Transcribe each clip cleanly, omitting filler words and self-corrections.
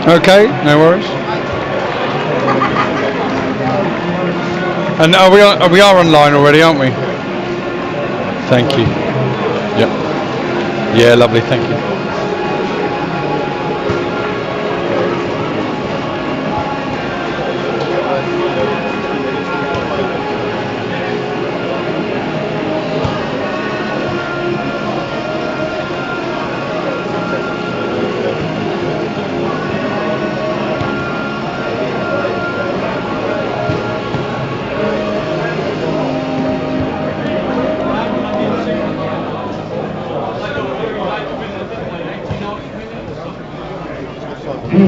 Okay, no worries. And we are online already, aren't we? Thank you. Yep. Yeah, lovely. Thank you.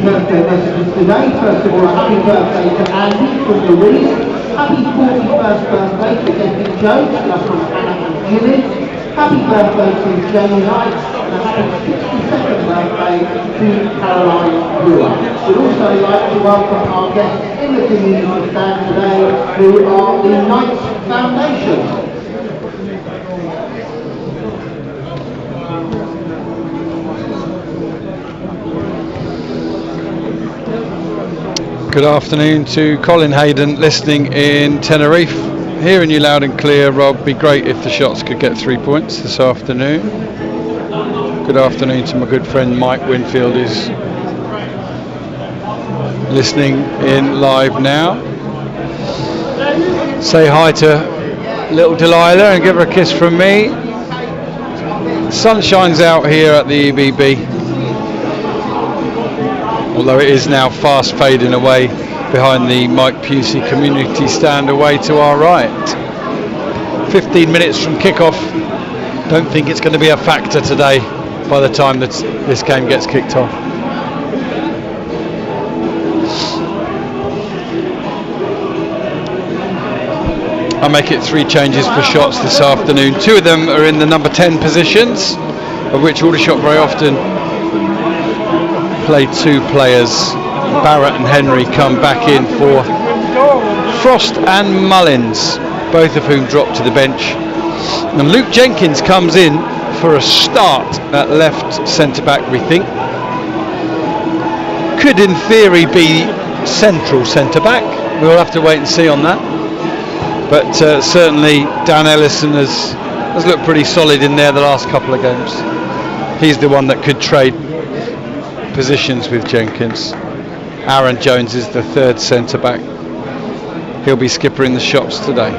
Birthday messages today. First of all, happy birthday to Andy from Louise. Happy 41st birthday to Debbie Jones, that's from Anna and Judith. Happy birthday to Jamie Knight, and a happy 62nd birthday to Caroline Brewer. We'd also like to welcome our guests in the community stand today, who are the Knights Foundation. Good afternoon to Colin Hayden listening in Tenerife. Hearing you loud and clear, Rob. Be great if the shots could get 3 points this afternoon. Good afternoon to my good friend Mike Winfield, who's listening in live now. Say hi to little Delilah and give her a kiss from me. The sun shines out here at the EBB, although it is now fast fading away behind the Mike Pusey community stand away to our right. 15 minutes from kickoff. Don't think it's going to be a factor today by the time that this game gets kicked off. I'll make it 3 changes for shots this afternoon. 2 of them are in the number 10 positions, of which Aldershot very often play 2 players. Barrett and Henry come back in for Frost and Mullins, both of whom drop to the bench. And Luke Jenkins comes in for a start at left centre-back, we think. Could in theory be central centre-back. We'll have to wait and see on that. But certainly Dan Ellison has looked pretty solid in there the last couple of games. He's the one that could trade positions with Jenkins. Aaron Jones is the 3rd centre back. He'll be skippering the shops today.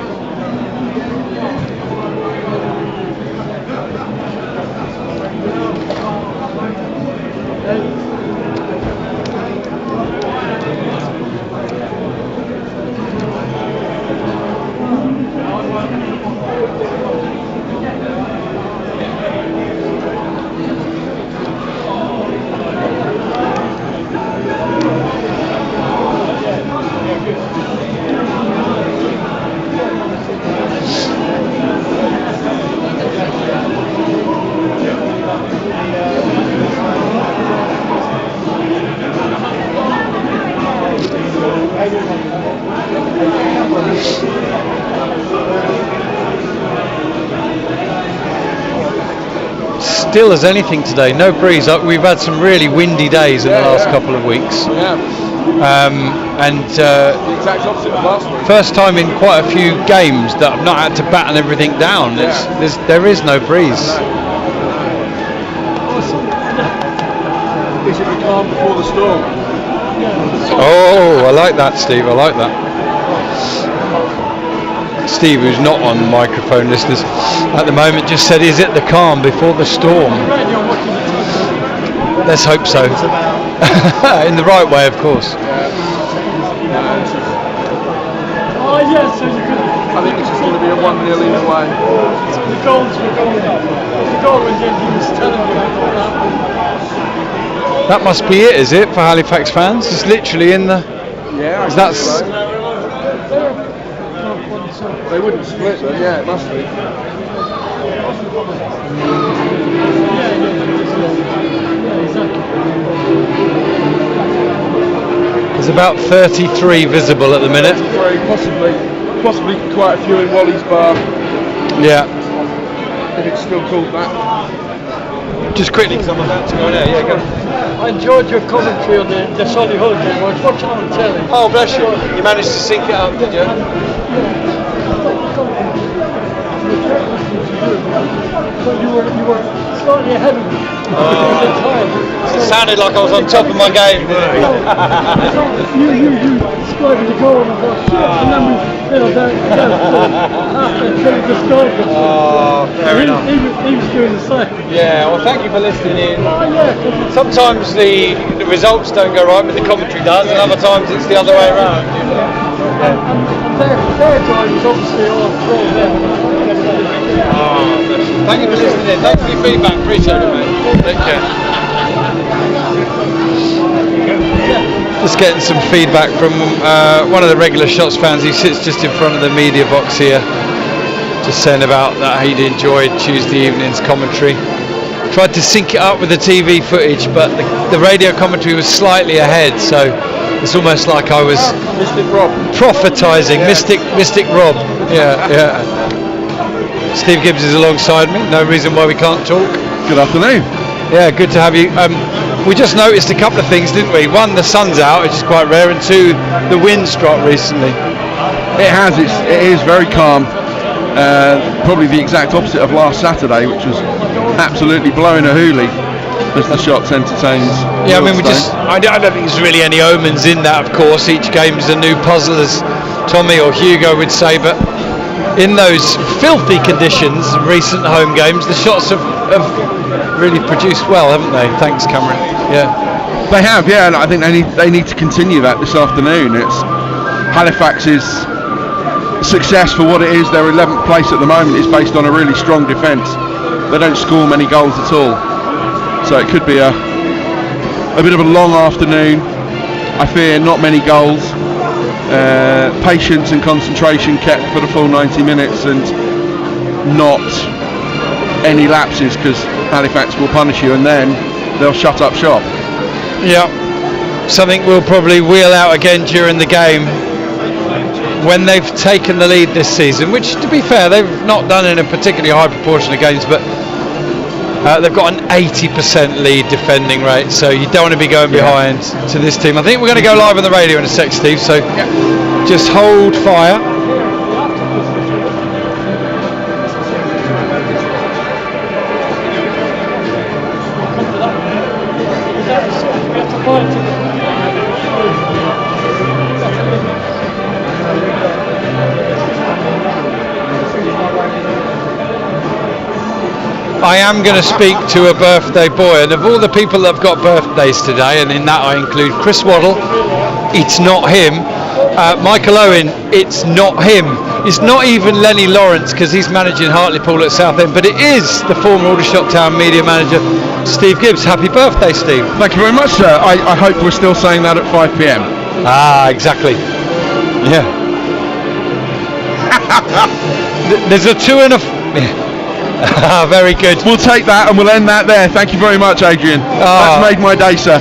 Still as anything today, no breeze. We've had some really windy days in the last couple of weeks. Yeah. And the exact opposite of last week. First time in quite a few games that I've not had to batten everything down. There is no breeze. It should be calm before the storm. Oh, I like that, Steve. I like that. Steve, who's not on the microphone, listeners, at the moment just said, is it the calm before the storm? Let's hope so. In the right way, of course. Oh yes, so you could. I think it's just going to be a 1-0 either way. The goals were going. The goal when Jenkins was telling you. That must be it, is it, for Halifax fans? It's literally in the... Yeah, that's... They wouldn't split them, yeah, it must be. There's about 33 visible at the minute. 33, possibly. possibly quite a few in Wally's bar, Yeah. if it's still called that. Just quickly, because I'm about to go now. Yeah, go. I enjoyed your commentary on the Solly Hull game. I was watching on telly. Oh, bless you. You managed to sync it up, did you? So you were slightly ahead of me. It sounded like I was on top of my game. You described the goal and I thought, shit, and then we after Philip described it. Oh, fair enough. He was doing the same. Yeah, well, thank you for listening in. Oh yeah. Sometimes the results don't go right, but the commentary does, and other times it's the other way around. And their drive was obviously all there. Thank you for listening in. Thanks for your feedback. Appreciate it, mate. Take care. Just getting some feedback from one of the regular Shots fans. He sits just in front of the media box here. Just saying about that he'd enjoyed Tuesday evening's commentary. Tried to sync it up with the TV footage, but the radio commentary was slightly ahead, so it's almost like I was Mystic Rob. prophetising. Yeah. Mystic Rob. Yeah. Steve Gibbs is alongside me. No reason why we can't talk. Good afternoon. Yeah, good to have you. We just noticed a couple of things, didn't we? One, the sun's out, which is quite rare, and two, the wind's dropped recently. It has. It is very calm. Probably the exact opposite of last Saturday, which was absolutely blowing a hoolie as the Shots entertained. Yeah, I mean, I don't think there's really any omens in that, of course. Each game's a new puzzle, as Tommy or Hugo would say, but in those filthy conditions, recent home games, the Shots have really produced well, haven't they? Thanks, Cameron. Yeah. They have, yeah, and I think they need to continue that this afternoon. It's Halifax's success for what it is. Their 11th place at the moment is based on a really strong defence. They don't score many goals at all, so it could be a bit of a long afternoon. I fear not many goals. Patience and concentration kept for the full 90 minutes, and not any lapses, because Halifax will punish you and then they'll shut up shop. Yeah, something we'll probably wheel out again during the game when they've taken the lead this season, which, to be fair, they've not done in a particularly high proportion of games, but they've got an 80% lead defending rate, so you don't want to be going behind to this team. I think we're going to go live on the radio in a sec, Steve, so just hold fire. I am going to speak to a birthday boy, and of all the people that have got birthdays today, and in that I include Chris Waddle, it's not him. Michael Owen, it's not him. It's not even Lenny Lawrence, because he's managing Hartlepool at Southend, but it is the former Aldershot Town media manager, Steve Gibbs. Happy birthday, Steve. Thank you very much, sir. I hope we're still saying that at 5 p.m. Ah, exactly. Yeah. There's a 2 and a... Very good. We'll take that and we'll end that there. Thank you very much, Adrian. That's made my day, sir.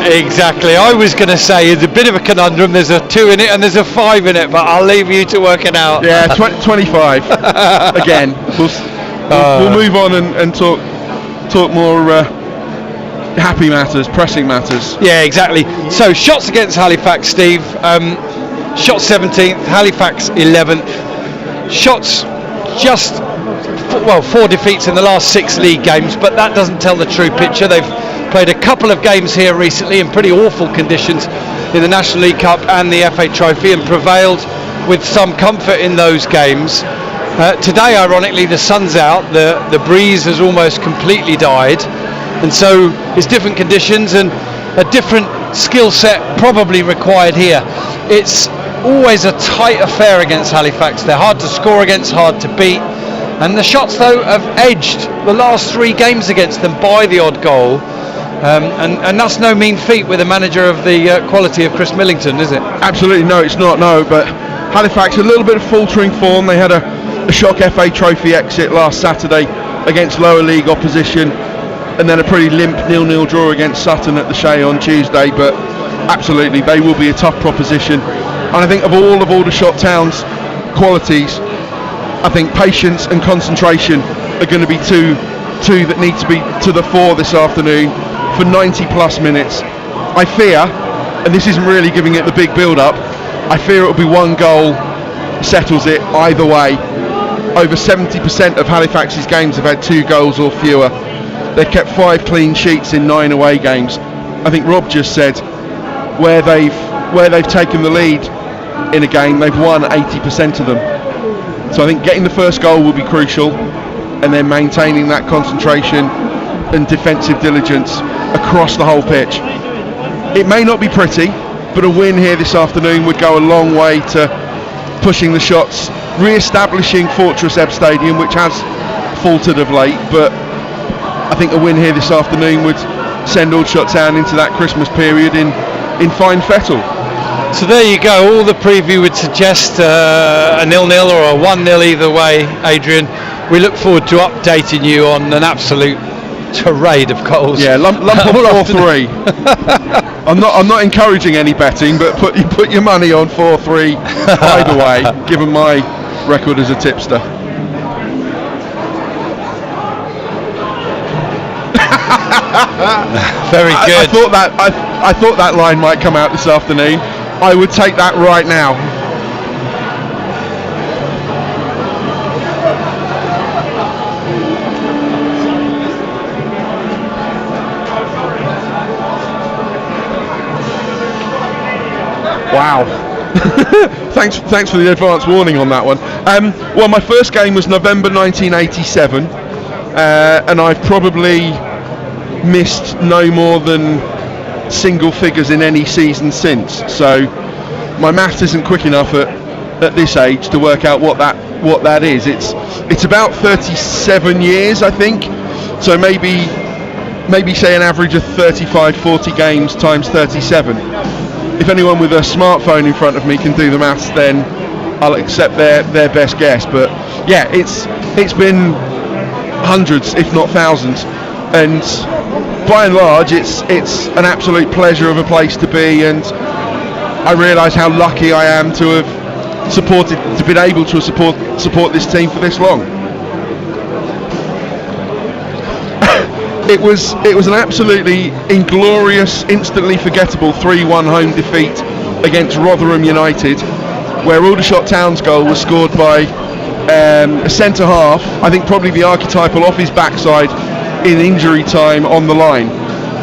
Exactly. I was going to say it's a bit of a conundrum. There's a 2 in it and there's a 5 in it, but I'll leave you to work it out. Yeah, 25 again. We'll move on and talk more happy matters, pressing matters. Yeah, exactly. So Shots against Halifax, Steve. Shots 17th, Halifax 11th. Shots just 4 defeats in the last 6 league games, but that doesn't tell the true picture. They've played a couple of games here recently in pretty awful conditions in the National League Cup and the FA Trophy, and prevailed with some comfort in those games. Today, ironically, the sun's out, the breeze has almost completely died, and so it's different conditions and a different skill set probably required here. It's always a tight affair against Halifax. They're hard to score against, hard to beat. And the Shots, though, have edged the last 3 games against them by the odd goal. And that's no mean feat with a manager of the quality of Chris Millington, is it? Absolutely, no, it's not, no. But Halifax, a little bit of faltering form. They had a shock FA Trophy exit last Saturday against lower league opposition, and then a pretty limp 0-0 draw against Sutton at the Shea on Tuesday. But absolutely, they will be a tough proposition And I think of all of Aldershot Town's qualities, I think patience and concentration are going to be two that need to be to the fore this afternoon for 90 plus minutes. I fear, and this isn't really giving it the big build up, I fear it will be one goal settles it either way. Over 70% of Halifax's games have had 2 goals or fewer. They've kept 5 clean sheets in 9 away games. I think Rob just said where they've taken the lead in a game, they've won 80% of them. So I think getting the first goal will be crucial, and then maintaining that concentration and defensive diligence across the whole pitch. It may not be pretty, but a win here this afternoon would go a long way to pushing the Shots, re-establishing Fortress Ebb Stadium, which has faltered of late, but I think a win here this afternoon would send Aldershot Town into that Christmas period in fine fettle. So there you go, all the preview would suggest a 0-0 or a 1-0 either way, Adrian. We look forward to updating you on an absolute tirade of goals. Yeah, lump of 4-3. I'm not encouraging any betting, but put your money on 4-3 either way, given my record as a tipster. Very good. I thought that line might come out this afternoon. I would take that right now. Wow. Thanks for the advance warning on that one. Well, my first game was November 1987, and I've probably missed no more than single figures in any season since. So my maths isn't quick enough at this age to work out what that is. It's about 37 years, I think. So maybe say an average of 35-40 games times 37. If anyone with a smartphone in front of me can do the maths, then I'll accept their best guess. But yeah, it's been hundreds, if not thousands, and by and large, it's an absolute pleasure of a place to be. And I realise how lucky I am to have been able to support this team for this long. It was an absolutely inglorious, instantly forgettable 3-1 home defeat against Rotherham United, where Aldershot Town's goal was scored by a centre half, I think probably the archetypal off his backside in injury time on the line.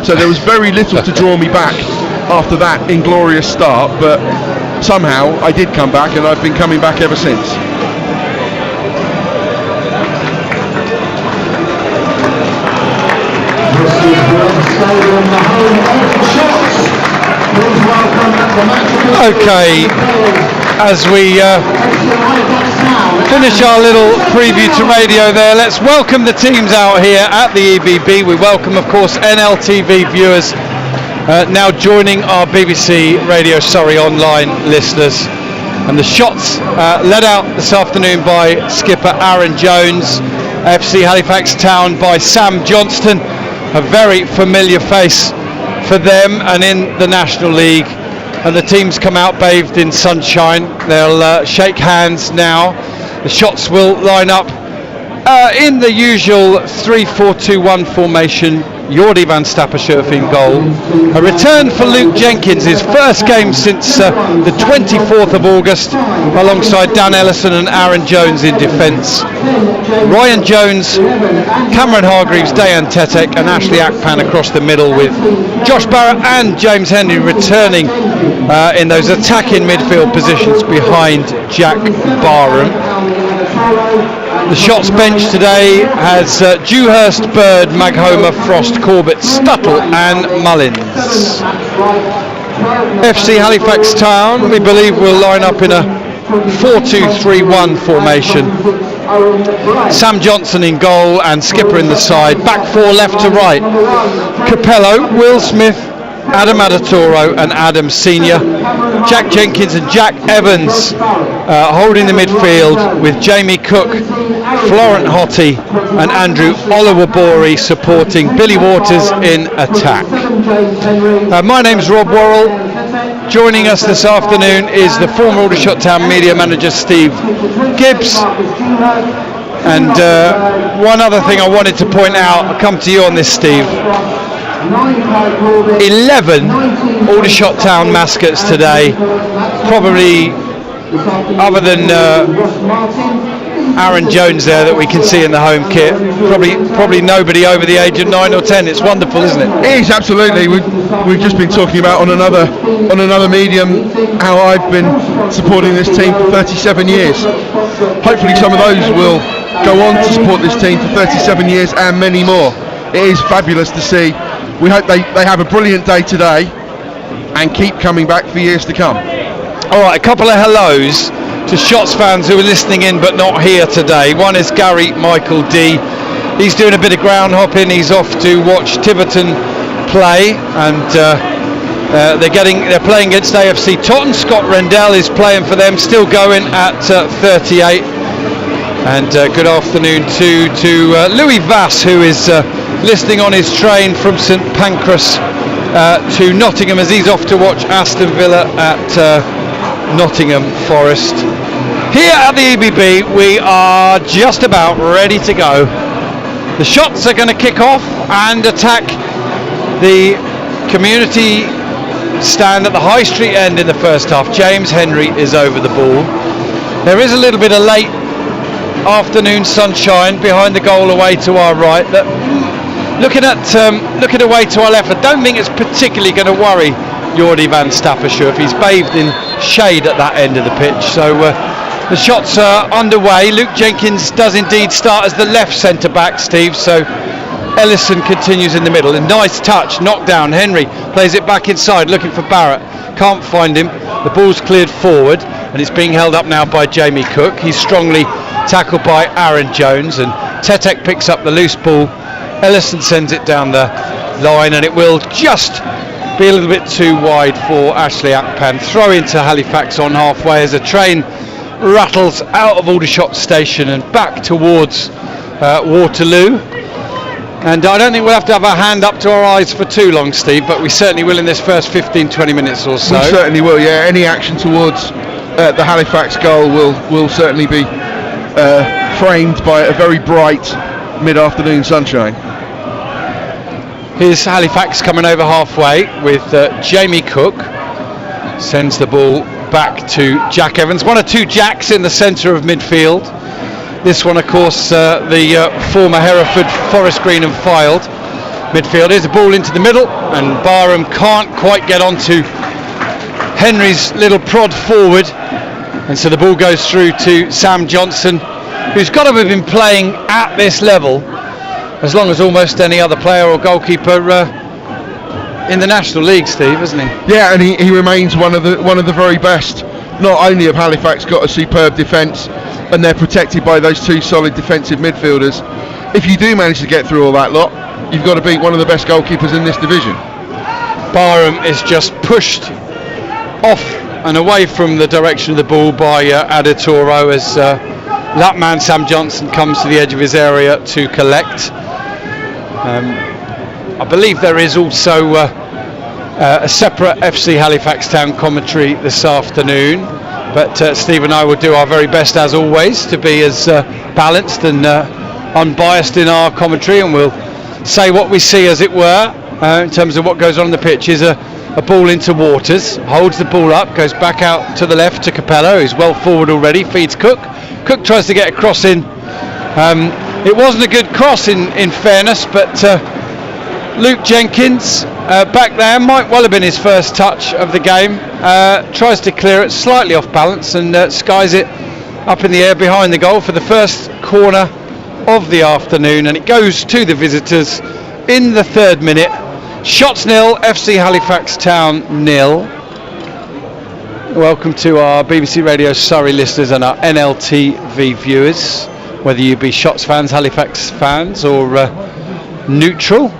So there was very little to draw me back after that inglorious start, but somehow I did come back, and I've been coming back ever since. Okay, as we finish our little preview to radio there, let's welcome the teams out here at the EBB. We welcome, of course, NLTV viewers now joining our BBC Radio Surrey online listeners. And the Shots led out this afternoon by skipper Aaron Jones, FC Halifax Town by Sam Johnston, a very familiar face for them and in the National League. And the teams come out bathed in sunshine. They'll shake hands now. The Shots will line up in the usual 3-4-2-1 formation. Jordi van Stappershoef in goal. A return for Luke Jenkins, his first game since the 24th of August, alongside Dan Ellison and Aaron Jones in defence. Ryan Jones, Cameron Hargreaves, Dayan Tetek and Ashley Akpan across the middle, with Josh Barrett and James Henry returning in those attacking midfield positions behind Jack Barham. The Shots bench today has Dewhurst, Bird, Maghomer, Frost, Corbett, Stuttle and Mullins. FC Halifax Town, we believe, will line up in a 4-2-3-1 formation. Sam Johnson in goal and skipper in the side. Back four left to right. Capello, Will Smith, Adam Adatoro and Adam Senior. Jack Jenkins and Jack Evans holding the midfield, with Jamie Cook, Florent Hottie and Andrew Olawabori supporting Billy Waters in attack. My name's Rob Worrell. Joining us this afternoon is the former Aldershot Town media manager Steve Gibbs. And one other thing I wanted to point out, I'll come to you on this, Steve. 11 Aldershot Town mascots today, probably other than Aaron Jones there that we can see in the home kit, probably nobody over the age of 9 or 10. It's wonderful, isn't it? It is, absolutely. We've just been talking about on another medium how I've been supporting this team for 37 years. Hopefully some of those will go on to support this team for 37 years and many more. It is fabulous to see. We hope they have a brilliant day today and keep coming back for years to come. Alright, a couple of hellos to Shots fans who are listening in but not here today. One is Gary Michael D. He's doing a bit of ground hopping. He's off to watch Tiverton play, and they're playing against AFC Totton. Scott Rendell is playing for them, still going at 38. And good afternoon to Louis Vass, who is listening on his train from St Pancras to Nottingham, as he's off to watch Aston Villa at Nottingham Forest. Here at the EBB, we are just about ready to go. The Shots are going to kick off and attack the community stand at the High Street end in the first half. James Henry is over the ball. There is a little bit of late afternoon sunshine behind the goal away to our right. That, looking away to our left, I don't think it's particularly going to worry Jordi van Stappershoef if he's bathed in shade at that end of the pitch. So the Shots are underway. Luke Jenkins does indeed start as the left centre back, Steve. So Ellison continues in the middle. A nice touch, knocked down. Henry plays it back inside, looking for Barrett. Can't find him. The ball's cleared forward, and it's being held up now by Jamie Cook. He's strongly tackled by Aaron Jones, and Tetek picks up the loose ball. Ellison sends it down the line, and it will just be a little bit too wide for Ashley Akpan. Throw into Halifax on halfway as a train rattles out of Aldershot station and back towards Waterloo. And I don't think we'll have to have our hand up to our eyes for too long, Steve, but we certainly will in this first 15-20 minutes or so. We certainly will, yeah. Any action towards the Halifax goal will certainly be framed by a very bright mid-afternoon sunshine. Here's Halifax coming over halfway with Jamie Cook. Sends the ball back to Jack Evans. One or two Jacks in the centre of midfield. This one, of course, the former Hereford Forest Green and Fylde midfield. Here's the ball into the middle, and Barham can't quite get onto Henry's little prod forward, and so the ball goes through to Sam Johnson, who's got to have been playing at this level as long as almost any other player or goalkeeper in the National League, Steve, isn't he? Yeah, and he remains one of the very best. Not only have Halifax got a superb defence, and they're protected by those two solid defensive midfielders. If you do manage to get through all that lot, you've got to beat one of the best goalkeepers in this division. Barham is just pushed off and away from the direction of the ball by Adetoro as that man Sam Johnson comes to the edge of his area to collect. I believe there is also a separate FC Halifax Town commentary this afternoon, but Steve and I will do our very best, as always, to be as balanced and unbiased in our commentary, and we'll say what we see, as it were, in terms of what goes on the pitch. Is a ball into Waters, holds the ball up, goes back out to the left to Capello, who's well forward already, feeds Cook. Cook tries to get a cross in. It wasn't a good cross in fairness, but Luke Jenkins back there, might well have been his first touch of the game, tries to clear it slightly off balance and skies it up in the air behind the goal for the first corner of the afternoon, and it goes to the visitors in the 3rd minute. Shots 0, FC Halifax Town 0. Welcome to our BBC Radio Surrey listeners and our NLTV viewers, whether you be Shots fans, Halifax fans, or neutral.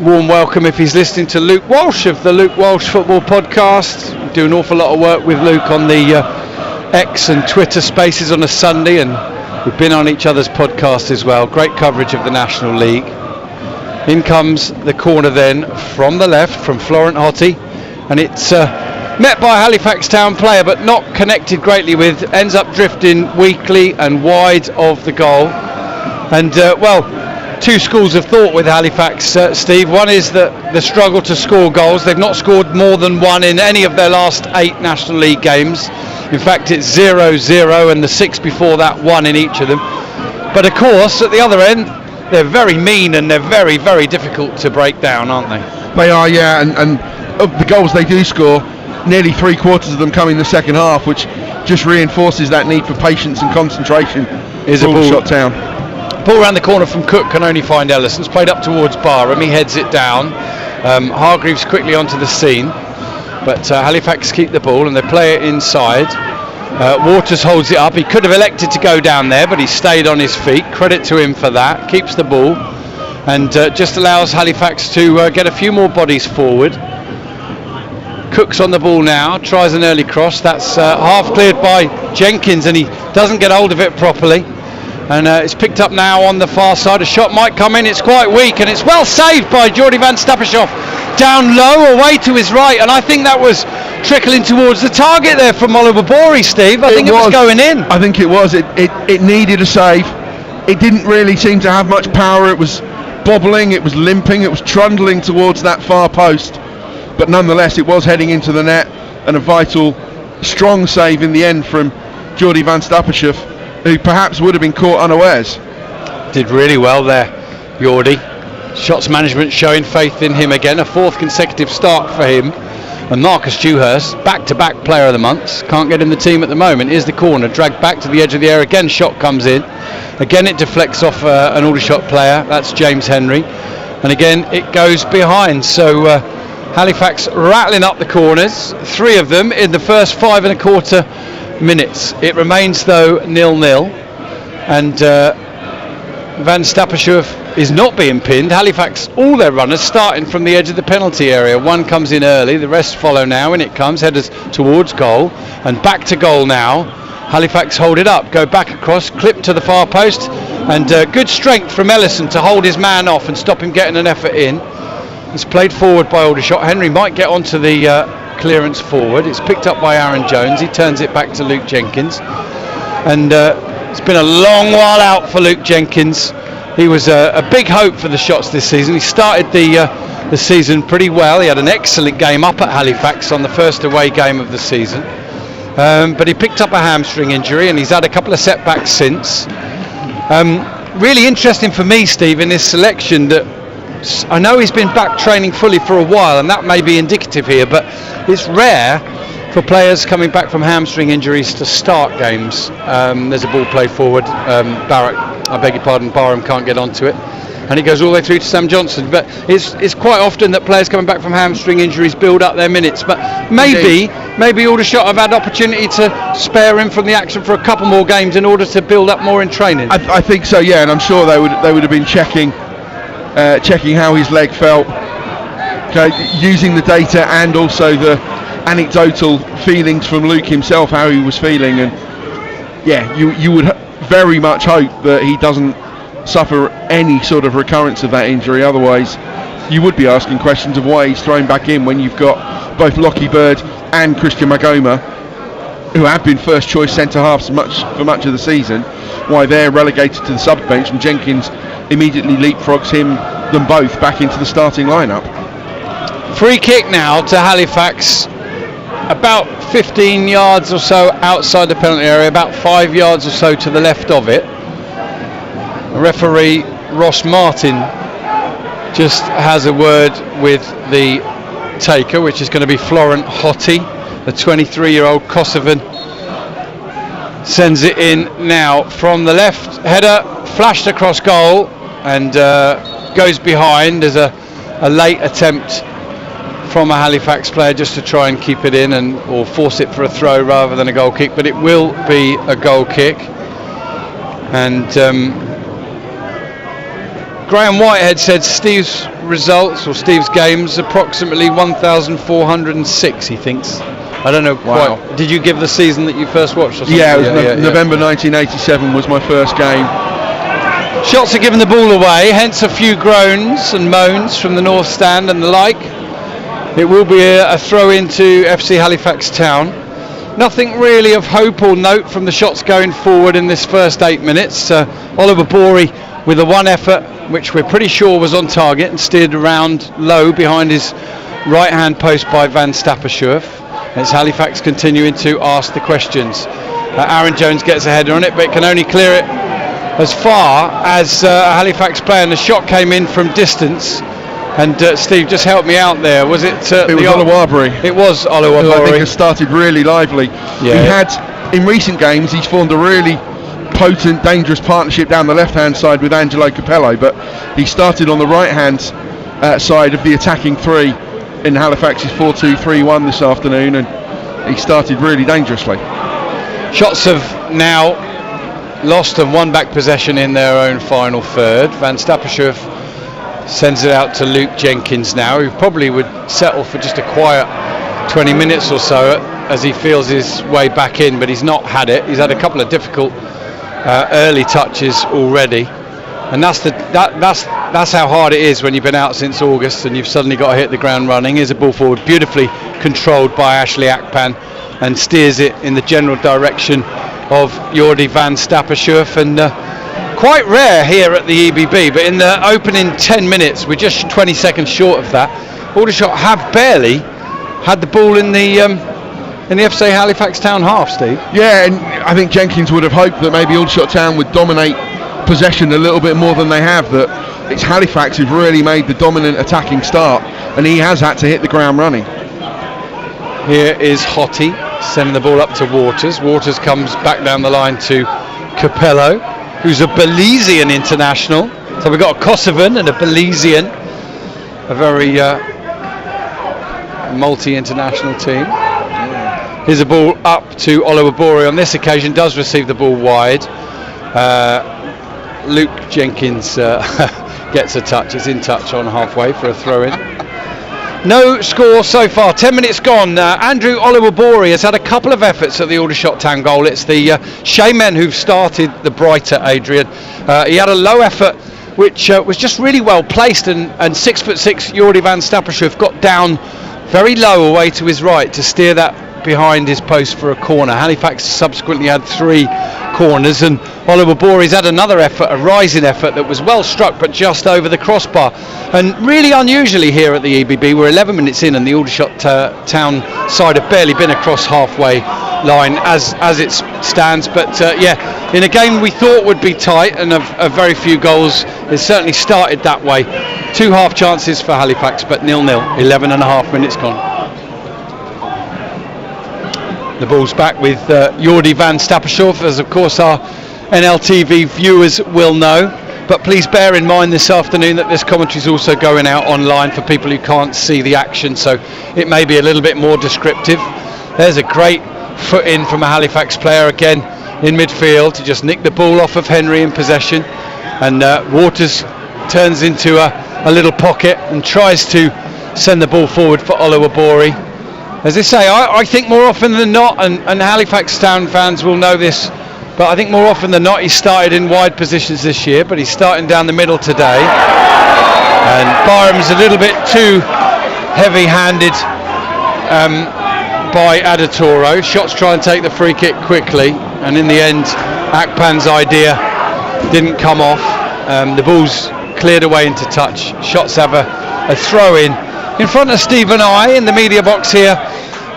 Warm welcome if he's listening to Luke Walsh of the Luke Walsh Football Podcast. We do an awful lot of work with Luke on the X and Twitter spaces on a Sunday, and we've been on each other's podcast as well. Great coverage of the National League. In comes the corner then from the left from Florent Hottie, and it's met by a Halifax Town player but not connected greatly with, ends up drifting weakly and wide of the goal. And two schools of thought with Halifax, Steve. One is that the struggle to score goals. They've not scored more than one in any of their last 8 National League games. In fact, it's 0-0, and the 6 before that 1 in each of them. But of course, at the other end, they're very mean and they're very, very difficult to break down, aren't they? They are, yeah, and of the goals they do score, nearly 3/4 of them come in the second half, which just reinforces that need for patience and concentration. Is a Aldershot Town. Ball around the corner from Cook, can only find Ellison. It's played up towards Barham, he heads it down. Hargreaves quickly onto the scene, but Halifax keep the ball and they play it inside. Waters holds it up. He could have elected to go down there, but he stayed on his feet. Credit to him for that. Keeps the ball and just allows Halifax to get a few more bodies forward. Cook's on the ball now, tries an early cross. That's half cleared by Jenkins, and he doesn't get hold of it properly. And it's picked up now on the far side. A shot might come in. It's quite weak, and it's well saved by Jordy van Stappershoff. Down low, away to his right, and I think that was trickling towards the target there from Oliver Borey, Steve. I think it was going in. I think it was. It needed a save. It didn't really seem to have much power. It was bobbling, it was limping, it was trundling towards that far post. But nonetheless, it was heading into the net, and a vital, strong save in the end from Jordy van Stappershoff, who perhaps would have been caught unawares. Did really well there, Jordy. Shots management showing faith in him again. A 4th consecutive start for him. And Marcus Dewhurst, back-to-back player of the month. Can't get in the team at the moment. Here's the corner, dragged back to the edge of the area. Again, shot comes in. Again, it deflects off an Aldershot player. That's James Henry. And again, it goes behind. So Halifax rattling up the corners. 3 of them in the first 5 1/4 minutes. It remains though 0-0, and Van Stappershoff is not being pinned. Halifax, all their runners starting from the edge of the penalty area. One comes in early, the rest follow now, and it comes headers towards goal and back to goal now. Halifax hold it up, go back across, clip to the far post, and good strength from Ellison to hold his man off and stop him getting an effort in. It's played forward by Aldershot. Henry might get onto the clearance forward. It's picked up by Aaron Jones. He turns it back to Luke Jenkins, and it's been a long while out for Luke Jenkins. He was a big hope for the Shots this season. He started the season pretty well. He had an excellent game up at Halifax on the first away game of the season, but he picked up a hamstring injury and he's had a couple of setbacks since. Really interesting for me, Steve, in this selection that I know he's been back training fully for a while, and that may be indicative here, but it's rare for players coming back from hamstring injuries to start games. There's a ball play forward. Barham can't get onto it, and it goes all the way through to Sam Johnson. But it's quite often that players coming back from hamstring injuries build up their minutes. But maybe Aldershot have had opportunity to spare him from the action for a couple more games in order to build up more in training. I think so, yeah, and I'm sure they would have been checking how his leg felt, using the data and also the anecdotal feelings from Luke himself, how he was feeling. And yeah, you would very much hope that he doesn't suffer any sort of recurrence of that injury. Otherwise, you would be asking questions of why he's thrown back in when you've got both Lockie Bird and Christian Magoma, who have been first choice centre halves for much of the season, why they're relegated to the sub bench, and Jenkins immediately leapfrogs them both back into the starting lineup. Free kick now to Halifax, about 15 yards or so outside the penalty area, about 5 yards or so to the left of it. Referee Ross Martin just has a word with the taker, which is going to be Florent Hottie, the 23-year-old Kosovan. Sends it in now from the left. Header flashed across goal and goes behind as a late attempt from a Halifax player just to try and keep it in or force it for a throw rather than a goal kick, but it will be a goal kick. And Graham Whitehead said Steve's results or Steve's games approximately 1,406, he thinks. I don't know quite. Did you give the season that you first watched or something? Yeah, it was November 1987 was my first game. Shots are giving the ball away, hence a few groans and moans from the north stand and the like. It will be a throw into FC Halifax Town. Nothing really of hope or note from the shots going forward in this first 8 minutes. Oliver Borey with a one effort, which we're pretty sure was on target and steered around low behind his right hand post by Van Stappershoef. It's Halifax continuing to ask the questions. Aaron Jones gets a header on it, but can only clear it as far as a Halifax player, and the shot came in from distance. And Steve, just help me out there. Was it? It was Oluwabori. It was Oluwabori. Who I think has started really lively. Yeah. He had, in recent games, he's formed a really potent, dangerous partnership down the left-hand side with Angelo Capello, but he started on the right-hand side of the attacking three in Halifax's 4-2-3-1 this afternoon, and he started really dangerously. Shots have now lost and won back possession in their own final third. Van Stappershoef sends it out to Luke Jenkins now, who probably would settle for just a quiet 20 minutes or so as he feels his way back in, but he's not had it. He's had a couple of difficult early touches already, and that's how hard it is when you've been out since August and you've suddenly got to hit the ground running. Here's a ball forward, beautifully controlled by Ashley Akpan, and steers it in the general direction of Jordi Van Stappershoef, and quite rare here at the EBB, but in the opening 10 minutes, we're just 20 seconds short of that. Aldershot have barely had the ball in the FC Halifax Town half, Steve. Yeah, and I think Jenkins would have hoped that maybe Aldershot Town would dominate possession a little bit more than they have, that it's Halifax who've really made the dominant attacking start, and he has had to hit the ground running. Here is Hottie sending the ball up to Waters. Waters comes back down the line to Capello, who's a Belizean international. So we've got a Kosovan and a Belizean, a very multi-international team. Here's a ball up to Oliver Borey. On this occasion does receive the ball wide. Luke Jenkins gets a touch. It's in touch on halfway for a throw-in. No score so far, 10 minutes gone. Andrew Oluwabori has had a couple of efforts at the Aldershot Town goal. It's the Shaymen who've started the brighter Adrian. He had a low effort which was just really well placed, and 6'6" Jordi Van Stappershoef got down very low away to his right to steer that behind his post for a corner. Halifax subsequently had 3 corners, and Oliver Borey's had another effort, a rising effort that was well struck but just over the crossbar. And really unusually here at the EBB, we're 11 minutes in and the Aldershot Town side have barely been across halfway line as it stands, but yeah, in a game we thought would be tight and of very few goals, it certainly started that way. 2 half chances for Halifax, but 0-0, 11 and a half minutes gone. The ball's back with Jordi Van Stappershoef, as of course our NLTV viewers will know. But please bear in mind this afternoon that this commentary is also going out online for people who can't see the action, so it may be a little bit more descriptive. There's a great foot in from a Halifax player again in midfield to just nick the ball off of Henry in possession, and Waters turns into a little pocket and tries to send the ball forward for Oluwabori. As I say, I think more often than not, and Halifax Town fans will know this, but I think more often than not he's started in wide positions this year, but he's starting down the middle today. And Byram's a little bit too heavy-handed by Adatoro. Shots try and take the free kick quickly, and in the end Akpan's idea didn't come off. The ball's cleared away into touch. Shots have a throw-in in front of Steve and I in the media box here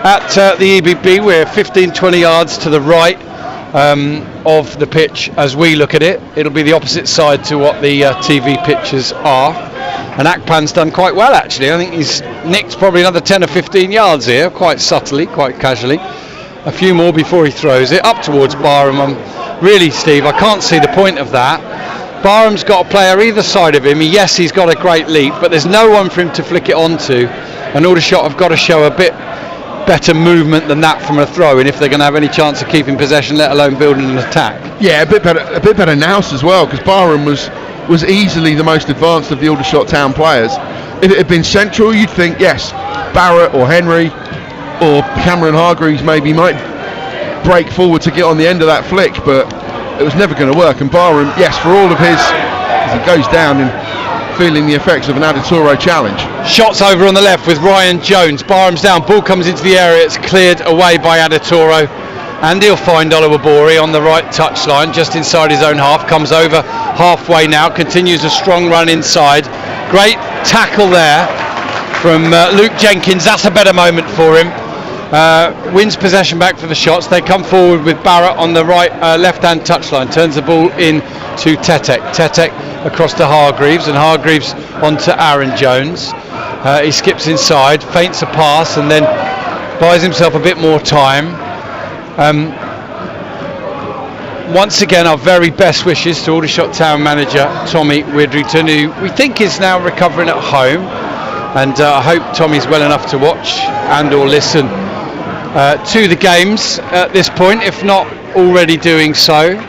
at the EBB. We're 15-20 yards to the right of the pitch as we look at it. It'll be the opposite side to what the TV pictures are, and Akpan's done quite well actually. I think he's nicked probably another 10 or 15 yards here, quite subtly, quite casually. A few more before he throws it up towards Byram. Really, Steve, I can't see the point of that. Byram's got a player either side of him. Yes, he's got a great leap, but there's no one for him to flick it onto, and Aldershot have got to show a bit better movement than that from a throw-in if they're going to have any chance of keeping possession, let alone building an attack. Yeah, a bit better nous as well, because Byram was easily the most advanced of the Aldershot Town players. If it had been central, you'd think yes, Barrett or Henry or Cameron Hargreaves maybe might break forward to get on the end of that flick, but it was never going to work. And Byram, yes, for all of his he goes down and feeling the effects of an Adatoro challenge. Shots over on the left with Ryan Jones. Barham's down, ball comes into the area, it's cleared away by Adatoro, and he'll find Olawabori on the right touchline, just inside his own half. Comes over halfway now, continues a strong run inside. Great tackle there from Luke Jenkins. That's a better moment for him. Wins possession back for the Shots. They come forward with Barrett on the right left-hand touchline. Turns the ball in to Tetek. Tetek across to Hargreaves, and Hargreaves onto Aaron Jones. He skips inside, feints a pass, and then buys himself a bit more time. Once again, our very best wishes to Aldershot Town manager Tommy Widrington, who we think is now recovering at home, and I hope Tommy's well enough to watch and or listen to the games at this point, if not already doing so.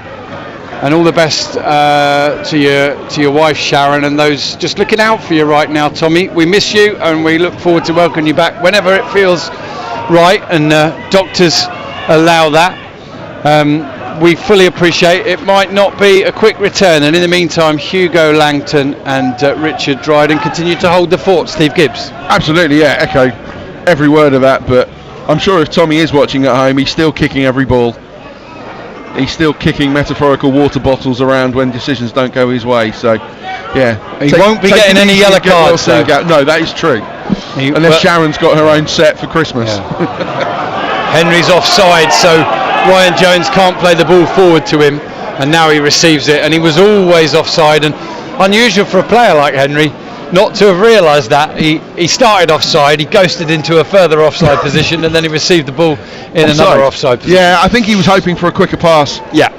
And all the best to your wife Sharon and those just looking out for you right now, Tommy. We miss you and we look forward to welcoming you back whenever it feels right and doctors allow that. We fully appreciate it. Might not be a quick return, and in the meantime Hugo Langton and Richard Dryden continue to hold the fort. Steve Gibbs. Absolutely, yeah, echo every word of that, but I'm sure if Tommy is watching at home, he's still kicking every ball. He's still kicking metaphorical water bottles around when decisions don't go his way. So, yeah, he won't be getting any yellow cards. No, that is true. Unless Sharon's got her own set for Christmas. Yeah. Henry's offside, so Ryan Jones can't play the ball forward to him, and now he receives it. And he was always offside, and unusual for a player like Henry not to have realised that. He started offside, he ghosted into a further offside position, and then he received the ball in another offside position. Yeah, I think he was hoping for a quicker pass. Yeah.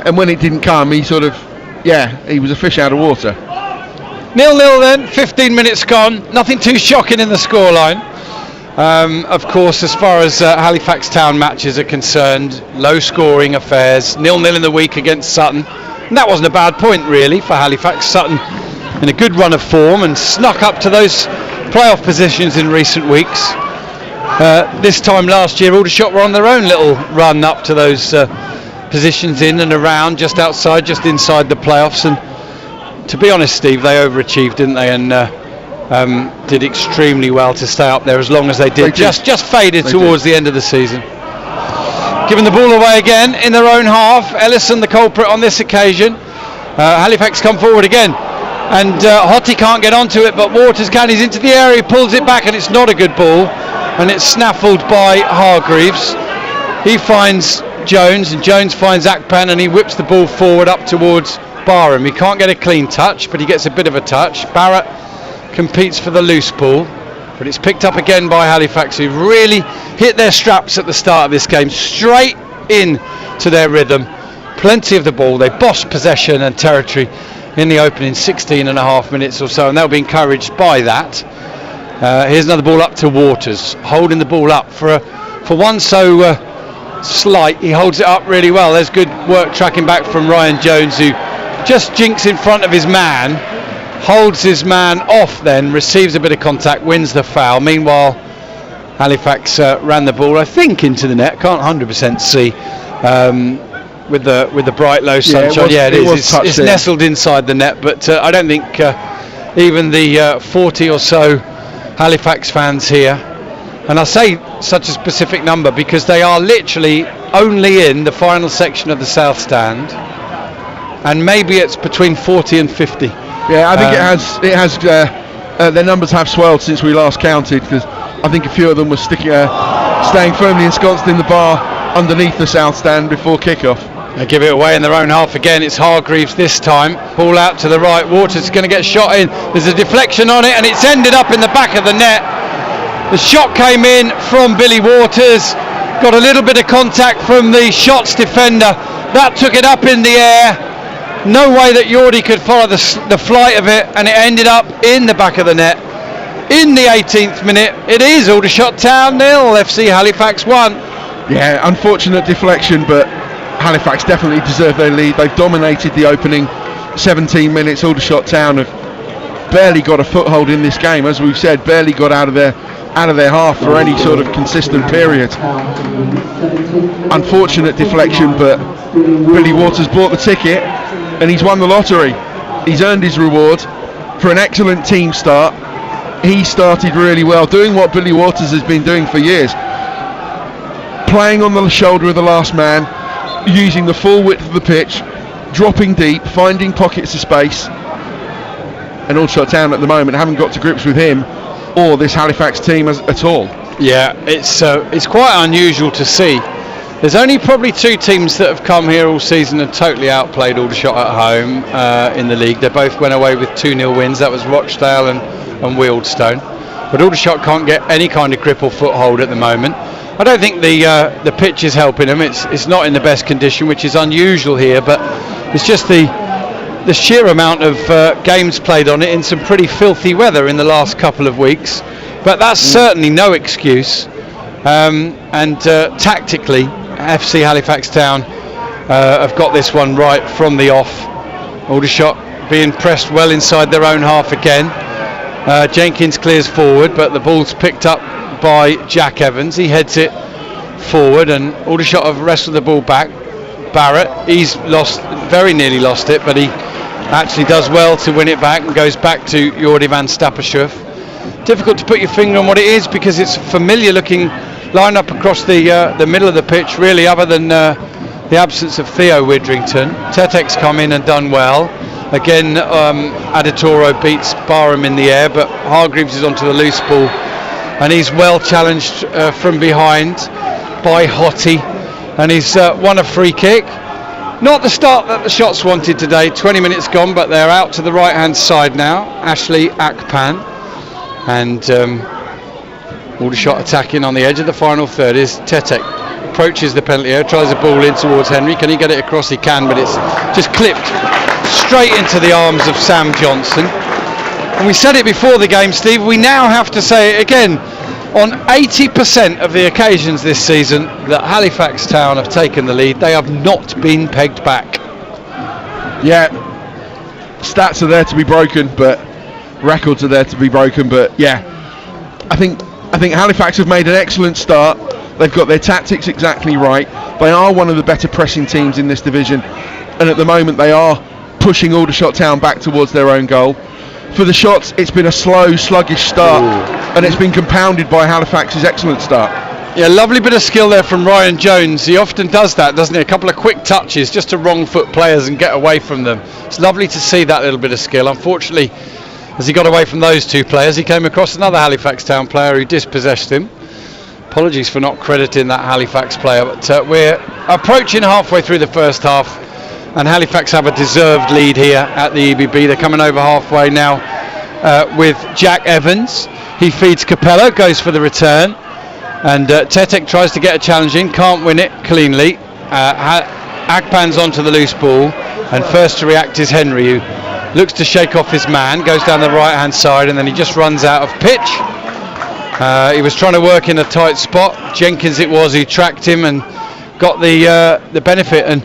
And when it didn't come, he sort of, he was a fish out of water. 0-0 then, 15 minutes gone, nothing too shocking in the scoreline. Of course, as far as Halifax Town matches are concerned, low scoring affairs, 0-0 in the week against Sutton. And that wasn't a bad point really for Halifax. Sutton in a good run of form and snuck up to those playoff positions in recent weeks. This time last year, Aldershot were on their own little run up to those positions in and around, just outside, just inside the playoffs. And to be honest, Steve, they overachieved, didn't they? And did extremely well to stay up there as long as they did. Just faded towards the end of the season. Giving the ball away again in their own half. Ellison the culprit on this occasion. Halifax come forward again. And Hottie can't get onto it, but Waters can. He's into the area, he pulls it back, and it's not a good ball. And it's snaffled by Hargreaves. He finds Jones, and Jones finds Akpan, and he whips the ball forward up towards Barham. He can't get a clean touch, but he gets a bit of a touch. Barrett competes for the loose ball, but it's picked up again by Halifax, who really hit their straps at the start of this game, straight in to their rhythm. Plenty of the ball. They bossed possession and territory in the opening 16 and a half minutes or so, and they'll be encouraged by that. Here's another ball up to Waters, holding the ball up for one so slight. He holds it up really well. There's good work tracking back from Ryan Jones, who just jinks in front of his man, holds his man off, then receives a bit of contact, wins the foul. Meanwhile, Halifax ran the ball, I think, into the net. Can't 100% see with the bright low sunshine. It is. It's nestled inside the net, but I don't think even the 40 or so Halifax fans here, and I say such a specific number because they are literally only in the final section of the south stand, and maybe it's between 40 and 50. Yeah, I think it has. Their numbers have swelled since we last counted, because I think a few of them were staying firmly ensconced in the bar underneath the south stand before kick-off. They give it away in their own half again. It's Hargreaves this time. Ball out to the right. Waters is going to get shot in. There's a deflection on it, and it's ended up in the back of the net. The shot came in from Billy Waters. Got a little bit of contact from the Shots defender. That took it up in the air. No way that Yordi could follow the flight of it, and it ended up in the back of the net. In the 18th minute, it is Aldershot Town 0, FC Halifax 1. Yeah, unfortunate deflection, but Halifax definitely deserve their lead. They've dominated the opening 17 minutes. Aldershot Town have barely got a foothold in this game, as we've said, barely got out of their half for any sort of consistent period. Unfortunate deflection, but Billy Waters bought the ticket and he's won the lottery. He's earned his reward for an excellent team start. He started really well, doing what Billy Waters has been doing for years, playing on the shoulder of the last man, using the full width of the pitch, dropping deep, finding pockets of space. And Aldershot Town at the moment haven't got to grips with him or this Halifax team at all. Yeah, it's quite unusual to see. There's only probably two teams that have come here all season and totally outplayed Aldershot at home in the league. They both went away with 2-0 wins. That was Rochdale and Wealdstone. But Aldershot can't get any kind of grip or foothold at the moment. I don't think the pitch is helping them. It's not in the best condition, which is unusual here, but it's just the sheer amount of games played on it in some pretty filthy weather in the last couple of weeks. But that's certainly no excuse. Tactically, FC Halifax Town have got this one right from the off. Aldershot being pressed well inside their own half again. Jenkins clears forward, but the ball's picked up by Jack Evans. He heads it forward, and Aldershot have wrestled the ball back. Barrett, he's very nearly lost it, but he actually does well to win it back and goes back to Jordi van Stappershoef. Difficult to put your finger on what it is because it's a familiar looking line-up across the middle of the pitch, really, other than the absence of Theo Widrington. Tetek's come in and done well. Again, Adetoro beats Barham in the air, but Hargreaves is onto the loose ball, and he's well challenged from behind by Hottie, and he's won a free kick. Not the start that the Shots wanted today. 20 minutes gone, but they're out to the right-hand side now. Ashley Akpan, and Aldershot attacking on the edge of the final third is Tetek. Approaches the penalty area, tries a ball in towards Henry. Can he get it across? He can, but it's just clipped straight into the arms of Sam Johnson. And we said it before the game, Steve, we now have to say it again. On 80% of the occasions this season that Halifax Town have taken the lead, they have not been pegged back. Yeah, stats are there to be broken, but records are there to be broken. But yeah, I think Halifax have made an excellent start. They've got their tactics exactly right. They are one of the better pressing teams in this division, and at the moment they are pushing Aldershot Town back towards their own goal. For the Shots, it's been a slow, sluggish start, and it's been compounded by Halifax's excellent start. Yeah, lovely bit of skill there from Ryan Jones. He often does that, doesn't he? A couple of quick touches just to wrong foot players and get away from them. It's lovely to see that little bit of skill. Unfortunately, as he got away from those two players, he came across another Halifax Town player who dispossessed him. Apologies for not crediting that Halifax player, but we're approaching halfway through the first half, and Halifax have a deserved lead here at the EBB. They're coming over halfway now with Jack Evans. He feeds Capello, goes for the return, and Tetek tries to get a challenge in, can't win it cleanly. Akpan's onto the loose ball, and first to react is Henry, who looks to shake off his man, goes down the right hand side, and then he just runs out of pitch. He was trying to work in a tight spot. Jenkins it was who tracked him and got the benefit. And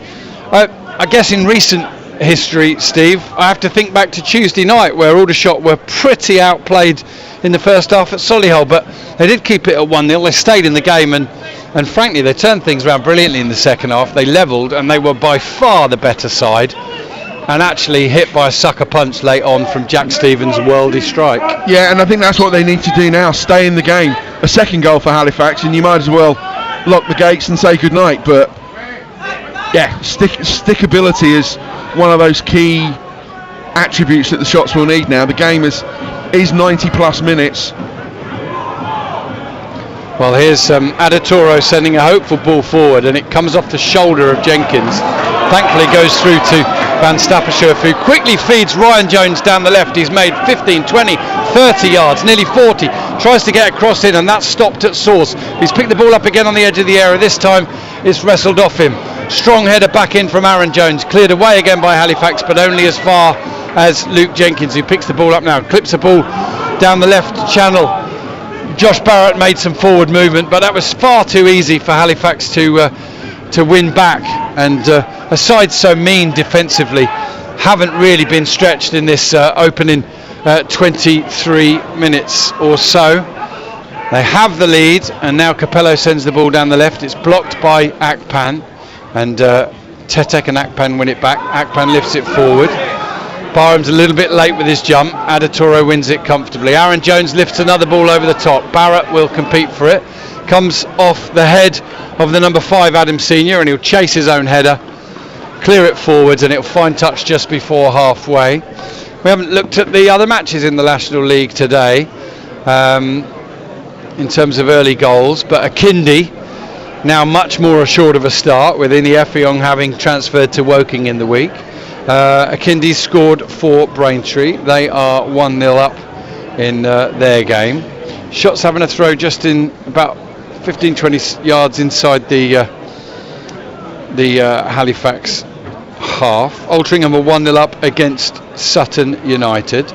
I guess in recent history, Steve, I have to think back to Tuesday night where Aldershot were pretty outplayed in the first half at Solihull, but they did keep it at 1-0. They stayed in the game, and frankly they turned things around brilliantly in the second half. They levelled, and they were by far the better side, and actually hit by a sucker punch late on from Jack Stevens' worldy strike. Yeah, and I think that's what they need to do now, stay in the game. A second goal for Halifax, and you might as well lock the gates and say goodnight. But yeah, stickability is one of those key attributes that the Shots will need now. The game is 90 plus minutes. Well, here's Adetoro sending a hopeful ball forward, and it comes off the shoulder of Jenkins. Thankfully goes through to Van Stappershoef, who quickly feeds Ryan Jones down the left. He's made 15, 20, 30 yards, nearly 40. Tries to get a cross in, and that's stopped at source. He's picked the ball up again on the edge of the area. This time it's wrestled off him. Strong header back in from Aaron Jones. Cleared away again by Halifax, but only as far as Luke Jenkins, who picks the ball up now. Clips the ball down the left channel. Josh Barrett made some forward movement, but that was far too easy for Halifax to win back. And a side so mean defensively haven't really been stretched in this opening 23 minutes or so. They have the lead, and now Capello sends the ball down the left. It's blocked by Akpan, and Tetek and Akpan win it back. Akpan lifts it forward. Barham's a little bit late with his jump. Adatoro wins it comfortably. Aaron Jones lifts another ball over the top. Barrett will compete for it. Comes off the head of the number 5 Adam Senior, and he'll chase his own header, clear it forwards, and it'll find touch just before halfway. We haven't looked at the other matches in the National League today in terms of early goals, but Akindi now much more assured of a start, with Ini Effiong having transferred to Woking in the week. Akindi scored for Braintree. They are 1-0 up in their game. Shots having a throw just in about 15-20 yards inside the Halifax half. Altrincham are 1-0 up against Sutton United.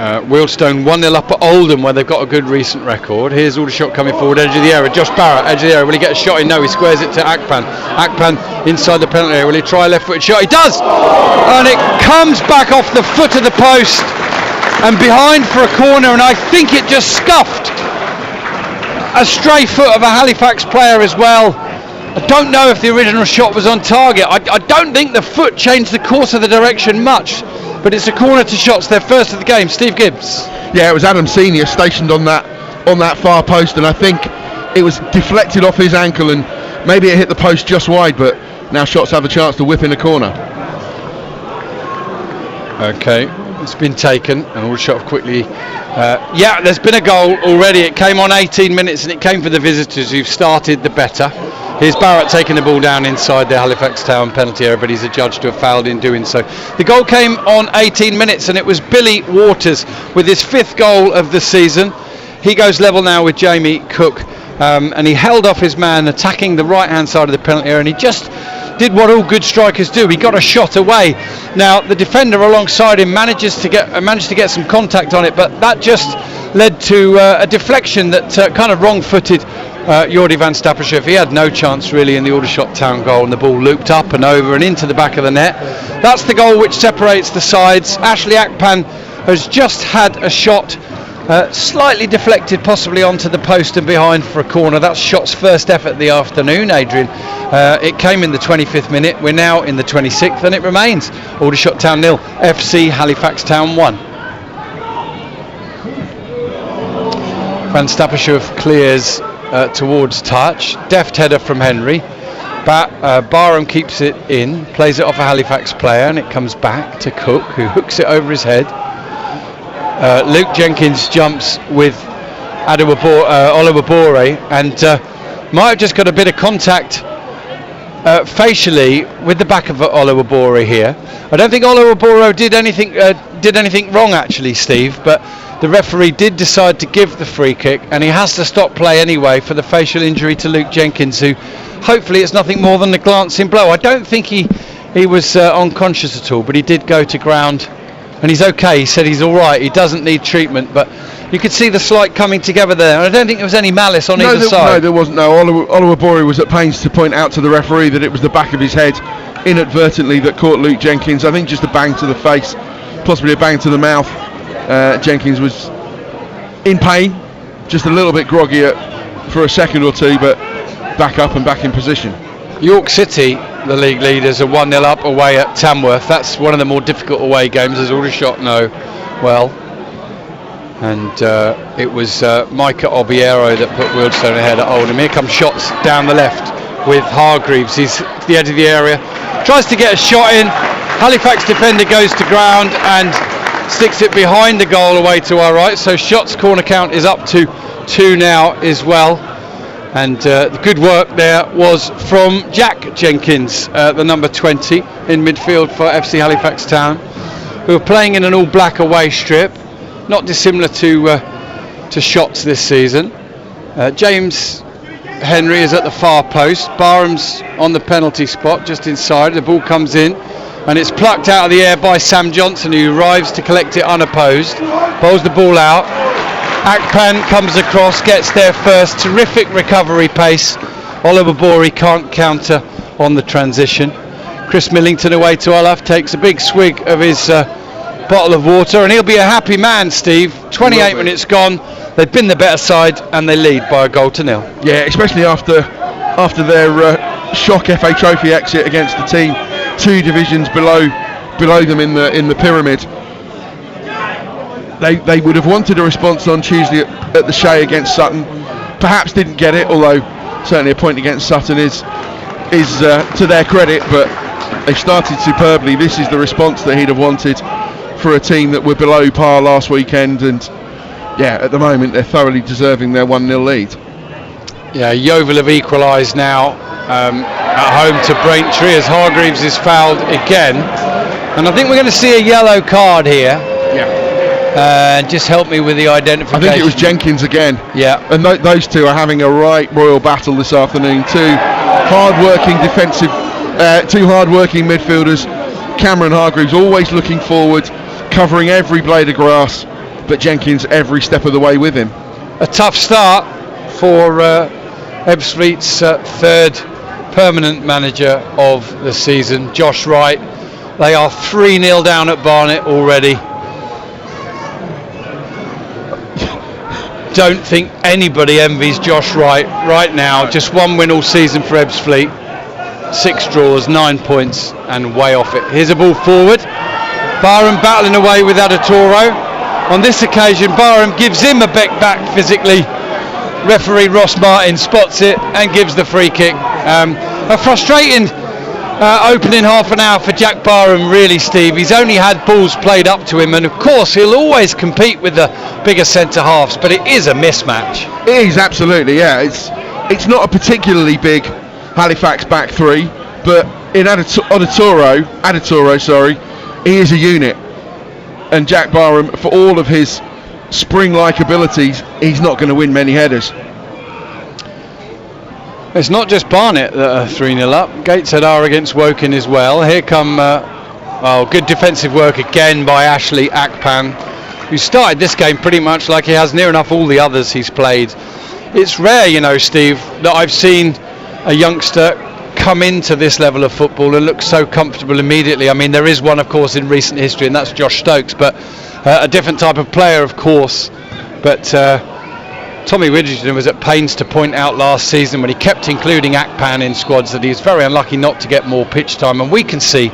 Wealdstone 1-0 up at Oldham, where they've got a good recent record. Here's Aldershot coming forward, edge of the area. Josh Barrett, edge of the area. Will he get a shot in? No, he squares it to Akpan. Akpan inside the penalty area. Will he try a left-footed shot? He does! And it comes back off the foot of the post and behind for a corner, and I think it just scuffed a stray foot of a Halifax player as well. I don't know if the original shot was on target. I don't think the foot changed the course of the direction much, but it's a corner to Shots, their first of the game. Steve Gibbs. Yeah, it was Adam Senior stationed on that far post, and I think it was deflected off his ankle, and maybe it hit the post just wide, but now Shots have a chance to whip in a corner. Okay, it's been taken, and Aldershot quickly. Yeah, there's been a goal already. It came on 18 minutes, and it came for the visitors, who've started the better. Here's Barrett taking the ball down inside the Halifax Town penalty area, but he's adjudged to have fouled in doing so. The goal came on 18 minutes, and it was Billy Waters with his 5th goal of the season. He goes level now with Jamie Cook, and he held off his man attacking the right-hand side of the penalty area, and he just did what all good strikers do. He got a shot away. Now the defender alongside him managed to get some contact on it, but that just led to a deflection that kind of wrong-footed Jordi van Stappershoef. He had no chance really in the Aldershot Town goal, and the ball looped up and over and into the back of the net. That's the goal which separates the sides. Ashley Akpan has just had a shot slightly deflected, possibly onto the post and behind for a corner. That's Shot's first effort of the afternoon, Adrian. It came in the 25th minute. We're now in the 26th, and it remains Aldershot Town 0, FC Halifax Town 1. Van Stappershoef clears towards touch. Deft header from Henry. Barham keeps it in, plays it off a Halifax player, and it comes back to Cook, who hooks it over his head. Luke Jenkins jumps with Oliver Bore, and might have just got a bit of contact facially with the back of Oliver Bore here. I don't think Oliver Bore did anything wrong actually, Steve, but the referee did decide to give the free kick, and he has to stop play anyway for the facial injury to Luke Jenkins, who hopefully it's nothing more than a glancing blow. I don't think he was unconscious at all, but he did go to ground, and he's okay. He said he's all right. He doesn't need treatment, but you could see the slight coming together there, and I don't think there was any malice on either side. No, there wasn't. No, Oliver Bore was at pains to point out to the referee that it was the back of his head inadvertently that caught Luke Jenkins. I think just a bang to the face, possibly a bang to the mouth. Jenkins was in pain, just a little bit groggy for a second or two, but back up and back in position. York City, the league leaders, are 1-0 up away at Tamworth. That's one of the more difficult away games, as Aldershot know well. And it was Micah Obiero that put Wealdstone ahead at Oldham. Here comes Shots down the left with Hargreaves. He's at the edge of the area, tries to get a shot in. Halifax defender goes to ground and sticks it behind the goal away to our right. So Shots' corner count is up to 2 now as well. And the good work there was from Jack Jenkins, the number 20 in midfield for FC Halifax Town, who are playing in an all-black away strip, not dissimilar to Shots this season. James Henry is at the far post. Barham's on the penalty spot, just inside. The ball comes in, and it's plucked out of the air by Sam Johnson, who arrives to collect it unopposed. Bowls the ball out. Akpan comes across, gets there first. Terrific recovery pace. Oliver Bore can't counter on the transition. Chris Millington away to our left takes a big swig of his bottle of water, and he'll be a happy man, Steve. 28 minutes gone. They've been the better side, and they lead by 1-0. Yeah, especially after their shock FA Trophy exit against the team 2 divisions below them in the pyramid. They would have wanted a response on Tuesday at the Shay against Sutton. Perhaps didn't get it, although certainly a point against Sutton is to their credit. But they've started superbly. This is the response that he'd have wanted for a team that were below par last weekend, and yeah, at the moment they're thoroughly deserving their 1-0 lead. Yeah, Yeovil have equalised now at home to Braintree as Hargreaves is fouled again, and I think we're going to see a yellow card here. Yeah. Just help me with the identification. I think it was Jenkins again. Yeah. And those two are having a right royal battle this afternoon. Two hard-working midfielders. Cameron Hargreaves always looking forward, covering every blade of grass, but Jenkins every step of the way with him. A tough start for Ebbsfleet's third permanent manager of the season, Josh Wright. They are 3-0 down at Barnet already. Don't think anybody envies Josh Wright right now. Just 1 win all season for Ebbsfleet, 6 draws, 9 points, and way off it. Here's a ball forward. Barham battling away with Adatoro. On this occasion, Barham gives him a back physically. Referee Ross Martin spots it and gives the free kick. A frustrating opening half an hour for Jack Barham, really, Steve. He's only had balls played up to him, and of course he'll always compete with the bigger centre halves, but it is a mismatch. It is, absolutely, yeah. It's not a particularly big Halifax back three, but in Adatoro, he is a unit, and Jack Barham, for all of his spring-like abilities, he's not going to win many headers. It's not just Barnet that are 3-0 up. Gateshead are against Woking as well. Here come good defensive work again by Ashley Akpan, who started this game pretty much like he has near enough all the others he's played. It's rare, you know, Steve, that I've seen a youngster come into this level of football and look so comfortable immediately. I mean, there is one, of course, in recent history, and that's Josh Stokes, but a different type of player, of course. But Tommy Widgerton was at pains to point out last season, when he kept including Akpan in squads, that he was very unlucky not to get more pitch time. And we can see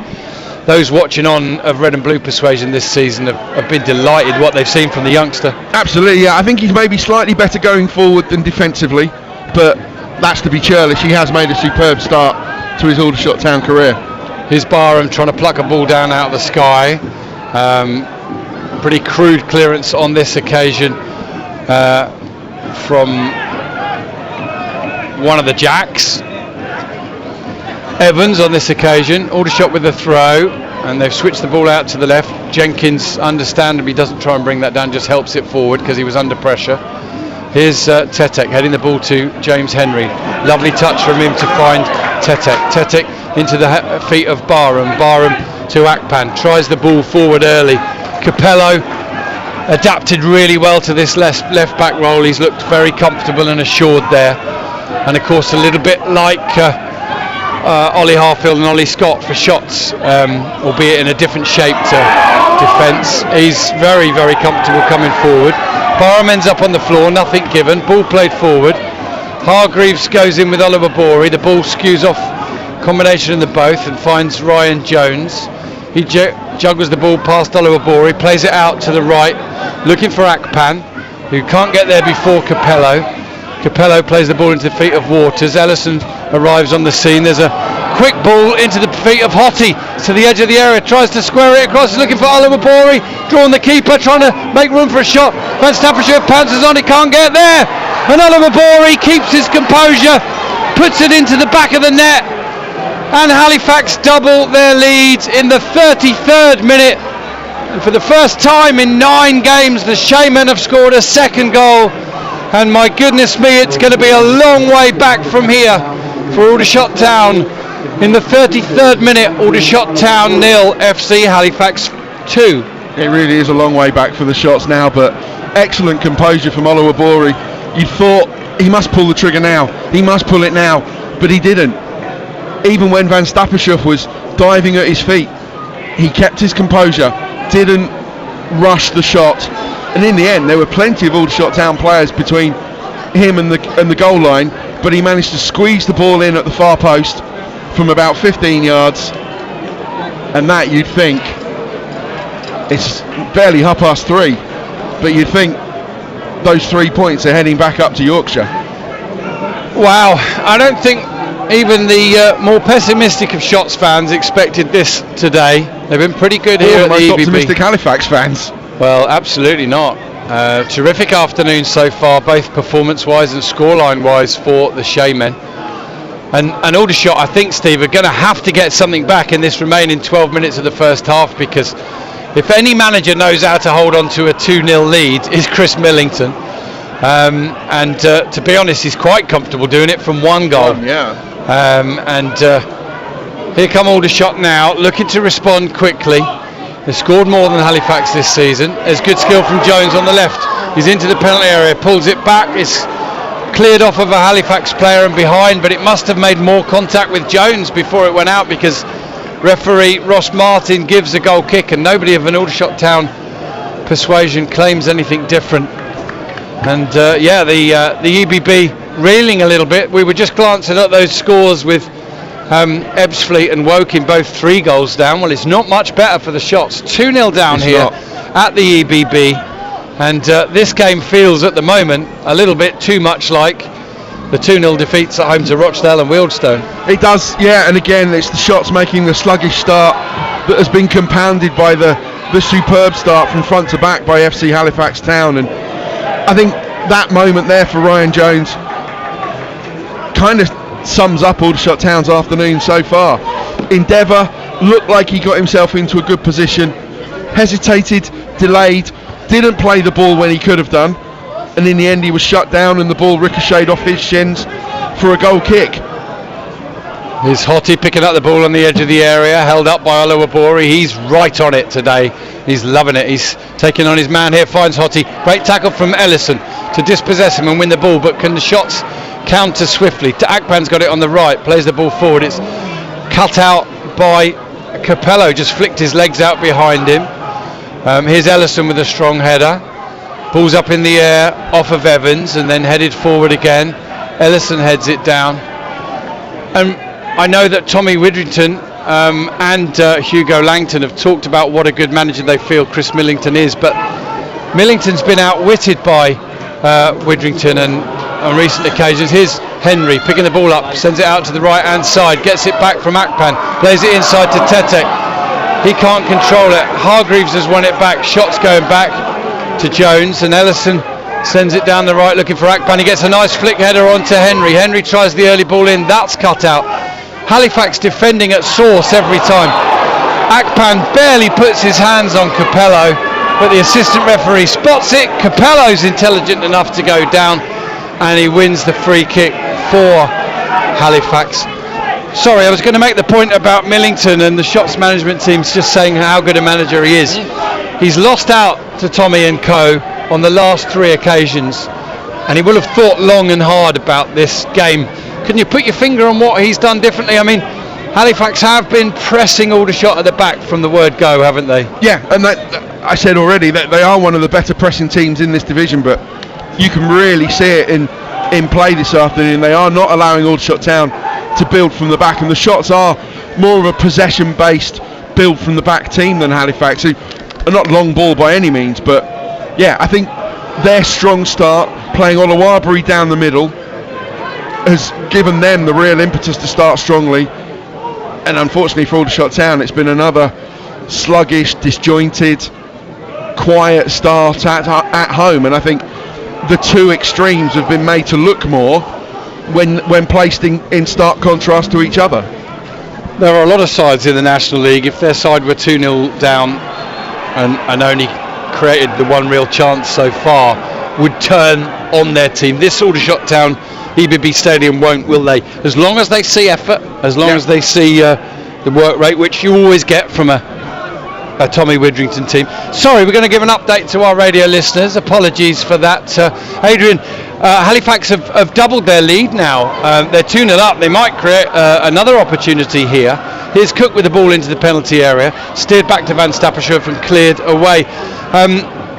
those watching on of Red and Blue Persuasion this season have been delighted what they've seen from the youngster. Absolutely, yeah. I think he's maybe slightly better going forward than defensively, but that's to be churlish. He has made a superb start to his Aldershot Town career. Here's Barham trying to pluck a ball down out of the sky. Pretty crude clearance on this occasion from one of the Jacks. Evans on this occasion, Aldershot with the throw, and they've switched the ball out to the left. Jenkins understandably doesn't try and bring that down, just helps it forward because he was under pressure. Here's Tetek heading the ball to James Henry. Lovely touch from him to find Tetek. Tetek into the feet of Barham. Barham to Akpan, tries the ball forward early. Capello adapted really well to this left back role. He's looked very comfortable and assured there, and of course a little bit like Ollie Harfield and Ollie Scott for shots, albeit in a different shape to defence. He's very, very comfortable coming forward. Barham ends up on the floor, nothing given, ball played forward. Hargreaves goes in with Oliver Borey. The ball skews off combination in the both and finds Ryan Jones. He juggles the ball past Oliver Borey, plays it out to the right, looking for Akpan, who can't get there before Capello. Capello plays the ball into the feet of Waters. Ellison arrives on the scene. There's a quick ball into the feet of Hottie to the edge of the area, tries to square it across, looking for Oliver Borey, drawing the keeper, trying to make room for a shot. Van Staffordshire pounces on, he can't get there, and Oliver Borey keeps his composure, puts it into the back of the net, and Halifax double their lead in the 33rd minute. And for the first time in 9 games, the Shamen have scored a second goal. And my goodness me, it's going to be a long way back from here for Aldershot Town. In the 33rd minute, Aldershot Town 0, FC Halifax 2. It really is a long way back for the shots now, but excellent composure from Oliver Borey. You thought he must pull the trigger now, he must pull it now, but he didn't. Even when Van Staffordshire was diving at his feet, he kept his composure, didn't rush the shot. And in the end, there were plenty of Aldershot Town players between him and the goal line, but he managed to squeeze the ball in at the far post from about 15 yards and that you'd think it's barely 3:30, but you'd think those 3 points are heading back up to Yorkshire. Wow, I don't think even the more pessimistic of Shotts fans expected this today. They've been pretty good here at the most EBB. optimistic Halifax fans. Well, absolutely not. Terrific afternoon so far, both performance-wise and scoreline-wise for the Shaymen. And Aldershot, I think, Steve, are going to have to get something back in this remaining 12 minutes of the first half, because if any manager knows how to hold on to a 2-0 lead, it's Chris Millington. To be honest, he's quite comfortable doing it from one goal. Here come Aldershot now, looking to respond quickly. They've scored more than Halifax this season. There's good skill from Jones on the left. He's into the penalty area, pulls it back. It's cleared off of a Halifax player and behind, but it must have made more contact with Jones before it went out, because referee Ross Martin gives a goal kick, and nobody of an Aldershot Town persuasion claims anything different. And the EBB reeling a little bit. We were just glancing at those scores with Ebbsfleet and Woking both 3 goals down. Well, it's not much better for the Shotts. 2-0 down It's here not. at the EBB, and this game feels at the moment a little bit too much like the 2-0 defeats at home to Rochdale and Wealdstone. It does, yeah, and again it's the Shotts making the sluggish start that has been compounded by the superb start from front to back by FC Halifax Town. And I think that moment there for Ryan Jones kind of sums up Aldershot Town's afternoon so far. Endeavour looked like he got himself into a good position, hesitated, delayed, didn't play the ball when he could have done, and in the end he was shut down and the ball ricocheted off his shins for a goal kick. Here's Hottie picking up the ball on the edge of the area, held up by Oluwabori. He's right on it today. He's loving it. He's taking on his man here, finds Hottie. Great tackle from Ellison to dispossess him and win the ball, but can the Shotts counter swiftly? Akpan's got it on the right, plays the ball forward. It's cut out by Capello, just flicked his legs out behind him. Here's Ellison with a strong header. Ball's up in the air off of Evans and then headed forward again. Ellison heads it down. And I know that Tommy Widrington and Hugo Langton have talked about what a good manager they feel Chris Millington is, but Millington's been outwitted by Widrington and on recent occasions. Here's Henry picking the ball up, sends it out to the right hand side, gets it back from Akpan, plays it inside to Tetek. He can't control it. Hargreaves has won it back. Shots going back to Jones, and Ellison sends it down the right looking for Akpan. He gets a nice flick header onto Henry. Henry tries the early ball in, that's cut out. Halifax defending at source every time. Akpan barely puts his hands on Capello, but the assistant referee spots it. Capello's intelligent enough to go down, and he wins the free kick for Halifax. Sorry, I was going to make the point about Millington and the Shotts management team's just saying how good a manager he is. He's lost out to Tommy and co on the last 3 occasions, and he will have thought long and hard about this game. Can you put your finger on what he's done differently? I mean, Halifax have been pressing Aldershot at the back from the word go, haven't they? Yeah, and I said already that they are one of the better pressing teams in this division, but you can really see it in play this afternoon. They are not allowing Aldershot Town to build from the back, and the Shotts are more of a possession based build from the back team than Halifax, who are not long ball by any means, but yeah, I think their strong start, playing Oluwabori down the middle, has given them the real impetus to start strongly. And unfortunately for Aldershot Town, it's been another sluggish, disjointed, quiet start at home, and I think the 2 extremes have been made to look more when placed in stark contrast to each other. There are a lot of sides in the National League. If their side were 2-0 down and only created the one real chance so far, would turn on their team. This Aldershot Town EBB Stadium won't, will they? As long as they see effort, as long as they see the work rate, which you always get from a Tommy Widrington team. Sorry, we're going to give an update to our radio listeners. Apologies for that. Adrian, Halifax have doubled their lead now. They're 2-0 up. They might create another opportunity here. Here's Cook with the ball into the penalty area. Steered back to Van Stappershoef and cleared away.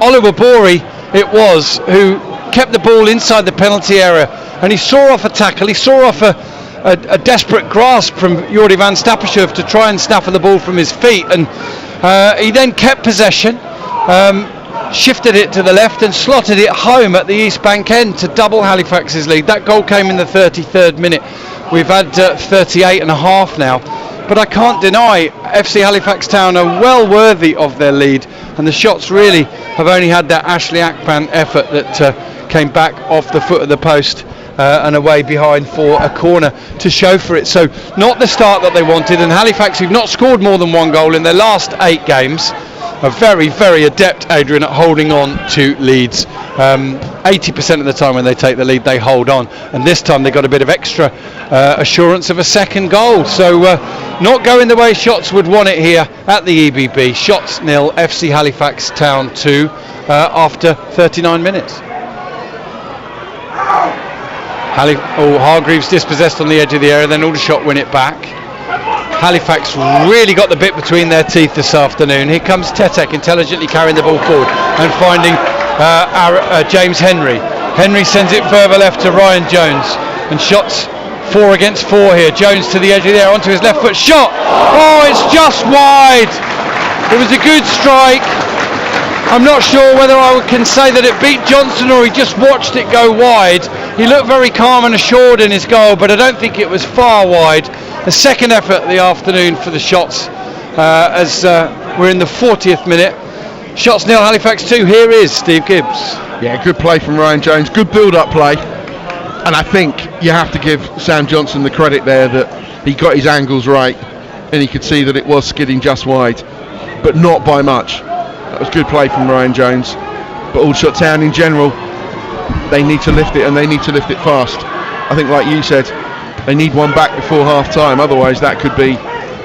Oluwabori it was who kept the ball inside the penalty area, and he saw off a tackle. He saw off a a desperate grasp from Jordi van Stappershoef to try and snaffle the ball from his feet, and he then kept possession, shifted it to the left and slotted it home at the East Bank end to double Halifax's lead. That goal came in the 33rd minute. We've had 38 and a half now, but I can't deny FC Halifax Town are well worthy of their lead, and the shots really have only had that Ashley Akpan effort that came back off the foot of the post and away behind for a corner to show for it. So not the start that they wanted, and Halifax, who've not scored more than one goal in their last 8 games, are very, very adept, Adrian, at holding on to leads. 80% of the time when they take the lead, they hold on, and this time they got a bit of extra assurance of a second goal. So not going the way Shots would want it here at the EBB. Shots 0, FC Halifax Town 2 after 39 minutes. Hargreaves dispossessed on the edge of the area, then Aldershot win it back. Halifax really got the bit between their teeth this afternoon. Here comes Tetek intelligently carrying the ball forward and finding James Henry. Henry sends it further left to Ryan Jones, and Shots 4 against 4 here. Jones to the edge of the area, onto his left foot shot. Oh, it's just wide. It was a good strike. I'm not sure whether I can say that it beat Johnson or he just watched it go wide. He looked very calm and assured in his goal, but I don't think it was far wide. The second effort of the afternoon for the Shots as we're in the 40th minute. Shots 0, Halifax 2. Here is Steve Gibbs. Yeah, good play from Ryan Jones, good build-up play, and I think you have to give Sam Johnson the credit there that he got his angles right and he could see that it was skidding just wide, but not by much. That was good play from Ryan Jones. But Aldershot Town in general, they need to lift it, and they need to lift it fast. I think, like you said, they need one back before half time, otherwise that could be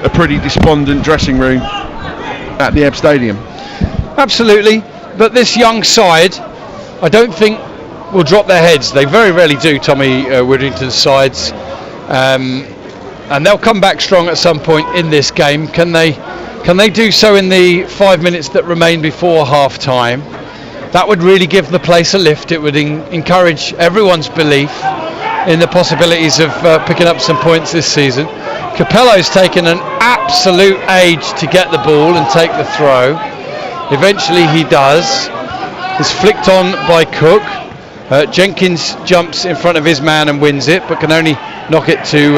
a pretty despondent dressing room at the Ebb Stadium. Absolutely, but this young side I don't think will drop their heads. They very rarely do, Tommy Woodrington's sides, and they'll come back strong at some point in this game. Can they do so in the 5 minutes that remain before half time? That would really give the place a lift. It would encourage everyone's belief in the possibilities of picking up some points this season. Capello's taken an absolute age to get the ball and take the throw. Eventually he does. It's flicked on by Cook. Jenkins jumps in front of his man and wins it, but can only knock it to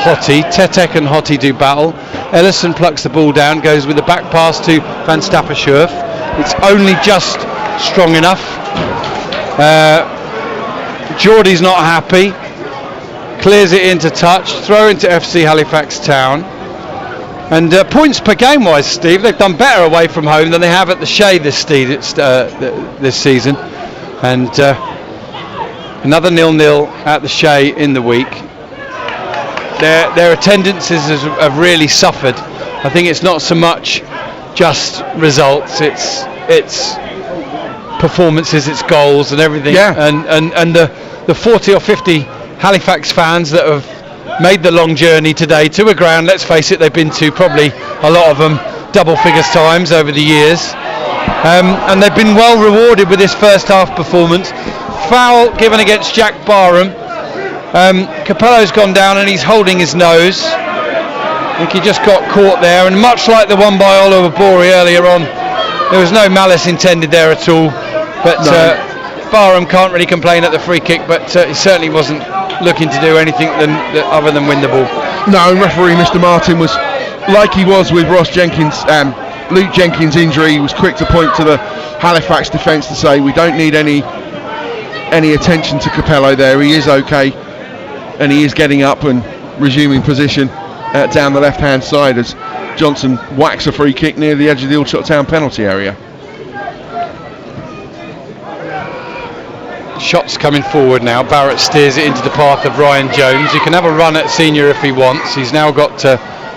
Hottie. Tetek and Hottie do battle. Ellison plucks the ball down, goes with the back pass to Van Stappershoef. It's only just strong enough. Geordie's not happy. Clears it into touch. Throw into FC Halifax Town. And points per game wise, Steve, they've done better away from home than they have at the Shea this season. And another 0-0 at the Shea in the week. Their attendances have really suffered. I think it's not so much just results, it's performances, it's goals and everything. Yeah. And the 40 or 50 Halifax fans that have made the long journey today to a ground, let's face it, they've been to probably a lot of them double figures times over the years, and they've been well rewarded with this first half performance. Foul given against Jack Barham. Capello's gone down and he's holding his nose. I think he just got caught there, and much like the one by Oliver Borey earlier on, there was no malice intended there at all, but Barham can't really complain at the free kick, but he certainly wasn't looking to do anything other than win the ball. No, and referee Mr. Martin was like he was with Ross Jenkins, Luke Jenkins' injury. He was quick to point to the Halifax defence to say we don't need any attention to Capello there. He is okay, and he is getting up and resuming position down the left hand side as Johnson whacks a free kick near the edge of the Aldershot Town penalty area. Shots coming forward now. Barrett steers it into the path of Ryan Jones. He can have a run at senior if he wants. He's now got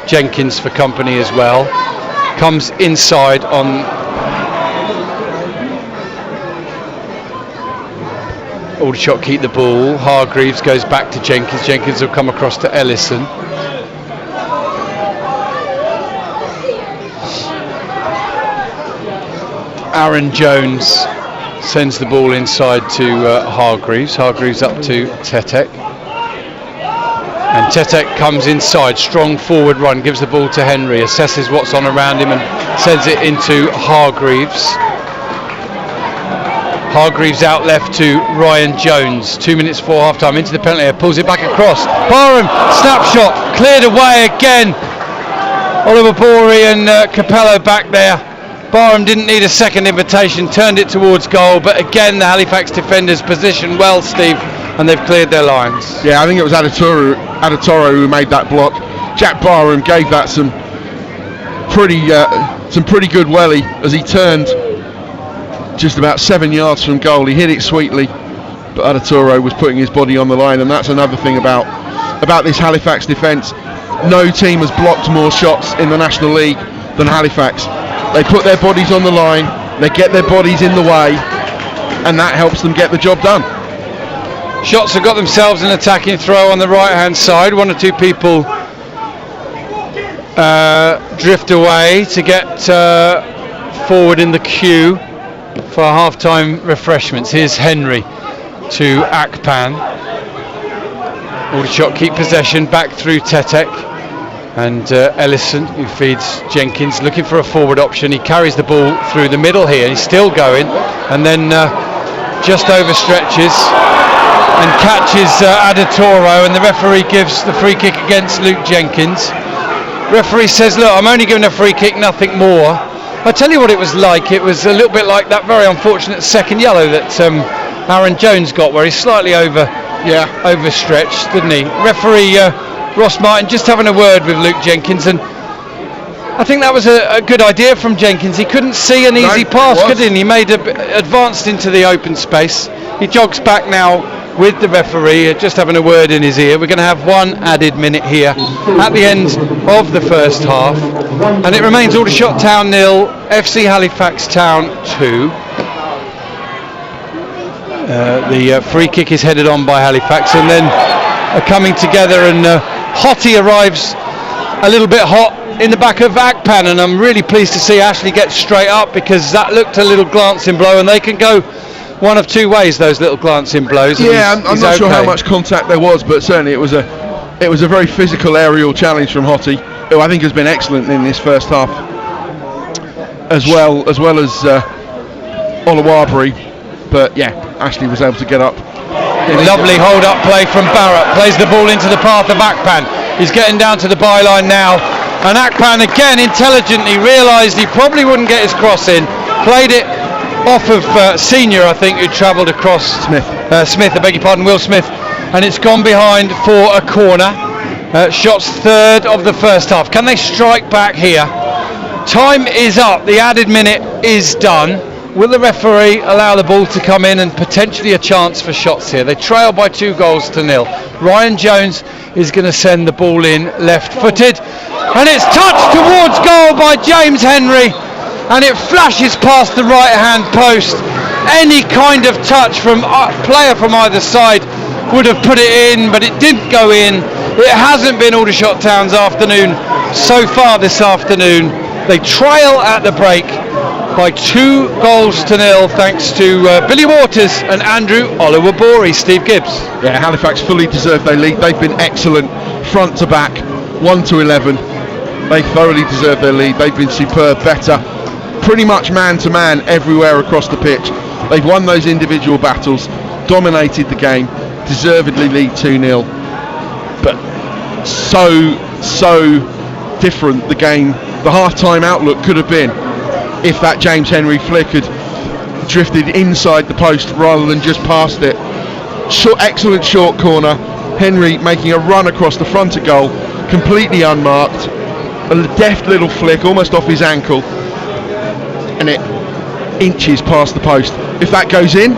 Jenkins for company as well. Comes inside on Aldershot, keep the ball. Hargreaves goes back to Jenkins. Jenkins will come across to Ellison. Aaron Jones sends the ball inside to Hargreaves. Hargreaves up to Tetek. And Tetek comes inside, strong forward run, gives the ball to Henry, assesses what's on around him and sends it into Hargreaves. Hargreaves out left to Ryan Jones. 2 minutes before half time, into the penalty area, pulls it back across. Barham, snapshot, cleared away again. Oliver Bory and Capello back there. Barham didn't need a second invitation, turned it towards goal, but again the Halifax defenders positioned well, Steve, and they've cleared their lines. Yeah, I think it was Adatoro who made that block. Jack Barham gave that some pretty good welly as he turned just about 7 yards from goal. He hit it sweetly, but Adatoro was putting his body on the line, and that's another thing about this Halifax defence. No team has blocked more shots in the National League than Halifax. They put their bodies on the line, they get their bodies in the way, and that helps them get the job done. Shots have got themselves an attacking throw on the right hand side. One or two people drift away to get forward in the queue for half-time refreshments. Here's Henry to Akpan. Aldershot keep possession back through Tetek, and Ellison, who feeds Jenkins, looking for a forward option. He carries the ball through the middle here. He's still going, and then just overstretches and catches Adatoro, and the referee gives the free kick against Luke Jenkins. Referee says, look, I'm only giving a free kick, nothing more. I'll tell you what it was like. It was a little bit like that very unfortunate second yellow that Aaron Jones got, where he's slightly overstretched, didn't he? Referee Ross Martin just having a word with Luke Jenkins, and I think that was a good idea from Jenkins. He couldn't see an easy pass, could he? He made advanced into the open space. He jogs back now with the referee, just having a word in his ear. We're going to have one added minute here at the end of the first half, and it remains Aldershot Town 0, FC Halifax Town 2. The free kick is headed on by Halifax, and then coming together, and Hottie arrives a little bit hot in the back of Akpan, and I'm really pleased to see Ashley get straight up, because that looked a little glancing blow, and they can go one of two ways, those little glancing blows. Yeah, I'm not sure how much contact there was, but certainly it was a very physical aerial challenge from Hottie, who I think has been excellent in this first half, as well as Olawabri. But yeah, Ashley was able to get up. Lovely hold-up play from Barrett. Plays the ball into the path of Akpan. He's getting down to the byline now, and Akpan again intelligently realised he probably wouldn't get his cross in. Played it off of Senior, I think, who travelled across. Smith, I beg your pardon, Will Smith, and it's gone behind for a corner. Shots third of the first half. Can they strike back here? Time is up. The added minute is done. Will the referee allow the ball to come in, and potentially a chance for shots here? They trail by 2-0. Ryan Jones is going to send the ball in left-footed, and it's touched towards goal by James Henry, and it flashes past the right-hand post. Any kind of touch from a player from either side would have put it in, but it didn't go in. It hasn't been Aldershot Town's afternoon so far this afternoon. They trail at the break by 2-0, thanks to Billy Waters and Andrew Olawabori. Steve Gibbs. Yeah, Halifax fully deserved their lead. They've been excellent front to back, 1 to 11. They thoroughly deserve their lead. They've been superb, better, pretty much man to man everywhere across the pitch. They've won those individual battles, dominated the game, deservedly lead 2-0. But so different the game, the half-time outlook could have been if that James Henry flick had drifted inside the post rather than just past it. Excellent short corner. Henry making a run across the front of goal, completely unmarked. A deft little flick, almost off his ankle, and it inches past the post. If that goes in,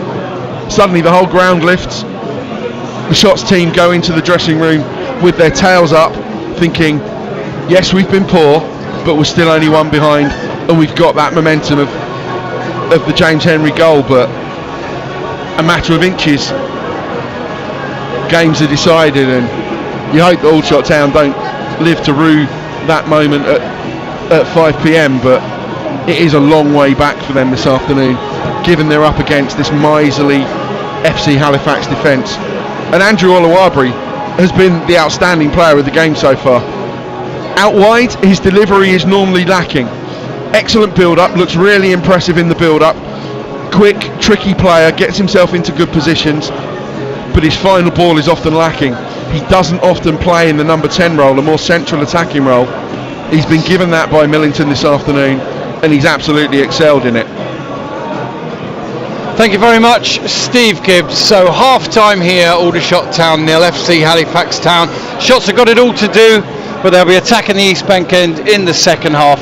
suddenly the whole ground lifts. The Shots team go into the dressing room with their tails up, thinking, yes, we've been poor, but we're still only one behind, and we've got that momentum of the James Henry goal, but a matter of inches. Games are decided, and you hope that Aldershot Town don't live to rue that moment at 5 p.m, but it is a long way back for them this afternoon, given they're up against this miserly FC Halifax defence. And Andrew Olawabri has been the outstanding player of the game so far. Out wide, his delivery is normally lacking. Excellent build-up, looks really impressive in the build-up. Quick, tricky player, gets himself into good positions, but his final ball is often lacking. He doesn't often play in the number 10 role, a more central attacking role. He's been given that by Millington this afternoon, and he's absolutely excelled in it. Thank you very much, Steve Gibbs. So half-time here, Aldershot Town 0, FC Halifax Town. Shots have got it all to do, but they'll be attacking the East Bank end in the second half.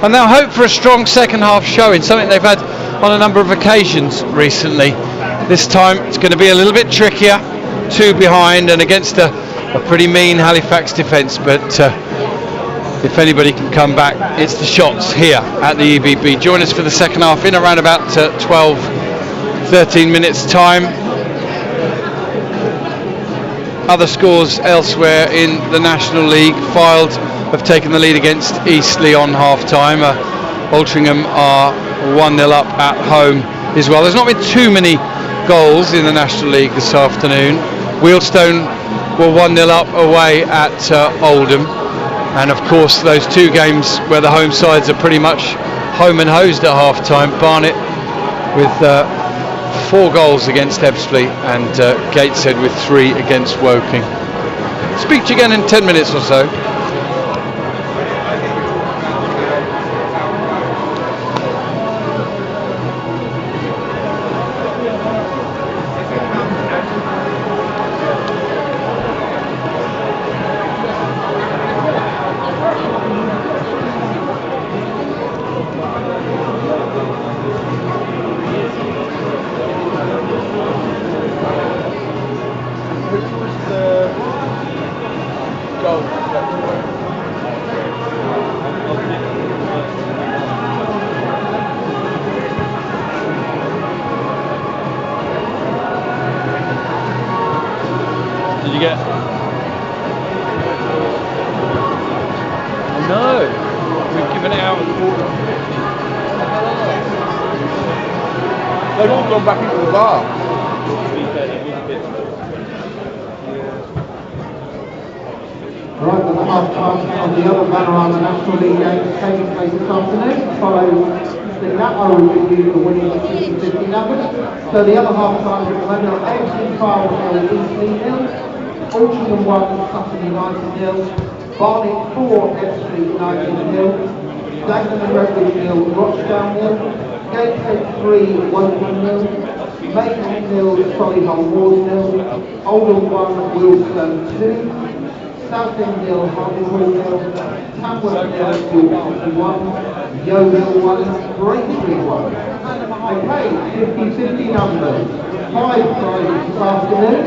And they'll hope for a strong second half showing, something they've had on a number of occasions recently. This time it's going to be a little bit trickier, 2 behind and against a pretty mean Halifax defence, but if anybody can come back, it's the Shots here at the EBB. Join us for the second half in around about 12-13 minutes time. Other scores elsewhere in the National League. Fylde have taken the lead against Eastleigh on half-time. Altrincham are 1-0 up at home as well. There's not been too many goals in the National League this afternoon. Wealdstone were 1-0 up away at Oldham. And of course those 2 games where the home sides are pretty much home and hosed at half-time. Barnet with 4 goals against Ebbsfleet and Gateshead with 3 against Woking. Speak to you again in 10 minutes or so. Did you get? No, we've given it out at the quarter. They've all gone back into the bar. Right, the half-time on the other banner on the National League games taking place this afternoon. Following that, I will give you the winning 50-50 numbers. So the other half-time at the moment are AFC Fylde 0, Eastleigh 0, Altrincham 1, Sutton United 0, Barnet 4, Ebbsfleet United 0, Dagenham and Redbridge 0, Rochdale 0, Gateshead 3, Woking 0, Maidenhead 0, Solihull Ward 0, Oldham 1, Wealdstone 2, Southend 0, Hartlepool 0, Tamworth 0, 51, Yeovil 1, Braintree 1. Okay, 50-50 numbers. 5 prizes this afternoon.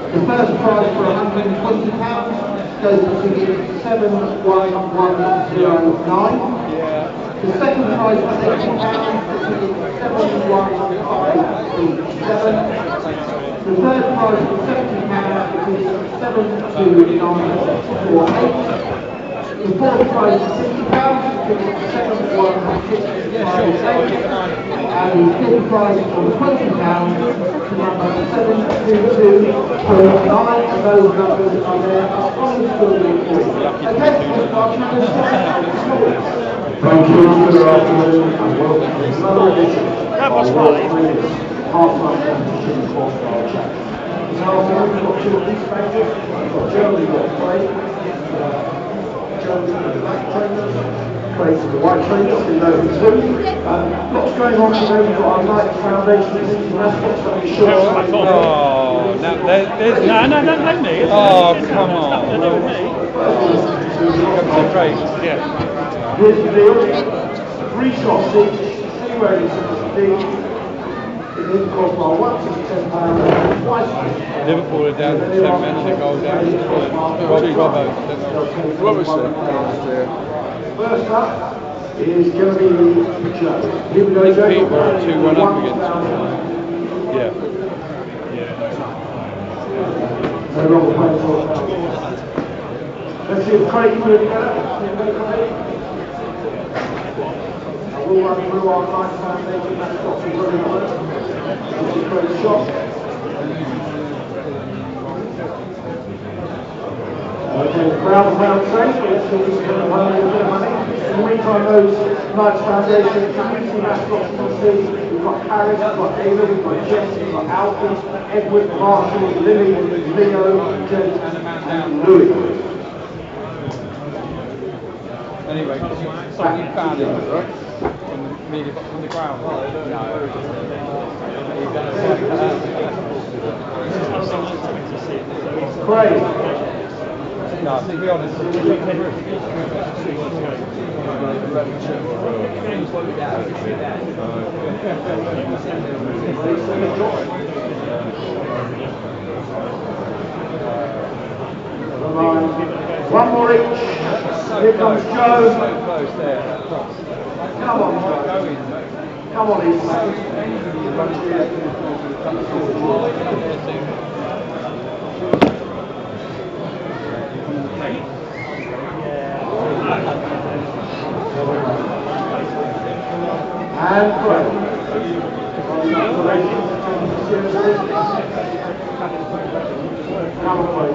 The first prize for £120 goes to ticket 71109. The second prize for £80 is ticket 71537. The third prize for £70 is 72948. The fourth prize for £60 is 71658. And the fifth prize for £20 to number 72249. And those numbers are there on the screen for you. Okay, we'll start challenge. Thank you, good afternoon, and welcome to another edition of half-time competition for our chat. This afternoon we've got 2 of these matches. We've got Germany got Craig, Germany with the black trainers, Craig with the white trainers, we know who's who. Lots going on today. We've got our Knight Foundation City mascots that we sure. Oh, no, there's no me. Oh, come on. Yeah. Here's the deal. 3 shots each, anywhere in the deal. It is cost by once it's £10, twice. Liverpool are down to 10 men, they go down to First up is going to be Joe. Even though Joe People are 2-1 up against them. Yeah. Let's see if Craig can put it together. We'll run through our Knight Foundation mascots as well. This is Craig's shot. Okay, round safe, let's see if we can earn a little bit of money. In the meantime, those Knights Foundation community mascots you can see, we've got Paris, we've got Ava, we've got Jess, we've got Alfie, Edward, Marshall, Lily, Leo, Jake, and Louis. Anyway, so you found it, right? From the ground? No. Craig. No, to be honest, one more each. Here comes Joe. Come on, Joe. Come on, East. And play. Come on, play.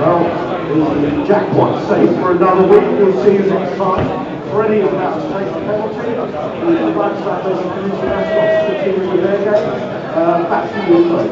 Well, the jackpot safe for another week. We'll see you next time. Freddie is about to take the penalty. The Black Sappers and community mascots continue with their game. Back to you, Craig.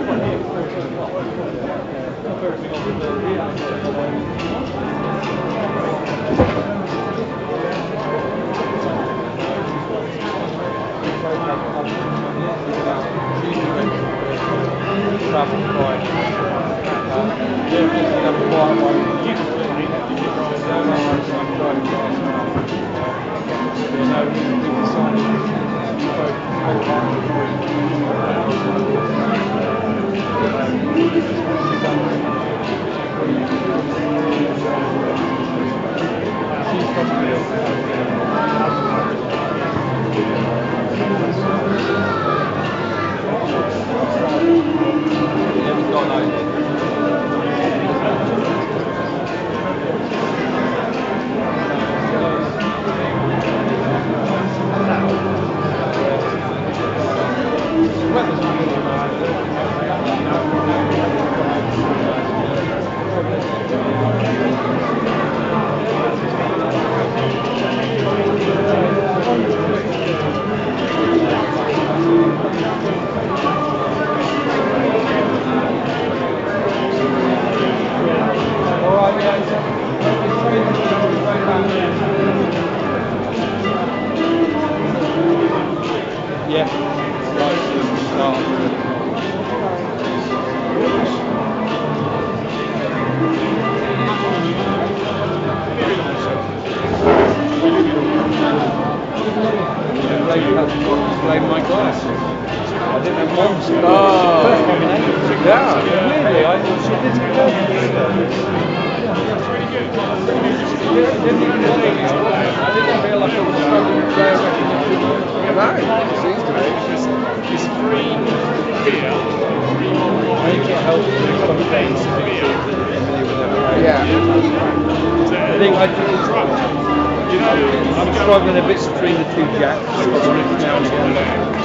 I'm struggling a bit between the two jacks.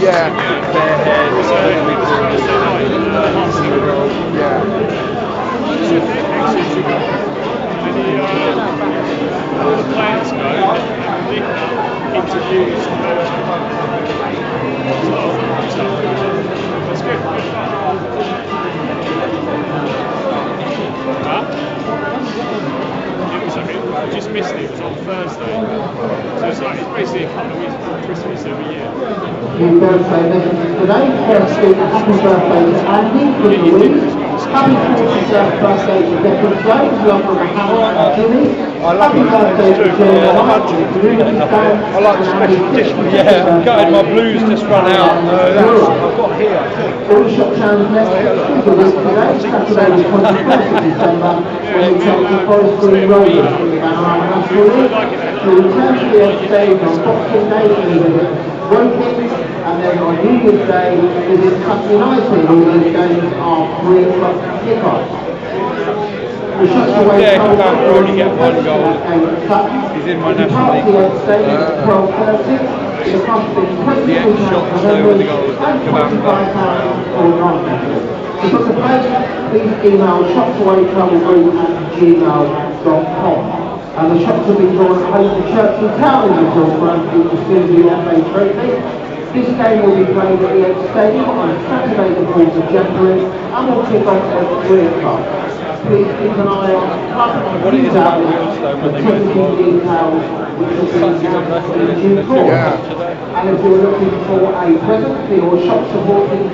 Yeah. Bare head. All the players go interviews. That's good. I just missed it. It was on Thursday. So it's basically a couple of weeks before Christmas every year. Happy birthday messages today. Firstly, happy birthday to Andy from Louise. Happy 47th birthday to Declan Jones, love from Halifax and Jimmy. Happy birthday to Jill I like the special edition. Yeah, I've gutted my blues just run out. I've got here. Aldershot Town's next is a week today, Saturday the 21st of December, when we take the Forest Green Rovers from the Panorama National League to return to the old stage on Boxing Day to visit Woking, and then on New Year's Day visit Cup United. All those games are 3 o'clock kickoff. The shots away Yeah, from he can't only get one goal. He's in my national league. The end shots over the goal that To book a place, please email shopsawaytravelgroup@gmail.com. And the shots will be drawn at home to Church and Town in the Dormer with the Surrey FA Trophy. This game will be played at the Ed Stadium on Saturday the 4th of January and will kick off at 3 o'clock. Please keep an eye on What it is about Wealdstone when they go to details which will be announced in due course. And if you're looking for a present for your shop supporting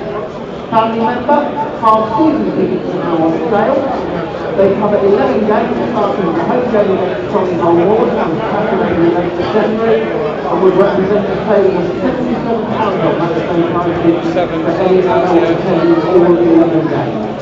family member, half season tickets are now on sale. They cover 11 games, starting with the home game against Solihull Ward on Saturday the 11th of January, and would represent a saving of £77 on match day prices for any adult attending all of the 11 games.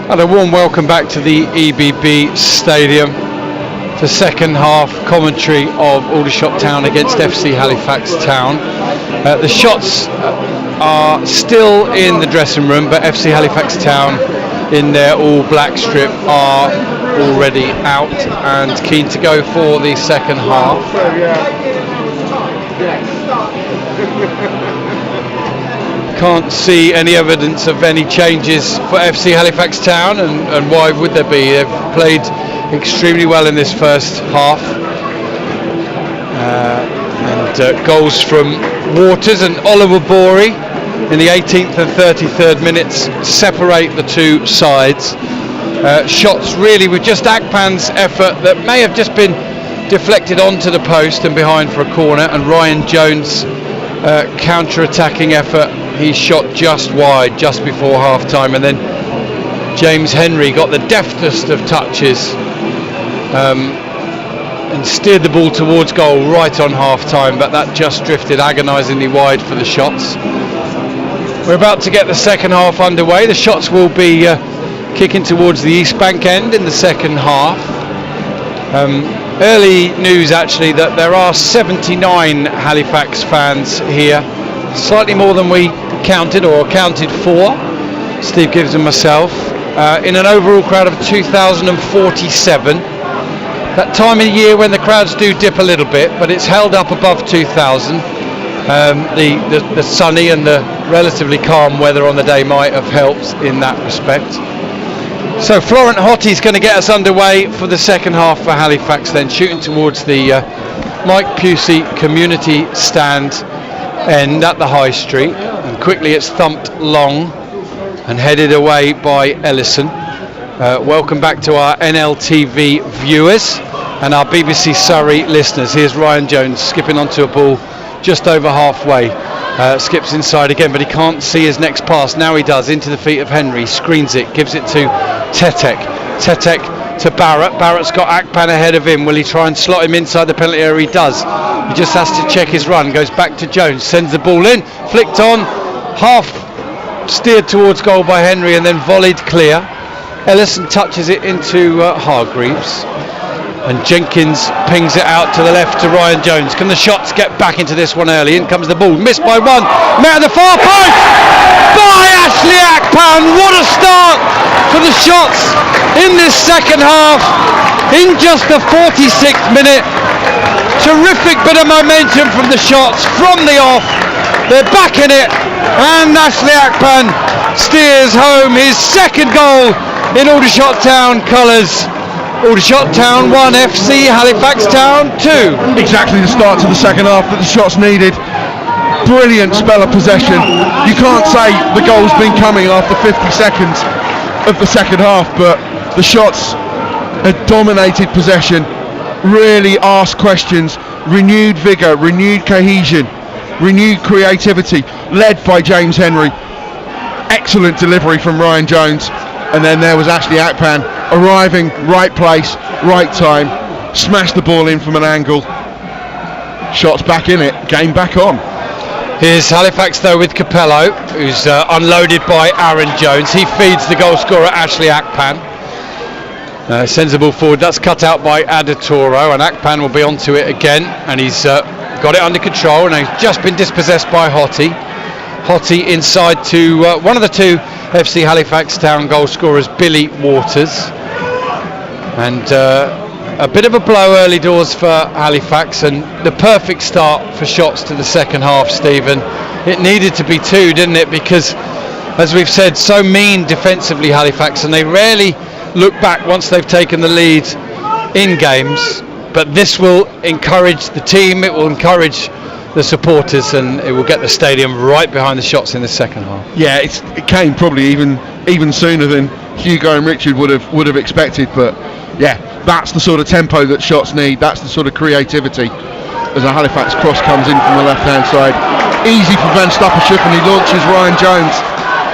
And a warm welcome back to the EBB Stadium for second half commentary of Aldershot Town against FC Halifax Town. The shots are still in the dressing room, but FC Halifax Town in their all black strip are already out and keen to go for the second half. Can't see any evidence of any changes for FC Halifax Town, and why would there be? They've played extremely well in this first half, and goals from Waters and Oliver Borey in the 18th and 33rd minutes separate the two sides. Shots really with just Akpan's effort that may have just been deflected onto the post and behind for a corner, and Ryan Jones' counter-attacking effort. He shot just wide just before half-time, and then James Henry got the deftest of touches and steered the ball towards goal right on half-time, but that just drifted agonisingly wide for the shots. We're about to get the second half underway. The shots will be kicking towards the East Bank end in the second half. Early news actually that there are 79 Halifax fans here, slightly more than we counted or accounted for, Steve Gibbs and myself, in an overall crowd of 2,047. That time of year when the crowds do dip a little bit, but it's held up above 2,000. The sunny and the relatively calm weather on the day might have helped in that respect. So Florent Hotty's going to get us underway for the second half for Halifax, then shooting towards the Mike Pusey community stand end at the High Street. And quickly it's thumped long and headed away by Ellison. Welcome back to our NLTV viewers and our BBC Surrey listeners. Here's Ryan Jones skipping onto a ball just over halfway. Skips inside again, but he can't see his next pass. Now he does, into the feet of Henry, screens it, gives it to Tetek. Tetek to Barrett. Barrett's got Akpan ahead of him. Will he try and slot him inside the penalty area? He does. He just has to check his run. Goes back to Jones, sends the ball in, flicked on, half steered towards goal by Henry and then volleyed clear. Ellison touches it into Hargreaves. And Jenkins pings it out to the left to Ryan Jones. Can the shots get back into this one early? In comes the ball, missed by one. Met at the far post by Ashley Akpan. What a start for the shots in this second half. In just the 46th minute. Terrific bit of momentum from the shots from the off. They're back in it. And Ashley Akpan steers home his second goal in Aldershot Town colours. Aldershot Town 1, FC Halifax Town 2. Exactly the start to the second half that the shots needed. Brilliant spell of possession. You can't say the goal's been coming after 50 seconds of the second half, but the shots had dominated possession, really asked questions, renewed vigour, renewed cohesion, renewed creativity, led by James Henry. Excellent delivery from Ryan Jones. And then there was Ashley Akpan arriving, right place, right time, smashed the ball in from an angle. Shots back in it, game back on. Here's Halifax though with Capello, who's unloaded by Aaron Jones. He feeds the goal scorer Ashley Akpan. Sends the ball forward, that's cut out by Adatoro, and Akpan will be onto it again, and he's got it under control, and he's just been dispossessed by Hottie. Hottie inside to one of the two FC Halifax Town goal scorers, Billy Waters. And a bit of a blow early doors for Halifax, and the perfect start for shots to the second half, Stephen. It needed to be two, didn't it? Because, as we've said, so mean defensively Halifax, and they rarely look back once they've taken the lead in games. But this will encourage the team, it will encourage the supporters, and it will get the stadium right behind the shots in the second half. Yeah, it came probably even sooner than Hugo and Richard would have expected, but yeah, that's the sort of tempo that shots need, that's the sort of creativity as a Halifax cross comes in from the left hand side. Easy for Van Stappership, and he launches Ryan Jones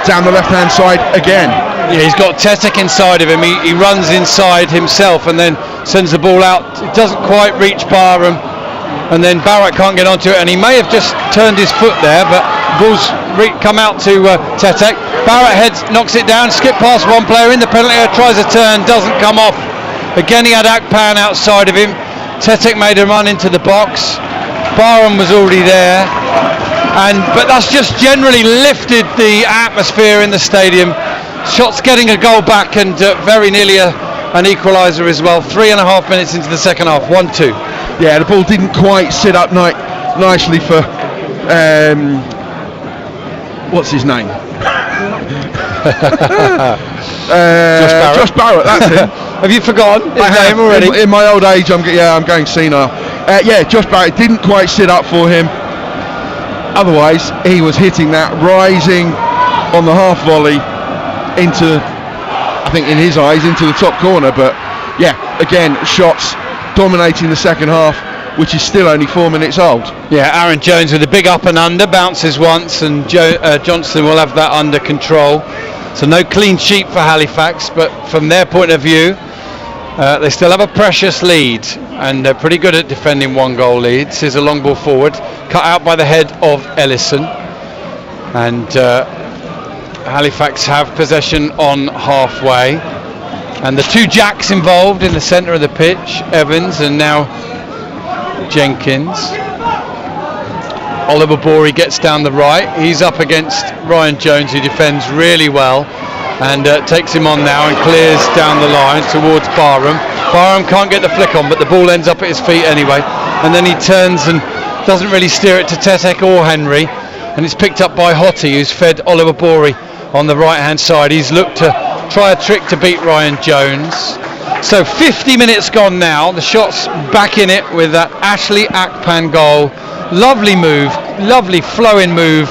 down the left hand side again. Yeah, he's got Tetek inside of him, he runs inside himself and then sends the ball out. It doesn't quite reach Barham, and then Barrett can't get onto it, and he may have just turned his foot there, but ball's come out to Tetek. Barrett heads, knocks it down, skip past one player in the penalty area, tries a turn, doesn't come off. Again he had Akpan outside of him. Tetek made a run into the box. Barham was already there, but that's just generally lifted the atmosphere in the stadium. Shots getting a goal back, and very nearly an equaliser as well. 3.5 minutes into the second half, 1-2. Yeah, the ball didn't quite sit up nicely for what's his name? Josh Barrett, that's him. Have you forgotten his name already? In my old age, I'm going senile. Josh Barrett didn't quite sit up for him. Otherwise, he was hitting that rising on the half volley into, I think in his eyes, into the top corner. But yeah, again, shots dominating the second half, which is still only 4 minutes old. Yeah, Aaron Jones with a big up and under, bounces once, and Johnson will have that under control. So no clean sheet for Halifax, but from their point of view, they still have a precious lead, and they're pretty good at defending one goal leads. Here's a long ball forward, cut out by the head of Ellison, and Halifax have possession on halfway, and the two jacks involved in the centre of the pitch, Evans and now Jenkins. Oliver Borey gets down the right, he's up against Ryan Jones, who defends really well, and takes him on now and clears down the line towards Barham. Barham can't get the flick on, but the ball ends up at his feet anyway, and then he turns and doesn't really steer it to Tetek or Henry, and it's picked up by Hottie, who's fed Oliver Borey on the right hand side. He's looked to try a trick to beat Ryan Jones. So 50 minutes gone now, the shots back in it with that Ashley Akpan goal. Lovely move, lovely flowing move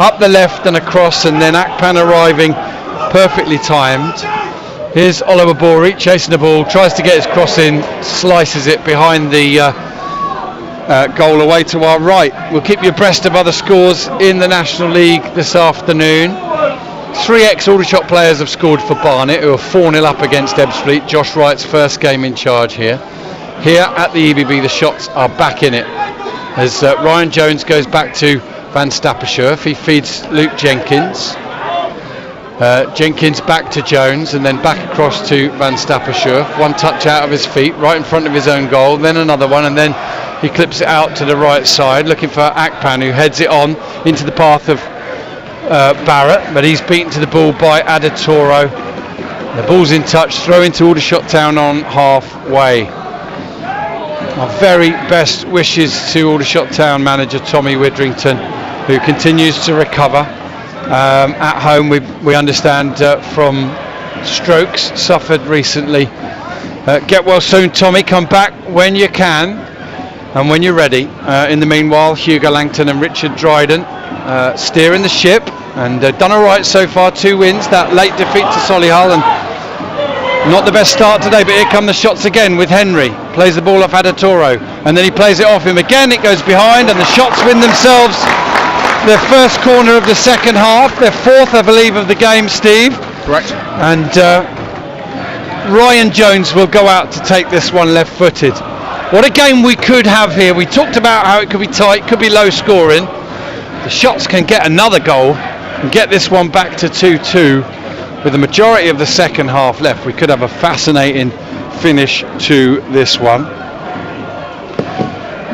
up the left and across, and then Akpan arriving perfectly timed. Here's Oliver Bory chasing the ball, tries to get his cross in, slices it behind the goal away to our right. We'll keep you abreast of other scores in the National League this afternoon. 3 ex-Aldershot players have scored for Barnet, who are 4-0 up against Ebbsfleet. Josh Wright's first game in charge here. Here at the EBB, the shots are back in it, as Ryan Jones goes back to Van Stappershoef. He feeds Luke Jenkins. Jenkins back to Jones, and then back across to Van Stappershoef. One touch out of his feet, right in front of his own goal, then another one, and then he clips it out to the right side, looking for Akpan, who heads it on into the path of Barrett, but he's beaten to the ball by Adatoro. The ball's in touch, throw into Aldershot Town on halfway. Our very best wishes to Aldershot Town manager Tommy Widrington, who continues to recover. At home, we understand from strokes suffered recently. Get well soon, Tommy. Come back when you can and when you're ready. In the meanwhile, Hugo Langton and Richard Dryden steering the ship, and done all right so far. 2 wins. That late defeat to Solihull, and not the best start today, but here come the shots again with Henry. Plays the ball off Adatoro, and then he plays it off him again. It goes behind, and the shots win themselves their first corner of the second half, their 4th, I believe, of the game, Steve. Correct. And Ryan Jones will go out to take this one left-footed. What a game we could have here. We talked about how it could be tight, could be low scoring. The shots can get another goal and get this one back to 2-2 with the majority of the second half left. We could have a fascinating finish to this one.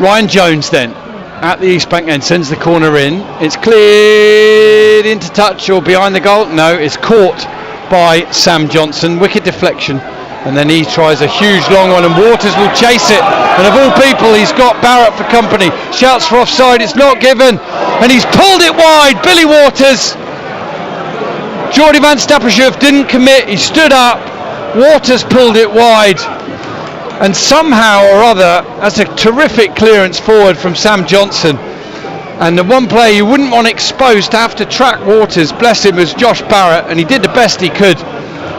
Ryan Jones then at the East Bank end sends the corner in. It's cleared into touch or behind the goal. No, it's caught by Sam Johnson. Wicked deflection, and then he tries a huge long one, and Waters will chase it, and of all people he's got Barrett for company. Shouts for offside, it's not given, and he's pulled it wide. Billy Waters. Geordie Van Stappershoef didn't commit, he stood up. Waters pulled it wide, and somehow or other, that's a terrific clearance forward from Sam Johnson. And the one player you wouldn't want exposed to have to track Waters, bless him, was Josh Barrett, and he did the best he could.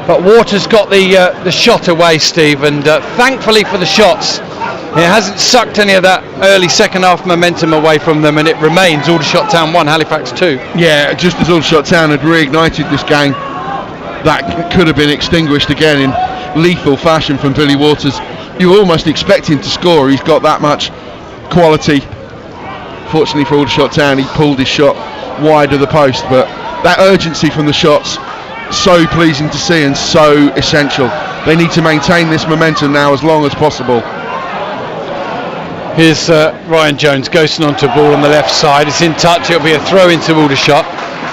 But Waters got the shot away, Steve, and thankfully for the shots, it hasn't sucked any of that early second half momentum away from them, and it remains Aldershot Town 1, Halifax 2. Yeah, just as Aldershot Town had reignited this game, that could have been extinguished again in lethal fashion from Billy Waters. You almost expect him to score, he's got that much quality. Fortunately for Aldershot Town, he pulled his shot wide of the post, but that urgency from the shots, so pleasing to see and so essential. They need to maintain this momentum now as long as possible. Here's Ryan Jones ghosting onto a ball on the left side. It's in touch, it'll be a throw into Aldershot.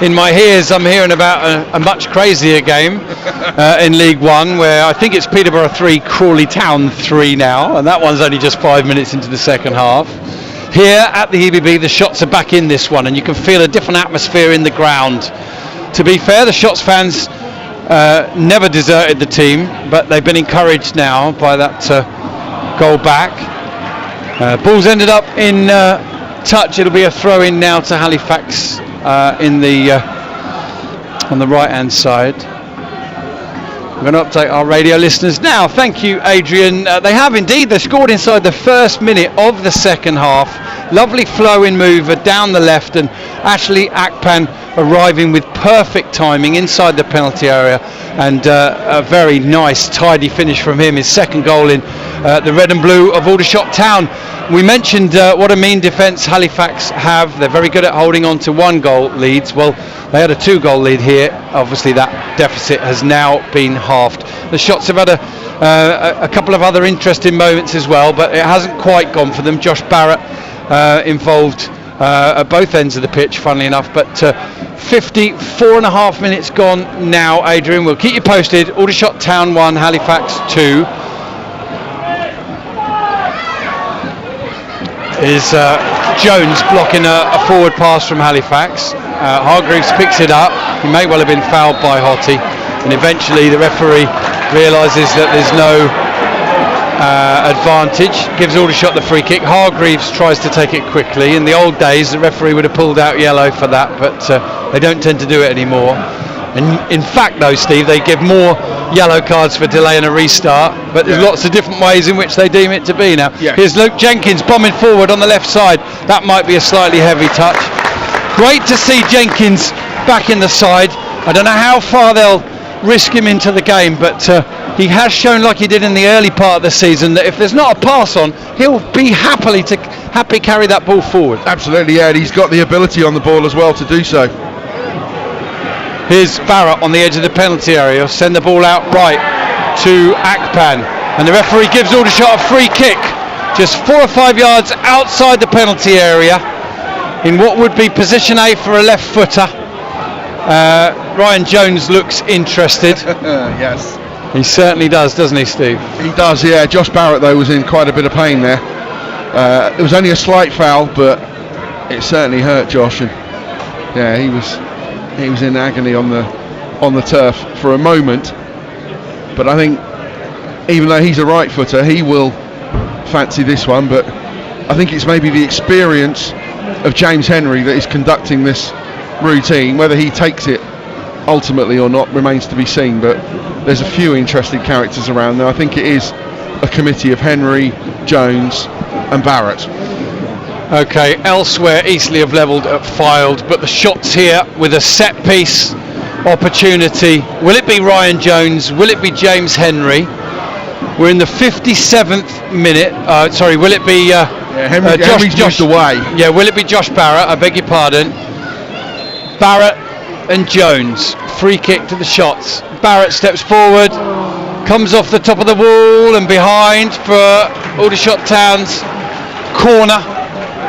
In my ears, I'm hearing about a much crazier game in League One, where I think it's Peterborough 3, Crawley Town 3 now, and that one's only just 5 minutes into the second half. Here at the EBB, the shots are back in this one, and you can feel a different atmosphere in the ground. To be fair, the Shots fans never deserted the team, but they've been encouraged now by that goal back. Ball's ended up in touch. It'll be a throw in now to Halifax on the right hand side. I'm going to update our radio listeners now. Thank you, Adrian. They have indeed. They scored inside the first minute of the second half. Lovely flowing mover down the left, and Ashley Akpan arriving with perfect timing inside the penalty area, and a very nice tidy finish from him. His second goal in the red and blue of Aldershot Town. We mentioned what a mean defence Halifax have. They're very good at holding on to 1-goal leads. Well, they had a 2-goal lead here. Obviously that deficit has now been halved. The Shots have had a couple of other interesting moments as well, but it hasn't quite gone for them. Josh Barrett involved at both ends of the pitch, funnily enough, but 54.5 minutes gone now, Adrian. We'll keep you posted. Aldershot Town 1, Halifax 2. Is Jones blocking a forward pass from Halifax. Hargreaves picks it up. He may well have been fouled by Hottie, and eventually the referee realises that there's no advantage, gives Aldershot the free kick. Hargreaves tries to take it quickly. In the old days, the referee would have pulled out yellow for that, but they don't tend to do it anymore. And in fact, though, Steve, they give more yellow cards for delay and a restart, but there's lots of different ways in which they deem it to be now. Here's Luke Jenkins bombing forward on the left side. That might be a slightly heavy touch. Great to see Jenkins back in the side. I don't know how far they'll risk him into the game, but he has shown, like he did in the early part of the season, that if there's not a pass on, he'll be happy carry that ball forward. Absolutely, yeah, and he's got the ability on the ball as well to do so. Here's Barrett on the edge of the penalty area. He'll send the ball out right to Akpan, and the referee gives Aldershot a free kick just 4 or 5 yards outside the penalty area in what would be position A for a left footer. Ryan Jones looks interested. Yes, he certainly does, doesn't he, Steve? He does, yeah. Josh Barrett, though, was in quite a bit of pain there. It was only a slight foul, but it certainly hurt Josh, and yeah, he was in agony on the turf for a moment. But I think even though he's a right footer, he will fancy this one. But I think it's maybe the experience of James Henry that is conducting this routine. Whether he takes it ultimately or not remains to be seen, but there's a few interesting characters around there. I think it is a committee of Henry, Jones and Barrett. Okay, elsewhere Eastleigh have levelled at Fylde, but the shots here with a set piece opportunity. Will it be Ryan Jones? Will it be James Henry? We're in the 57th minute. Will it be Henry's moved away. Yeah, will it be Josh Barrett? I beg your pardon. Barrett and Jones. Free kick to the shots. Barrett steps forward, comes off the top of the wall and behind for Aldershot Town's corner.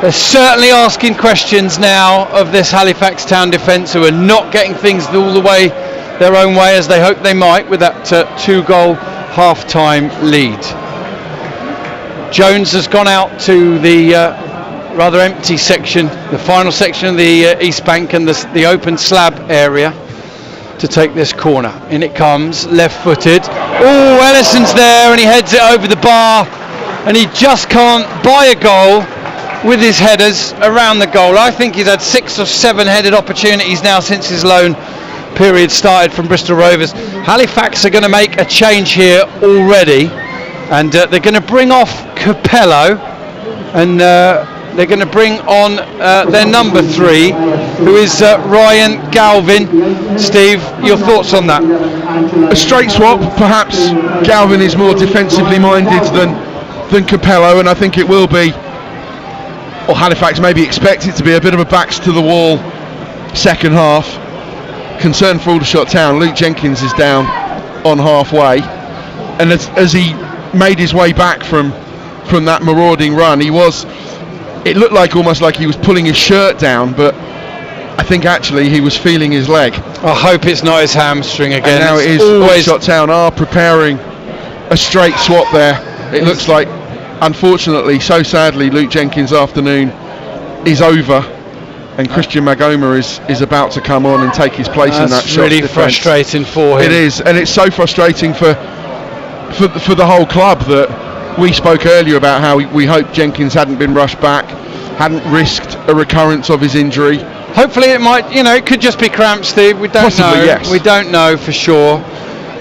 They're certainly asking questions now of this Halifax Town defence, who are not getting things all the way their own way as they hoped they might with that 2-goal half-time lead. Jones has gone out to the rather empty section, the final section of the East Bank and the open slab area to take this corner. In it comes, left-footed. Oh, Ellison's there and he heads it over the bar, and he just can't buy a goal with his headers around the goal. I think he's had 6 or 7 headed opportunities now since his loan period started from Bristol Rovers. Halifax are going to make a change here already, and they're going to bring off Capello, and they're going to bring on their number 3, who is Ryan Galvin. Steve, your thoughts on that? A straight swap. Perhaps Galvin is more defensively minded than Capello, and I think it will be, or Halifax maybe expect it to be, a bit of a backs to the wall second half. Concern for Aldershot Town, Luke Jenkins is down on halfway, and as he made his way back from that marauding run, it looked like almost like he was pulling his shirt down, but I think actually he was feeling his leg. I hope it's not his hamstring again. And now it is. Aldershot Town are preparing a straight swap there. It looks like, unfortunately, so sadly, Luke Jenkins' afternoon is over, and Christian Magoma is about to come on and take his place in that shot. That's really frustrating for him. It is, and it's so frustrating for the whole club that we spoke earlier about how we hoped Jenkins hadn't been rushed back, hadn't risked a recurrence of his injury. Hopefully it might, it could just be cramps, Steve. We don't Possibly, know. Yes. We don't know for sure.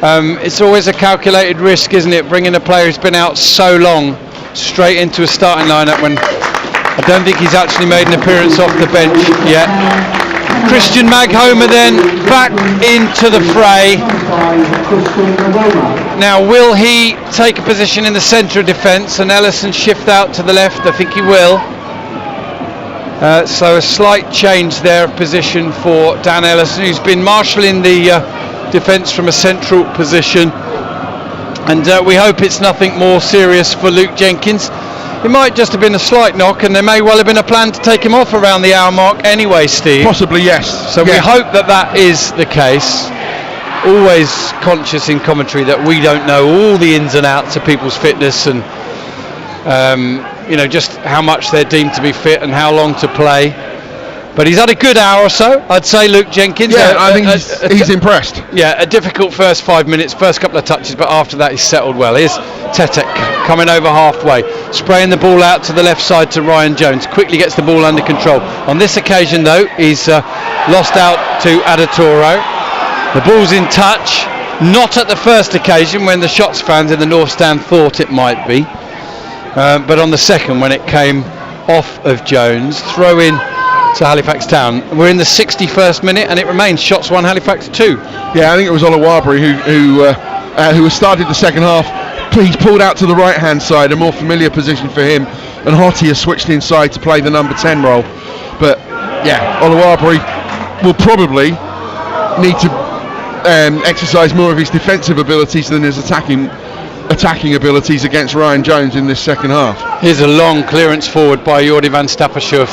It's always a calculated risk, isn't it, bringing a player who's been out so long straight into a starting lineup when I don't think he's actually made an appearance off the bench yet. Christian Magoma then back into the fray. Now, will he take a position in the centre of defence and Ellison shift out to the left? I think he will. So a slight change there of position for Dan Ellison, who's been marshalling the defence from a central position. And we hope it's nothing more serious for Luke Jenkins. It might just have been a slight knock, and there may well have been a plan to take him off around the hour mark anyway, Steve. Possibly, yes. So we hope that is the case. Always conscious in commentary that we don't know all the ins and outs of people's fitness and just how much they're deemed to be fit and how long to play. But he's had a good hour or so, I'd say, Luke Jenkins. Yeah, I think he's impressed. Yeah, a difficult first 5 minutes, first couple of touches, but after that he's settled well. Here's Tetek. coming over halfway, spraying the ball out to the left side to Ryan Jones, quickly gets the ball under control. On this occasion though, he's lost out to Adatoro. The ball's in touch, not at the first occasion when the Shots fans in the North Stand thought it might be, but on the second when it came off of Jones. Throw in to Halifax Town. We're in the 61st minute and it remains Shots 1, Halifax 2. Yeah, I think it was Olawabri who started the second half. He's pulled out to the right hand side, a more familiar position for him, and Hottie has switched inside to play the number 10 role. But yeah, Olawabri will probably need to exercise more of his defensive abilities than his attacking abilities against Ryan Jones in this second half. Here's a long clearance forward by Jordi van Stapperschuf,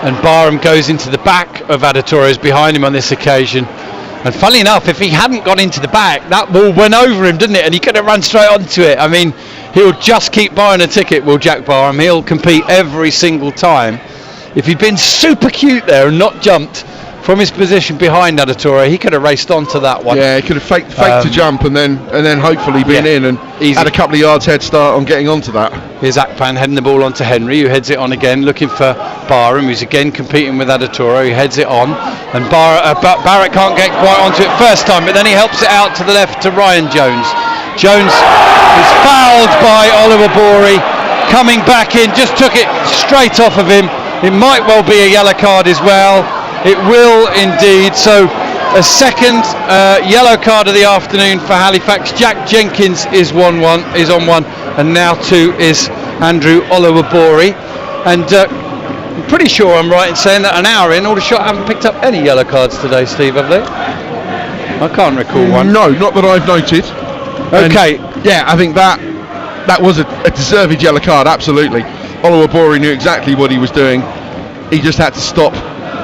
and Barham goes into the back of Adatoro's behind him on this occasion. And funnily enough, if he hadn't got into the back, that ball went over him, didn't it? And he could have run straight onto it. I mean, he'll just keep buying a ticket, will Jack Barham. He'll compete every single time. If he'd been super cute there and not jumped from his position behind Adatoro, he could have raced onto that one. Yeah, he could have faked to jump and then hopefully been in and had a couple of yards head start on getting onto that. Here's Akpan heading the ball on to Henry, who heads it on again, looking for Barham, who's again competing with Adatoro, who heads it on, and Barrett can't get quite onto it first time, but then he helps it out to the left to Ryan Jones. Jones is fouled by Oliver Borey, coming back in, just took it straight off of him. It might well be a yellow card as well. It will indeed. So a second yellow card of the afternoon for Halifax. Jack Jenkins is on one, and now 2 is Andrew Olawabori. And I'm pretty sure I'm right in saying that an hour in, Aldershot haven't picked up any yellow cards today, Steve, have they? I can't recall one. No, not that I've noted. Okay. And yeah, I think that was a deserved yellow card, absolutely. Olawabori knew exactly what he was doing. He just had to stop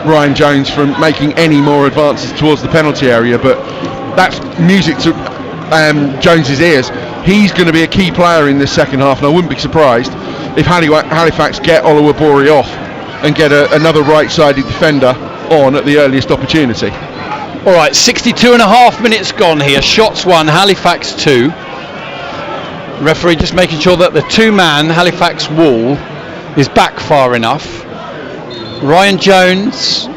Ryan Jones from making any more advances towards the penalty area, but that's music to Jones's ears. He's going to be a key player in this second half, and I wouldn't be surprised if Halifax get Olawabori off and get another right-sided defender on at the earliest opportunity. All right, 62 and a half minutes gone here. Shots 1, Halifax 2. Referee just making sure that the 2-man Halifax wall is back far enough. Ryan Jones,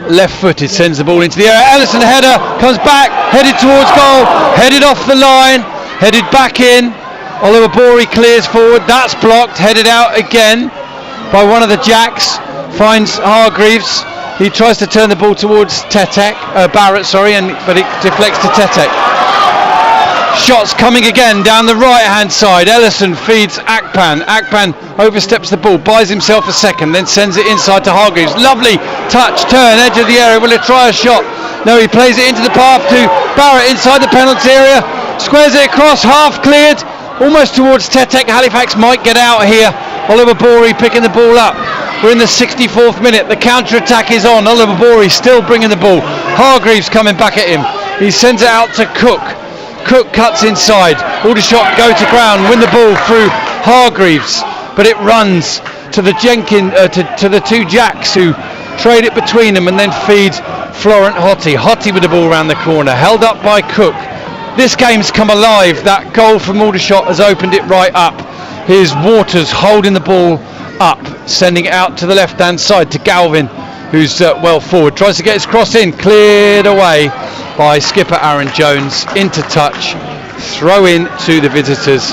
left-footed, sends the ball into the air. Ellison header, comes back, headed towards goal, headed off the line, headed back in. Oliver Borey clears forward, that's blocked, headed out again by one of the Jacks, finds Hargreaves. He tries to turn the ball towards Barrett, but it deflects to Tetek. Shots coming again down the right hand side. Ellison feeds Akpan. Akpan oversteps the ball, buys himself a second, then sends it inside to Hargreaves. Lovely touch, turn, edge of the area. Will it try a shot? No, he plays it into the path to Barrett inside the penalty area. Squares it across, half cleared, almost towards Tetek. Halifax might get out here. Oliver Borey picking the ball up. We're in the 64th minute. The counter-attack is on. Oliver Borey still bringing the ball. Hargreaves coming back at him. He sends it out to Cook. Cook cuts inside. Aldershot go to ground, win the ball through Hargreaves, but it runs to the to the 2 Jacks, who trade it between them and then feed Florent Hottie. Hottie with the ball around the corner, held up by Cook. This game's come alive. That goal from Aldershot has opened it right up. Here's Waters holding the ball up, sending it out to the left hand side to Galvin, who's well forward, tries to get his cross in, cleared away by skipper Aaron Jones, into touch, throw in to the visitors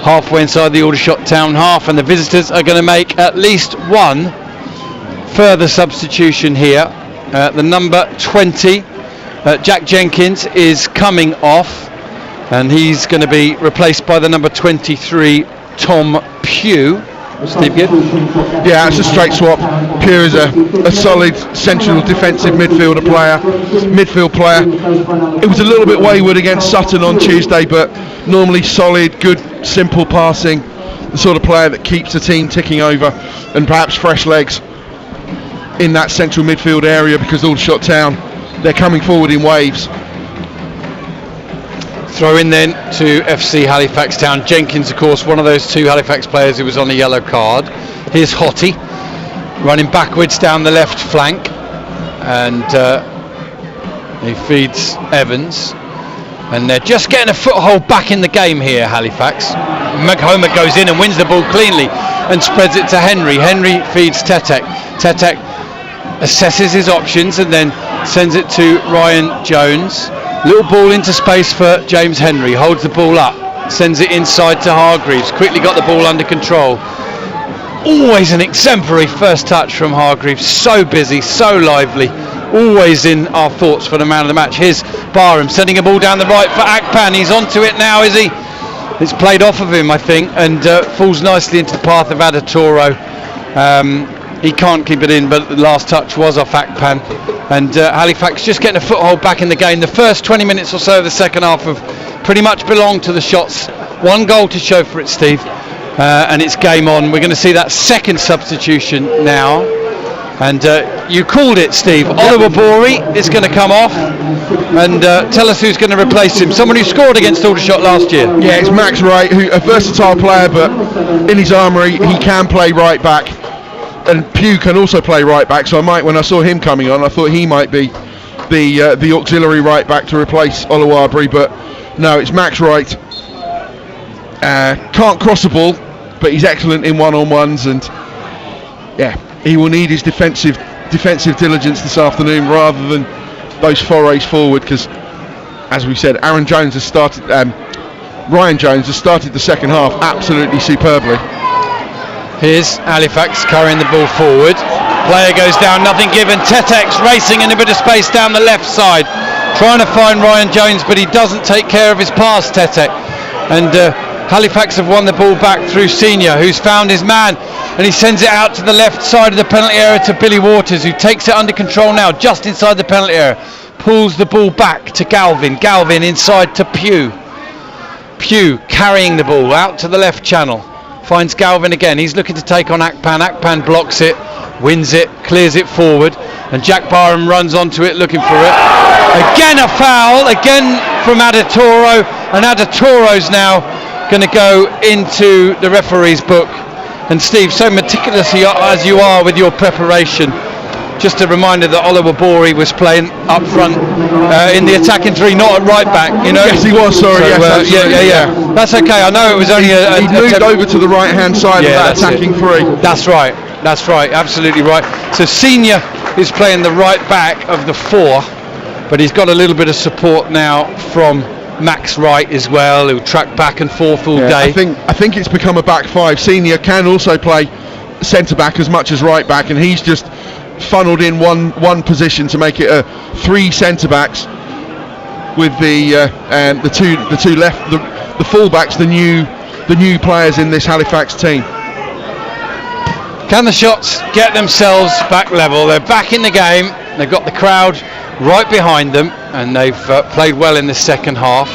halfway inside the Aldershot town half, and the visitors are going to make at least one further substitution here. The number 20, Jack Jenkins, is coming off, and he's going to be replaced by the number 23, Tom Pugh. Steve Gibb? Yeah, it's a straight swap. Pugh is a solid central defensive midfield player. It was a little bit wayward against Sutton on Tuesday, but normally solid, good, simple passing. The sort of player that keeps the team ticking over, and perhaps fresh legs in that central midfield area, because Aldershot Town, they're coming forward in waves. Throw in then to FC Halifax Town. Jenkins, of course, one of those 2 Halifax players who was on a yellow card. Here's Hottie running backwards down the left flank, and he feeds Evans, and they're just getting a foothold back in the game here, Halifax. Homer goes in and wins the ball cleanly and spreads it to Henry. Henry feeds Tetek. Tetek assesses his options and then sends it to Ryan Jones. Little ball into space for James Henry. Holds the ball up, sends it inside to Hargreaves. Quickly got the ball under control. Always an exemplary first touch from Hargreaves. So busy, so lively. Always in our thoughts for the man of the match. Here's Barham sending a ball down the right for Akpan. He's onto it now, is he? It's played off of him, I think, and falls nicely into the path of Adatoro. He can't keep it in, but the last touch was off Akpan. And Halifax just getting a foothold back in the game. The first 20 minutes or so of the second half have pretty much belonged to the Shots. One goal to show for it, Steve, and it's game on. We're going to see that second substitution now. And you called it, Steve. Oliver Borey is going to come off, and tell us who's going to replace him. Someone who scored against Aldershot last year. Yeah, it's Max Wright, who a versatile player, but in his armoury he can play right back, and Pugh can also play right back. So when I saw him coming on, I thought he might be the auxiliary right back to replace Oluwabri, but no, it's Max Wright. Can't cross the ball, but he's excellent in one-on-ones, and yeah, he will need his defensive diligence this afternoon rather than those forays forward, because as we said, Ryan Jones has started the second half absolutely superbly. Here's Halifax carrying the ball forward. Player goes down, nothing given. Tetek's racing in a bit of space down the left side, trying to find Ryan Jones, but he doesn't take care of his pass, Tetek. And Halifax have won the ball back through Senior, who's found his man, and he sends it out to the left side of the penalty area to Billy Waters, who takes it under control now, just inside the penalty area. Pulls the ball back to Galvin. Galvin inside to Pugh. Pugh carrying the ball out to the left channel. Finds Galvin again. He's looking to take on Akpan. Akpan blocks it, wins it, clears it forward, and Jack Barham runs onto it looking for it. Again a foul, again from Adatoro, and Adatoro's now going to go into the referee's book. And Steve, so meticulous as you are with your preparation, just a reminder that Oliver Borey was playing up front in the attacking three, not at right back. You know. Yes, he was. Sorry. So, Yes, yeah. That's okay. I know it was only he moved over to the right hand side of that attacking three. That's right. Absolutely right. So Senior is playing the right back of the four, but he's got a little bit of support now from Max Wright as well, who track back and forth all day. I think it's become a back five. Senior can also play centre back as much as right back, and he's just funneled in one position to make it a three centre backs with the two left, the full backs, the new players in this Halifax team. Can the Shots get themselves back level? They're back in the game. They've got the crowd right behind them, and they've played well in the second half.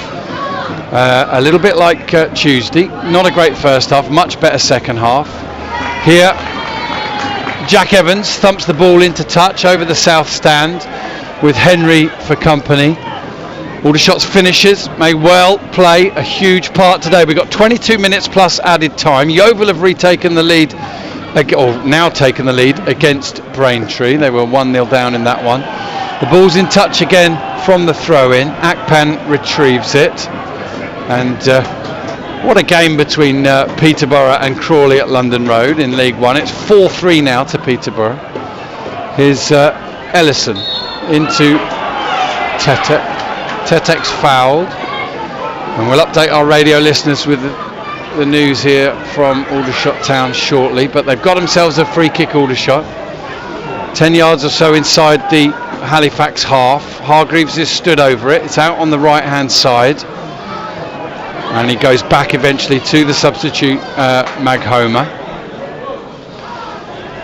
A little bit like Tuesday, not a great first half, much better second half. Here, Jack Evans thumps the ball into touch over the south stand with Henry for company. Aldershot's finishers may well play a huge part today. We've got 22 minutes plus added time. Yeovil have retaken the lead, or now taken the lead against Braintree. They were 1-0 down in that one. The ball's in touch again from the throw-in. Akpan retrieves it. And what a game between Peterborough and Crawley at London Road in League One. It's 4-3 now to Peterborough. Here's Ellison into Tetek. Tetek's fouled. And we'll update our radio listeners with the news here from Aldershot Town shortly. But they've got themselves a free kick, Aldershot. 10 yards or so inside the Halifax half. Hargreaves is stood over it. It's out on the right hand side, and he goes back eventually to the substitute Mag Homer.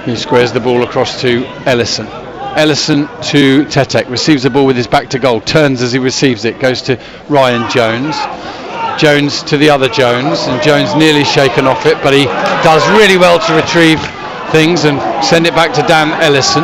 He squares the ball across to Ellison. Ellison to Tetek, receives the ball with his back to goal, turns as he receives it, goes to Ryan Jones. Jones to the other Jones, and Jones nearly shaken off it, but he does really well to retrieve things and send it back to Dan Ellison.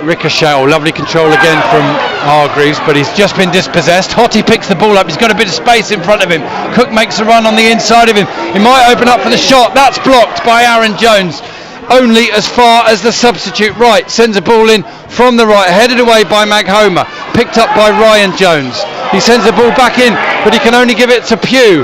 Ricochet, lovely control again from Hargreaves, but he's just been dispossessed. Hottie picks the ball up, he's got a bit of space in front of him. Cook makes a run on the inside of him. He might open up for the shot. That's blocked by Aaron Jones. Only as far as the substitute right. Sends a ball in from the right, headed away by Mag Homer. Picked up by Ryan Jones. He sends the ball back in, but he can only give it to Pugh.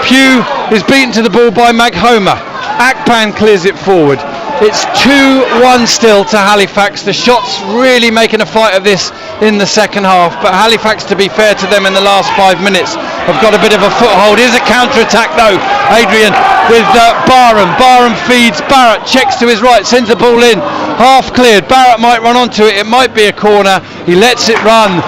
Pugh is beaten to the ball by Maghoma. Akpan clears it forward. It's 2-1 still to Halifax. The shots really making a fight of this in the second half, but Halifax, to be fair to them in the last 5 minutes, have got a bit of a foothold. Here's a counter-attack though. Adrian with Barham. Barham feeds Barrett, checks to his right, sends the ball in. Half cleared. Barrett might run onto it. It might be a corner. He lets it run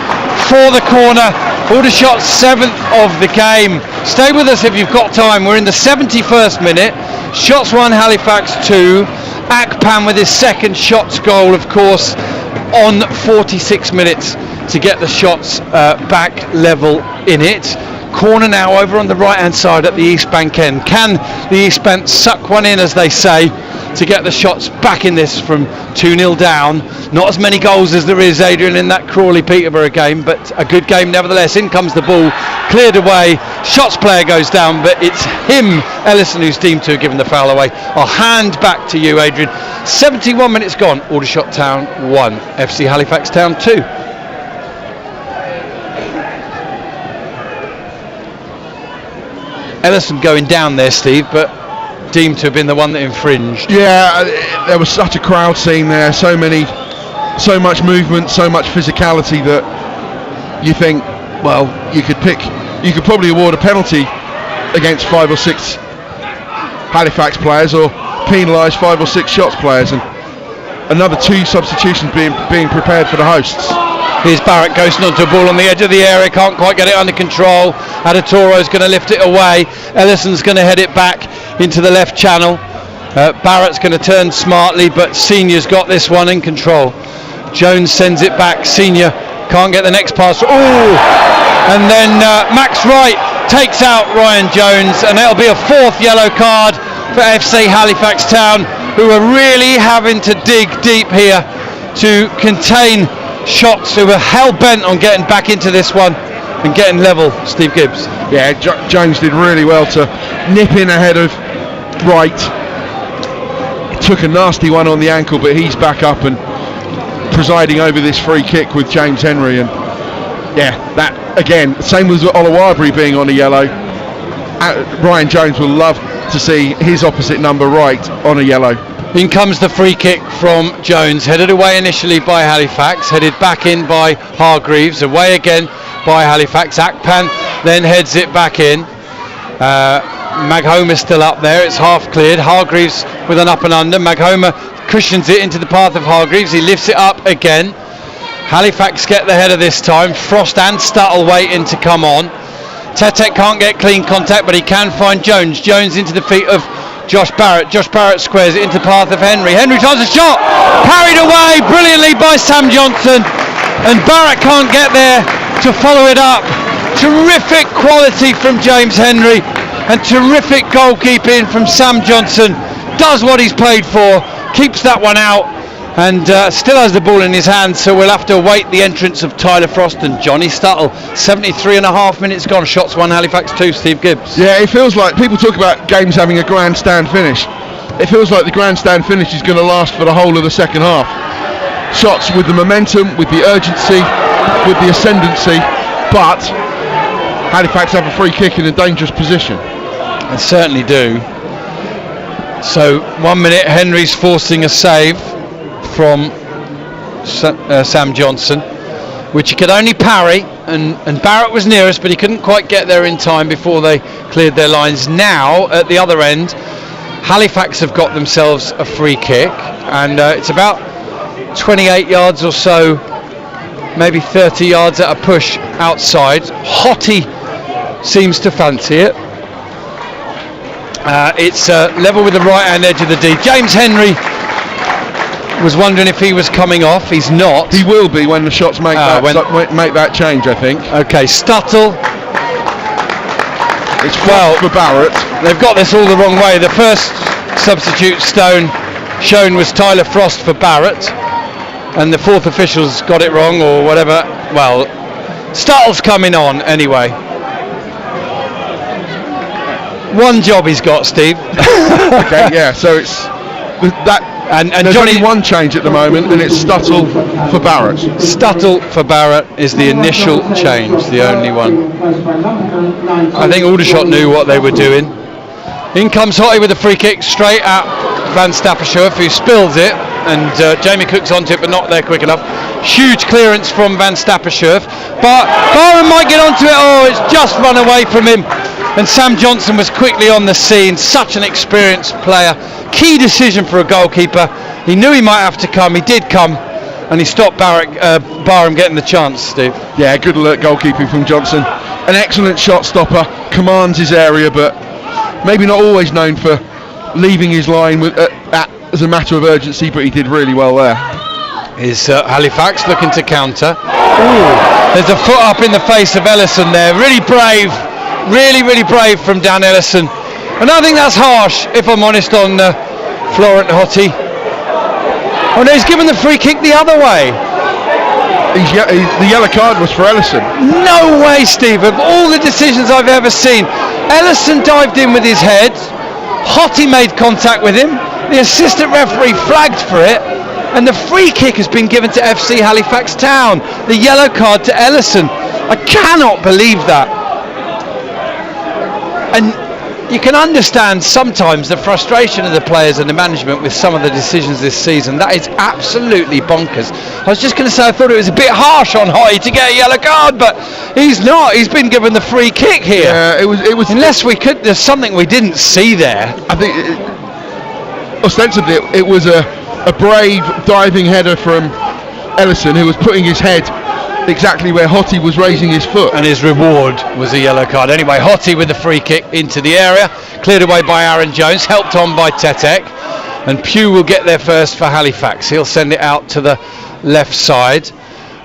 for the corner. Aldershot's 7th of the game. Stay with us if you've got time. We're in the 71st minute. Shots 1, Halifax 2. Akpan with his second shots goal, of course, on 46 minutes to get the shots back level in it. Corner now over on the right hand side at the East Bank end. Can the East Bank suck one in, as they say, to get the shots back in this from 2-0 down? Not as many goals as there is, Adrian, in that Crawley-Peterborough game, but a good game nevertheless. In comes the ball, cleared away. Shots player goes down, but it's him, Ellison, who's deemed to have given the foul away. I'll hand back to you, Adrian. 71 minutes gone. Aldershot Town 1, FC Halifax Town 2. Ellison going down there, Steve, but deemed to have been the one that infringed. Yeah, there was such a crowd scene there, so much movement, so much physicality that you think, well, you could probably award a penalty against 5 or 6 Halifax players, or penalise 5 or 6 shots players, and another 2 substitutions being prepared for the hosts. Here's Barrett ghosting onto a ball on the edge of the area, can't quite get it under control. Adatoro's going to lift it away. Ellison's going to head it back into the left channel. Barrett's going to turn smartly, but Senior's got this one in control. Jones sends it back. Senior can't get the next pass. Oh! And then Max Wright takes out Ryan Jones, and it'll be a 4th yellow card for FC Halifax Town, who are really having to dig deep here to contain shots, who were hell-bent on getting back into this one and getting level. Steve Gibbs. Yeah, Jones did really well to nip in ahead of Wright. Took a nasty one on the ankle, but he's back up and presiding over this free kick with James Henry. And yeah, that again, same with Olawarbury being on a yellow. Ryan Jones will love to see his opposite number Wright on a yellow. In comes the free kick from Jones, headed away initially by Halifax, headed back in by Hargreaves, away again by Halifax. Akpan then heads it back in. Maghoma is still up there, it's half cleared. Hargreaves with an up and under. Maghoma cushions it into the path of Hargreaves, he lifts it up again. Halifax get the header this time. Frost and Stuttle waiting to come on. Tetek can't get clean contact, but he can find Jones. Jones into the feet of Josh Barrett. Josh Barrett squares it into the path of Henry. Henry tries a shot, carried away brilliantly by Sam Johnson, and Barrett can't get there to follow it up. Terrific quality from James Henry, and terrific goalkeeping from Sam Johnson. Does what he's played for, keeps that one out, and still has the ball in his hands, so we'll have to await the entrance of Tyler Frost and Johnny Stuttle. 73.5 minutes gone. Shots 1, Halifax 2. Steve Gibbs. Yeah, it feels like people talk about games having a grandstand finish. It feels like the grandstand finish is going to last for the whole of the second half. Shots with the momentum, with the urgency, with the ascendancy, but Halifax have a free kick in a dangerous position. They certainly do. So 1 minute, Henry's forcing a save from Sam Johnson, which he could only parry, and Barrett was nearest, but he couldn't quite get there in time before they cleared their lines. Now at the other end, Halifax have got themselves a free kick, and it's about 28 yards or so, maybe 30 yards at a push outside. Hottie seems to fancy it. It's level with the right hand edge of the D. James Henry was wondering if he was coming off. He's not. He will be when the shots make that change, I think. Okay, Stuttle. It's for Barrett. They've got this all the wrong way. The first substitute shown was Tyler Frost for Barrett, and the 4th official's got it wrong or whatever. Well, Stuttle's coming on anyway. One job he's got, Steve. Okay, yeah, so it's that. And there's Johnny, only one change at the moment, and it's Stuttle for Barrett. Stuttle for Barrett is the initial change, the only one. I think Aldershot knew what they were doing. In comes Hottie with a free kick straight at Van Stappershoef, who spills it, and Jamie Cook's onto it but not there quick enough. Huge clearance from Van Stappershoef, but Barham might get onto it. Oh, it's just run away from him, and Sam Johnson was quickly on the scene. Such an experienced player. Key decision for a goalkeeper. He knew he might have to come, he did come, and he stopped Barham getting the chance, Steve. Yeah, good alert goalkeeping from Johnson. An excellent shot stopper, commands his area, but maybe not always known for leaving his line as a matter of urgency, but he did really well there. Is Halifax looking to counter. Ooh. There's a foot up in the face of Ellison there. Really brave, really brave from Dan Ellison. And I think that's harsh, if I'm honest, on Florent Hottie. Oh no, he's given the free kick the other way. The yellow card was for Ellison. No way, Steve. Of all the decisions I've ever seen, Ellison dived in with his head. Hottie made contact with him. The assistant referee flagged for it, and the free kick has been given to FC Halifax Town. The yellow card to Ellison. I cannot believe that. And you can understand sometimes the frustration of the players and the management with some of the decisions this season. That is absolutely bonkers. I was just going to say I thought it was a bit harsh on Hottie to get a yellow card, but he's not. He's been given the free kick here. Yeah, it was. Unless there's something we didn't see there. I think ostensibly it was a brave diving header from Ellison, who was putting his head exactly where Hottie was raising his foot, and his reward was a yellow card. Anyway, Hottie with the free kick into the area, cleared away by Aaron Jones, helped on by Tetek, and Pugh will get there first for Halifax. He'll send it out to the left side,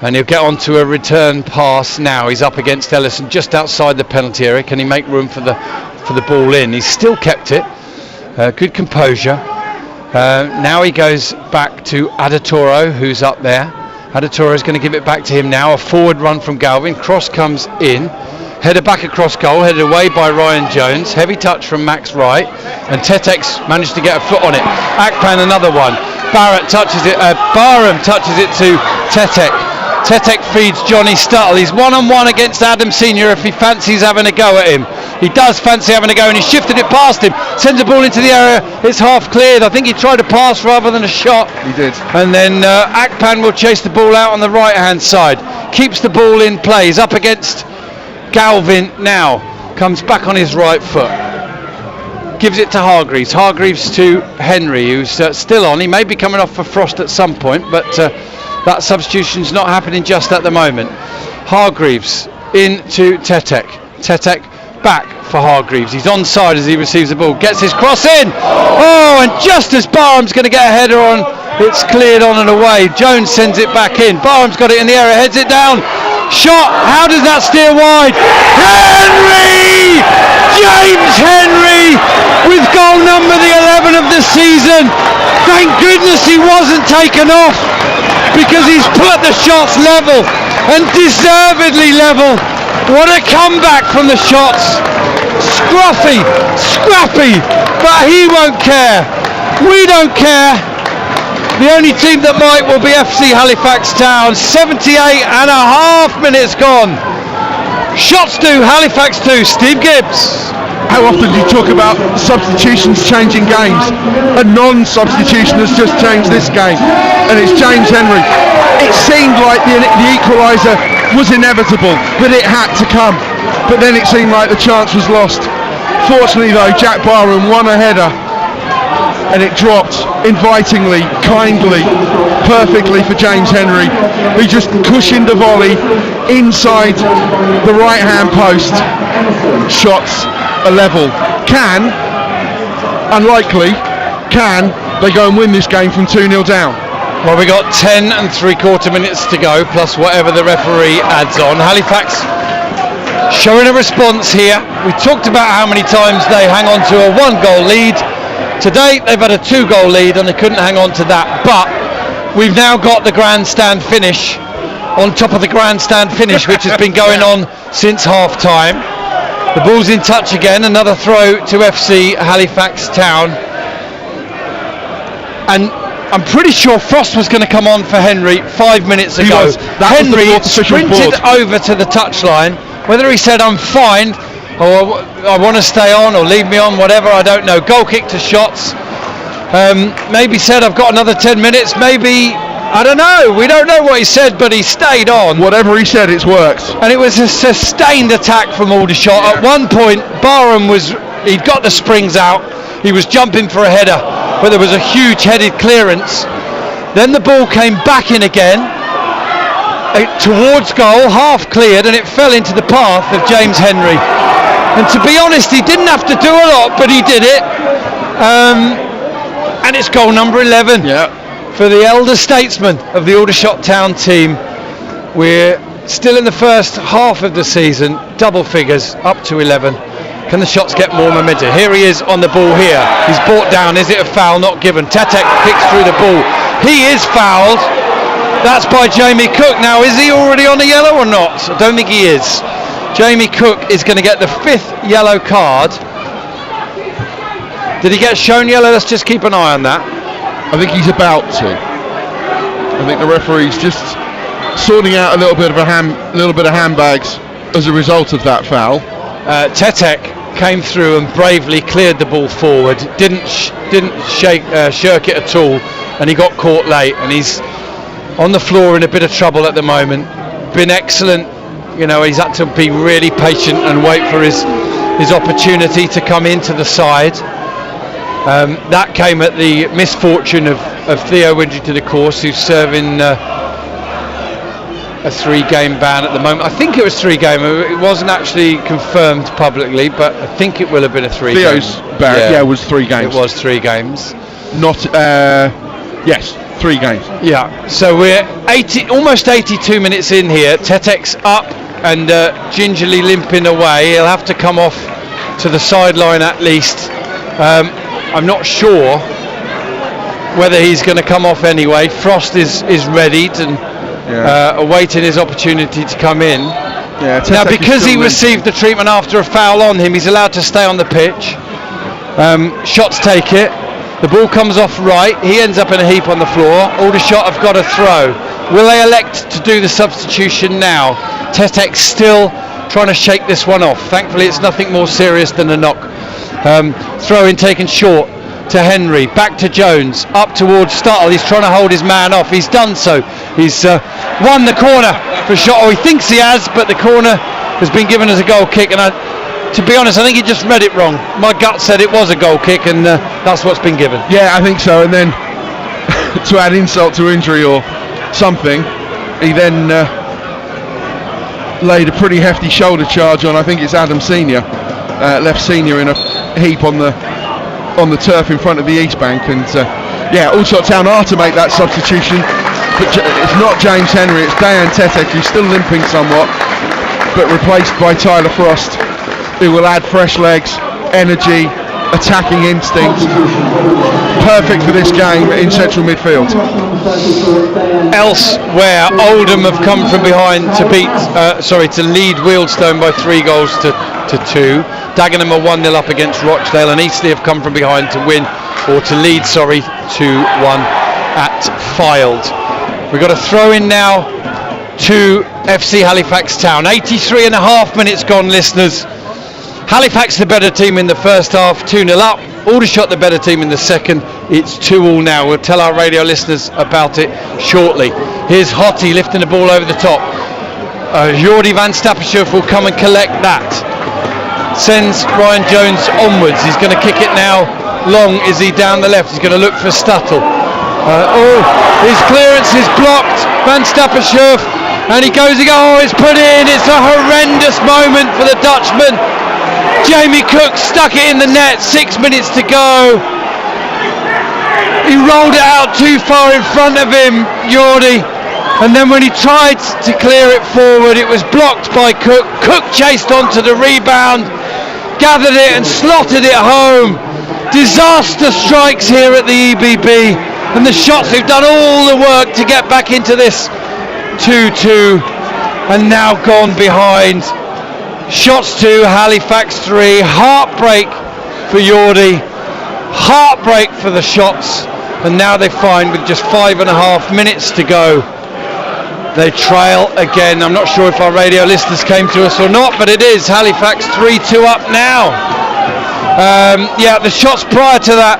and he'll get onto a return pass now. He's up against Ellison just outside the penalty area. Can he make room for the ball in? He's still kept it. Good composure. Now he goes back to Adatoro, who's up there. Adatoro is going to give it back to him now. A forward run from Galvin. Cross comes in. Header back across goal. Headed away by Ryan Jones. Heavy touch from Max Wright. And Tetek's managed to get a foot on it. Akpan another one. Barham touches it to Tetek. Tetek feeds Johnny Stuttle. He's one-on-one against Adam Senior if he fancies having a go at him. He does fancy having a go, and he shifted it past him. Sends the ball into the area. It's half cleared. I think he tried a pass rather than a shot. He did. And then Akpan will chase the ball out on the right-hand side. Keeps the ball in play. He's up against Galvin now. Comes back on his right foot. Gives it to Hargreaves. Hargreaves to Henry, who's still on. He may be coming off for Frost at some point, but that substitution's not happening just at the moment. Hargreaves into Tetek. Tetek back for Hargreaves. He's onside as he receives the ball. Gets his cross in. Oh, and just as Barham's going to get a header on, it's cleared on and away. Jones sends it back in. Barham's got it in the area, heads it down. Shot. How does that steer wide? Henry! James Henry with goal number the 11 of the season. Thank goodness he wasn't taken off, because he's put the shots level, and deservedly level. What a comeback from the shots. Scrappy, but he won't care. We don't care. The only team that might will be FC Halifax Town. 78.5 minutes gone. Shots 2, Halifax 2. Steve Gibbs. How often do you talk about substitutions changing games? A non-substitution has just changed this game, and it's James Henry. It seemed like the equaliser was inevitable, that it had to come, but then it seemed like the chance was lost. Fortunately though, Jack Barham won a header, and it dropped invitingly, kindly, perfectly for James Henry, who just cushioned a volley inside the right-hand post. Shots a level. Unlikely, they go and win this game from 2-0 down? Well, we got 10 3/4 minutes to go, plus whatever the referee adds on. Halifax showing a response here. We talked about how many times they hang on to a 1-goal lead. Today they've had a 2-goal lead and they couldn't hang on to that, but we've now got the grandstand finish on top of the grandstand finish, which has been going on since half time. The ball's in touch again, another throw to FC Halifax Town, and I'm pretty sure Frost was going to come on for Henry 5 minutes ago. Henry sprinted over to the touchline. Whether he said I'm fine, or I want to stay on or leave me on, whatever, I don't know. Goal kick to Shots. Maybe said I've got another 10 minutes, maybe, I don't know, we don't know what he said, but he stayed on. Whatever he said, it's worked. And it was a sustained attack from Aldershot. At one point, Barham he'd got the springs out, he was jumping for a header, but there was a huge headed clearance. Then the ball came back in again, towards goal, half cleared, and it fell into the path of James Henry. And to be honest, he didn't have to do a lot, but he did it. And it's goal number 11 for the elder statesman of the Aldershot Town team. We're still in the first half of the season, double figures, up to 11. Can the Shots get more momentum? Here he is on the ball here. He's brought down. Is it a foul? Not given. Tetek kicks through the ball. He is fouled. That's by Jamie Cook. Now, is he already on a yellow or not? I don't think he is. Jamie Cook is going to get the 5th yellow card. Did he get shown yellow? Let's just keep an eye on that. I think he's about to. I think the referee's just sorting out a little bit of handbags as a result of that foul. Tetek came through and bravely cleared the ball forward. Didn't shirk it at all, and he got caught late. And he's on the floor in a bit of trouble at the moment. Been excellent. You know, he's had to be really patient and wait for his opportunity to come into the side. That came at the misfortune of Theo Widrington, of course, who's serving a 3-game ban at the moment. I think it was 3-game. It wasn't actually confirmed publicly, but I think it will have been a 3-game. Theo's ban, was 3 games. It was 3 games. Not, yes, 3 games. Yeah, so we're almost 82 minutes in here. Tetek's up and gingerly limping away. He'll have to come off to the sideline at least. I'm not sure whether he's going to come off anyway. Frost is readied and awaiting his opportunity to come in. Now, because he received the treatment after a foul on him, he's allowed to stay on the pitch. Shots take it. The ball comes off right. He ends up in a heap on the floor. Aldershot have got a throw. Will they elect to do the substitution now? Tetek still trying to shake this one off. Thankfully, it's nothing more serious than a knock. Throw in taken short to Henry, back to Jones, up towards Stuttle. He's trying to hold his man off. He's done so. He's won the corner for shot, or he thinks he has, but the corner has been given as a goal kick. And to be honest, I think he just read it wrong. My gut said it was a goal kick, and that's what's been given. Yeah, I think so. And then to add insult to injury or something, he then laid a pretty hefty shoulder charge on, I think it's Adam Senior, left Senior in a heap on the turf in front of the East Bank. And Aldershot Town are to make that substitution, but it's not James Henry, it's Dan Tetek, who's still limping somewhat, but replaced by Tyler Frost, who will add fresh legs, energy, attacking instinct. Perfect for this game in central midfield. Elsewhere, Oldham have come from behind to lead Wealdstone by 3 goals to 2. Dagenham are 1-0 up against Rochdale, and Eastleigh have come from behind to lead 2-1 at Fylde. We've got a throw in now to FC Halifax Town. 83.5 minutes gone, listeners. Halifax the better team in the first half, 2-0 up. Aldershot the better team in the second. It's 2-2 now. We'll tell our radio listeners about it shortly. Here's Hottie lifting the ball over the top. Jordi van Stappenschoof will come and collect that. Sends Ryan Jones onwards. He's going to kick it now. Long is he down the left. He's going to look for Stuttle. His clearance is blocked. Van Stappenschoof, and he goes. It's put in. It's a horrendous moment for the Dutchman. Jamie Cook stuck it in the net. 6 minutes to go. He rolled it out too far in front of him, Jordi. And then when he tried to clear it forward, it was blocked by Cook. Cook chased onto the rebound, gathered it and slotted it home. Disaster strikes here at the EBB, and the Shots who've done all the work to get back into this 2-2 and now gone behind. Shots 2, Halifax 3. Heartbreak for Jordi, heartbreak for the Shots, and now they find with just 5.5 minutes to go They trail again. I'm not sure if our radio listeners came to us or not, but it is Halifax 3-2 up now. The shots prior to that,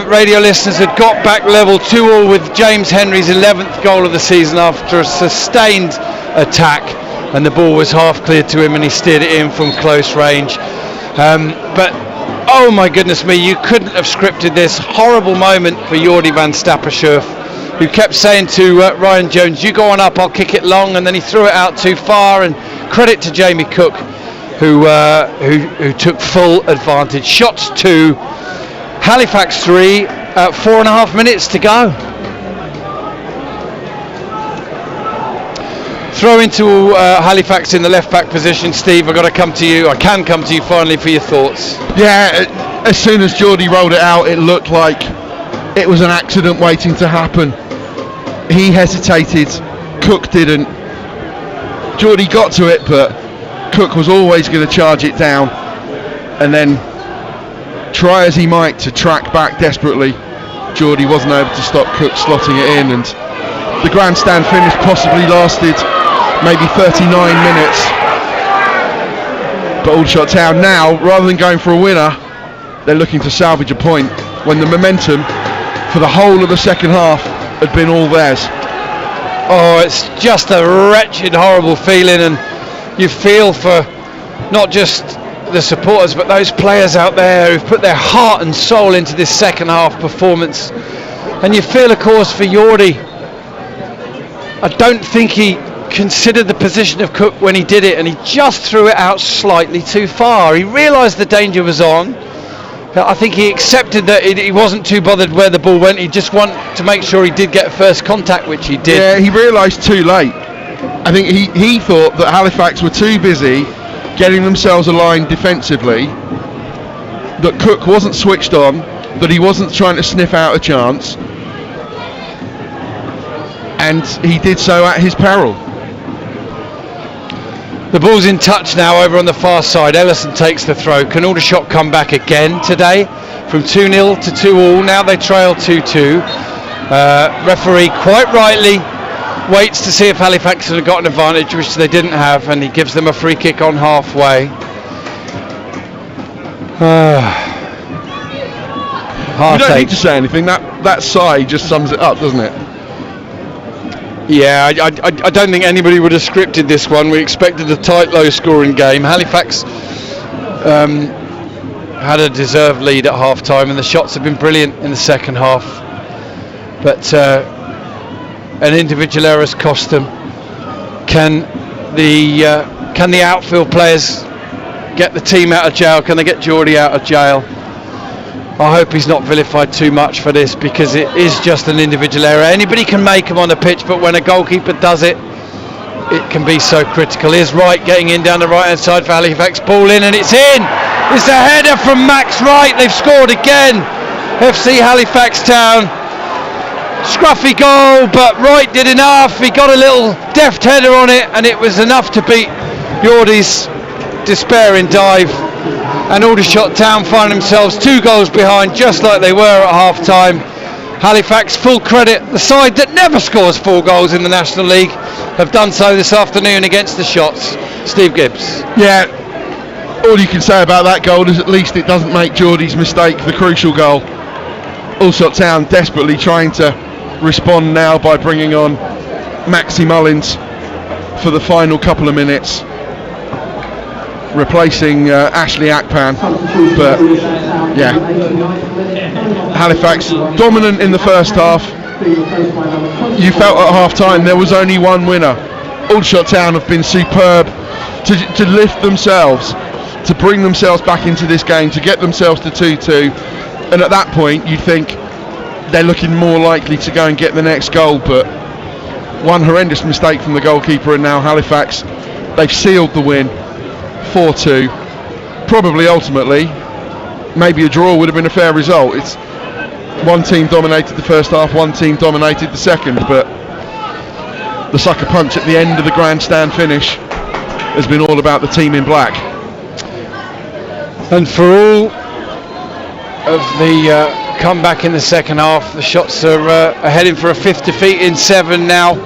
radio listeners had got back level 2-2 with James Henry's 11th goal of the season after a sustained attack, and the ball was half cleared to him and he steered it in from close range. But oh my goodness me, you couldn't have scripted this horrible moment for Jordi van Stappershoef, who kept saying to Ryan Jones, you go on up, I'll kick it long, and then he threw it out too far. And credit to Jamie Cook, who took full advantage. Shots 2, Halifax 3, 4.5 minutes to go. Throw into Halifax in the left back position. Steve, I can come to you finally for your thoughts. Yeah, as soon as Jordi rolled it out, it looked like it was an accident waiting to happen. He hesitated, Cook didn't. Jordi got to it, but Cook was always going to charge it down, and then try as he might to track back desperately, Jordi wasn't able to stop Cook slotting it in, and the grandstand finish possibly lasted maybe 39 minutes. But Aldershot Town now, rather than going for a winner, they're looking to salvage a point when the momentum for the whole of the second half had been all theirs. Oh, it's just a wretched, horrible feeling, and you feel for not just the supporters but those players out there who've put their heart and soul into this second half performance. And you feel, of course, for Jordi. I don't think he considered the position of Cook when he did it, and he just threw it out slightly too far. He realised the danger was on. I think he accepted that he wasn't too bothered where the ball went. He just wanted to make sure he did get first contact, which he did. Yeah, he realised too late. I think he thought that Halifax were too busy getting themselves aligned defensively, that Cook wasn't switched on, that he wasn't trying to sniff out a chance, and he did so at his peril. The ball's in touch now over on the far side. Ellison takes the throw. Can Aldershot come back again today from 2-0 to 2-2? Now they trail 2-2. Referee quite rightly waits to see if Halifax have got an advantage, which they didn't have, and he gives them a free kick on halfway. You don't need to say anything. That sigh just sums it up, doesn't it? Yeah, I don't think anybody would have scripted this one. We expected a tight, low-scoring game. Halifax had a deserved lead at half-time, and the shots have been brilliant in the second half. But an individual error has cost them. Can the outfield players get the team out of jail? Can they get Jordi out of jail? I hope he's not vilified too much for this, because it is just an individual error. Anybody can make them on the pitch, but when a goalkeeper does it, it can be so critical. Here's Wright getting in down the right hand side for Halifax. Ball in, and it's in. It's a header from Max Wright. They've scored again. FC Halifax Town. Scruffy goal, but Wright did enough. He got a little deft header on it, and it was enough to beat Jordi's despairing dive. And Aldershot Town find themselves 2 goals behind, just like they were at half time. Halifax, full credit, the side that never scores 4 goals in the National League, have done so this afternoon against the Shots. Steve Gibbs. Yeah, all you can say about that goal is at least it doesn't make Jordi's mistake the crucial goal. Aldershot Town desperately trying to respond now by bringing on Maxi Mullins for the final couple of minutes, replacing Ashley Akpan. But yeah, Halifax dominant in the first half. You felt at half time there was only one winner. Aldershot Town have been superb to lift themselves, to bring themselves back into this game, to get themselves to 2-2, and at that point you'd think they're looking more likely to go and get the next goal, but one horrendous mistake from the goalkeeper, and now Halifax, they've sealed the win. 4-2. Probably ultimately maybe a draw would have been a fair result. It's one team dominated the first half, one team dominated the second, but the sucker punch at the end of the grandstand finish has been all about the team in black. And for all of the comeback in the second half, the Shots are heading for a 5th defeat in 7 now.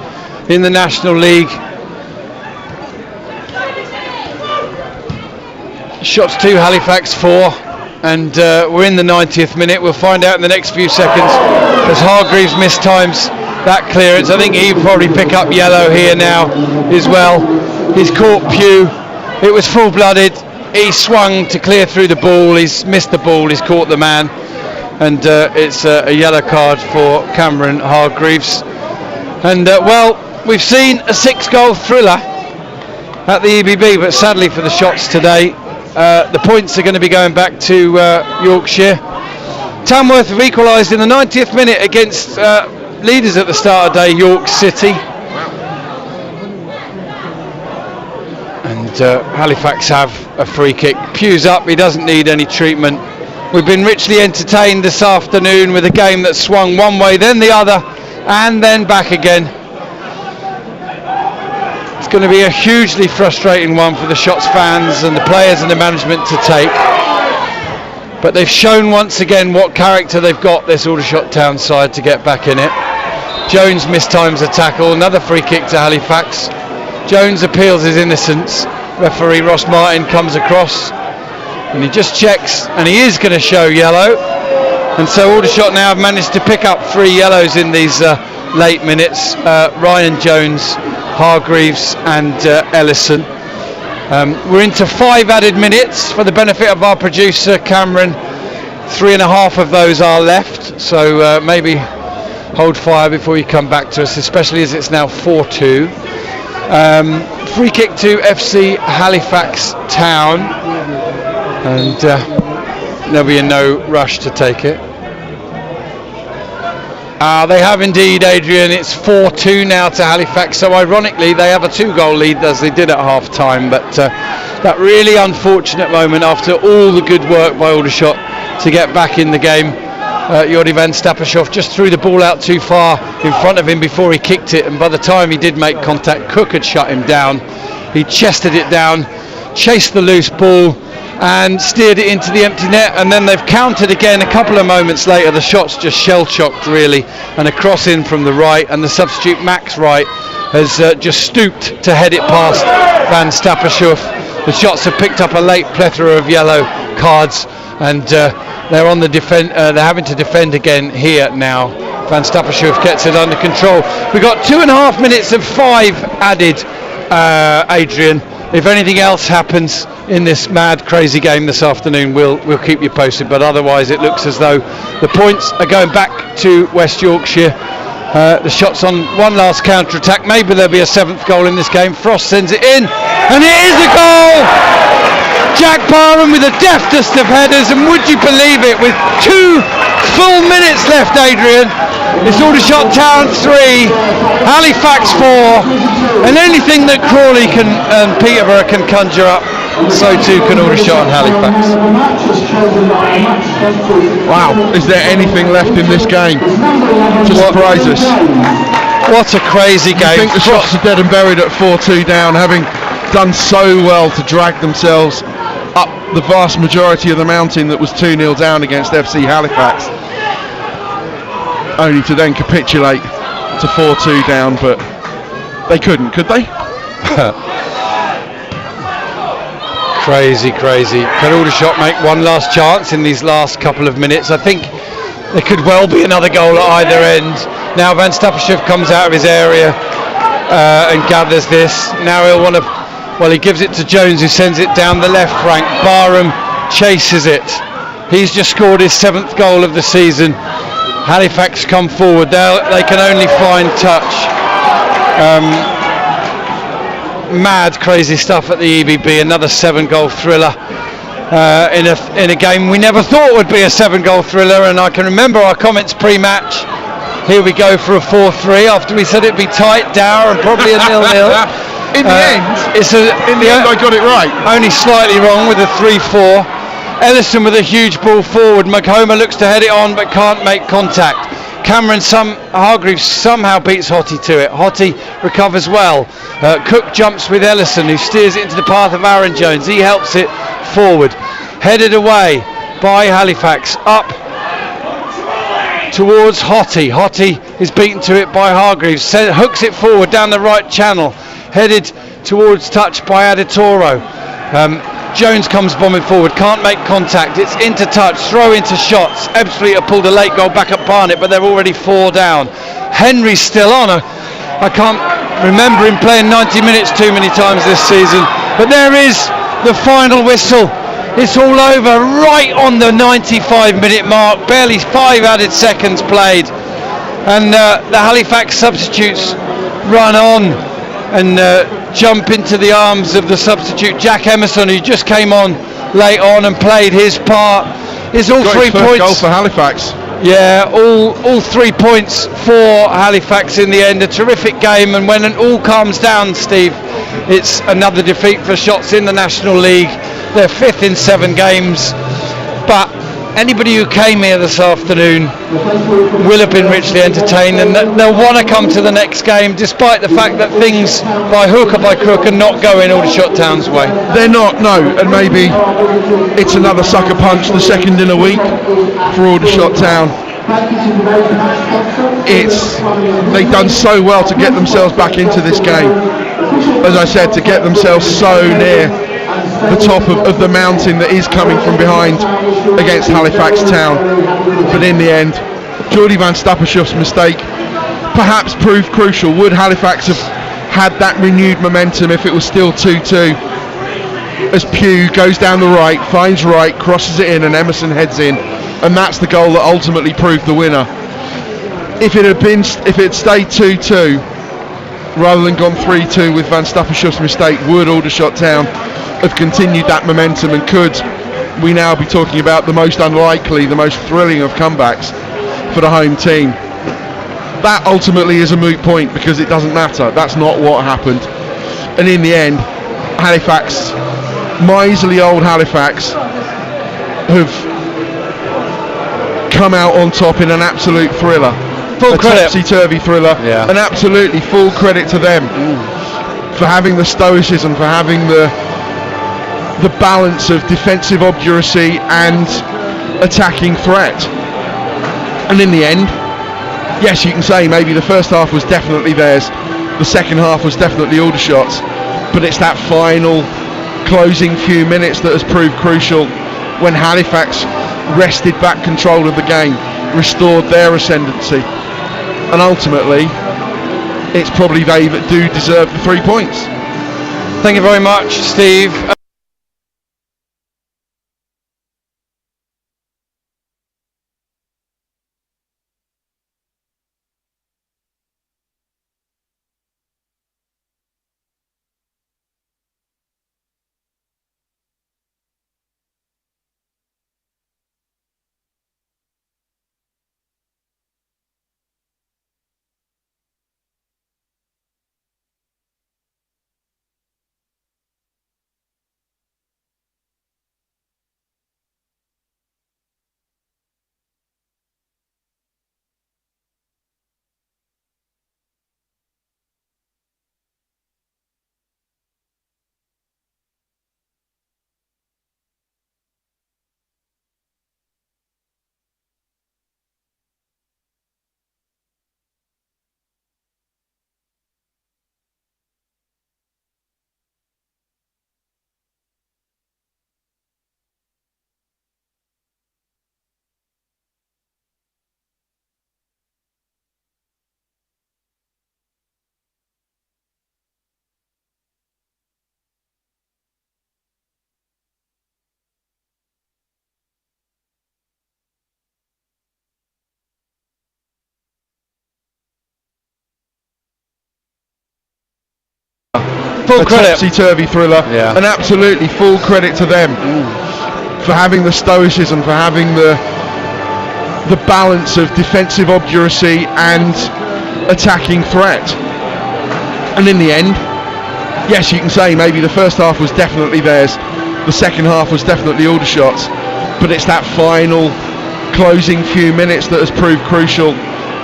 in the National League. Shots 2, Halifax 4, and we're in the 90th minute. We'll find out in the next few seconds as Hargreaves mistimes that clearance. I think he'll probably pick up yellow here now as well. He's caught Pugh. It was full-blooded. He swung to clear through the ball. He's missed the ball. He's caught the man, and it's a yellow card for Cameron Hargreaves. And well, we've seen a 6-goal thriller at the EBB, but sadly for the Shots today, the points are going to be going back to Yorkshire. Tamworth have equalised in the 90th minute against leaders at the start of day, York City. And Halifax have a free kick. Pugh's up, he doesn't need any treatment. We've been richly entertained this afternoon with a game that swung one way, then the other, and then back again. It's going to be a hugely frustrating one for the Shots fans and the players and the management to take. But they've shown once again what character they've got, this Aldershot Town side, to get back in it. Jones mistimes a tackle, another free kick to Halifax. Jones appeals his innocence. Referee Ross Martin comes across and he just checks, and he is going to show yellow. And so Aldershot now have managed to pick up 3 yellows in these late minutes. Ryan Jones, Hargreaves and Ellison. We're into 5 added minutes for the benefit of our producer Cameron. 3.5 of those are left, so maybe hold fire before you come back to us, especially as it's now 4-2. Free kick to FC Halifax Town, and there'll be no rush to take it. They have indeed, Adrian. It's 4-2 now to Halifax, so ironically they have a 2-goal lead as they did at half time, but that really unfortunate moment after all the good work by Aldershot to get back in the game. Jordi van Stappershoff just threw the ball out too far in front of him before he kicked it, and by the time he did make contact, Cook had shut him down. He chested it down, chased the loose ball and steered it into the empty net, and then they've countered again a couple of moments later. The Shots just shell-shocked really, and a cross in from the right, and the substitute Max Wright has just stooped to head it past Van Stappershoff. The Shots have picked up a late plethora of yellow cards, and they're on the defend. They're having to defend again here now. Van Stappershoff gets it under control. We've got 2.5 minutes of 5 added, Adrian. If anything else happens in this mad, crazy game this afternoon, we'll keep you posted. But otherwise, it looks as though the points are going back to West Yorkshire. The Shots on one last counter-attack. Maybe there'll be a 7th goal in this game. Frost sends it in, and it is a goal! Jack Barham with the deftest of headers, and would you believe it, with 2 full minutes left, Adrian, it's Aldershot Town 3, Halifax 4, and anything that Crawley and Peterborough can conjure up, so too can Aldershot and Halifax. Wow, is there anything left in this game to surprise us? What a crazy game. I think the Shots are dead and buried at 4-2 down, having done so well to drag themselves up the vast majority of the mountain that was 2-0 down against FC Halifax, only to then capitulate to 4-2 down. But they couldn't, could they? Crazy. Can Aldershot make one last chance in these last couple of minutes? I think there could well be another goal at either end. Now Van Stappershoff comes out of his area and gathers this. Now he'll want to, well, he gives it to Jones, who sends it down the left flank. Barham chases it. He's just scored his 7th goal of the season. Halifax come forward. They can only find touch. Mad, crazy stuff at the EBB. Another 7-goal thriller in a game we never thought would be a 7-goal thriller. And I can remember our comments pre-match. Here we go for a 4-3 after we said it'd be tight, dour, and probably a 0-0. In the end, I got it right. Only slightly wrong with a 3-4. Ellison with a huge ball forward. McHomer looks to head it on but can't make contact. Hargreaves somehow beats Hottie to it. Hottie recovers well. Cook jumps with Ellison, who steers it into the path of Aaron Jones. He helps it forward. Headed away by Halifax. Up towards Hottie. Hottie is beaten to it by Hargreaves, hooks it forward down the right channel, headed towards touch by Aditoro. Jones comes bombing forward, can't make contact, it's into touch, throw into shots. Ebbsfleet have pulled a late goal back at Barnet, but they're already 4 down. Henry's still on. I can't remember him playing 90 minutes too many times this season, but there is the final whistle. It's all over right on the 95-minute mark, barely 5 added seconds played, and the Halifax substitutes run on and jump into the arms of the substitute Jack Emerson, who just came on late on and played his part. It's all 3 points. Goal for Halifax. Yeah, all 3 points for Halifax in the end. A terrific game, and when it all calms down, Steve, it's another defeat for Shots in the National League. They're 5th in 7 games, but anybody who came here this afternoon will have been richly entertained, and they'll want to come to the next game, despite the fact that things by hook or by crook are not going Aldershot Town's way. They're not, no, and maybe it's another sucker punch, the second in a week for Aldershot Town. They've done so well to get themselves back into this game. As I said, to get themselves so near the top of the mountain that is coming from behind against Halifax Town. But in the end, Geordie Van Stappershoef's mistake perhaps proved crucial. Would Halifax have had that renewed momentum if it was still 2-2? As Pugh goes down the right, finds Wright, crosses it in, and Emerson heads in, and that's the goal that ultimately proved the winner. If it had stayed 2-2 rather than gone 3-2 with Van Stappershoef's mistake, would Aldershot Town have continued that momentum, and could we now be talking about the most unlikely, the most thrilling of comebacks for the home team? That ultimately is a moot point, because it doesn't matter. That's not what happened. And in the end, Halifax, miserly old Halifax, have come out on top in an absolute thriller. Full credit. Topsy-turvy thriller. Yeah. And absolutely full credit to them for having the stoicism, for having the balance of defensive obduracy and attacking threat. And in the end, yes, you can say maybe the first half was definitely theirs, the second half was definitely Aldershot's, but it's that final closing few minutes that has proved crucial, when Halifax wrested back control of the game, restored their ascendancy, and ultimately it's probably they that do deserve the 3 points. Thank you very much, Steve. Full credit. Topsy-turvy thriller. Yeah. And absolutely full credit to them for having the stoicism, for having the balance of defensive obduracy and attacking threat. And in the end, yes, you can say maybe the first half was definitely theirs, the second half was definitely Aldershot's, but it's that final closing few minutes that has proved crucial,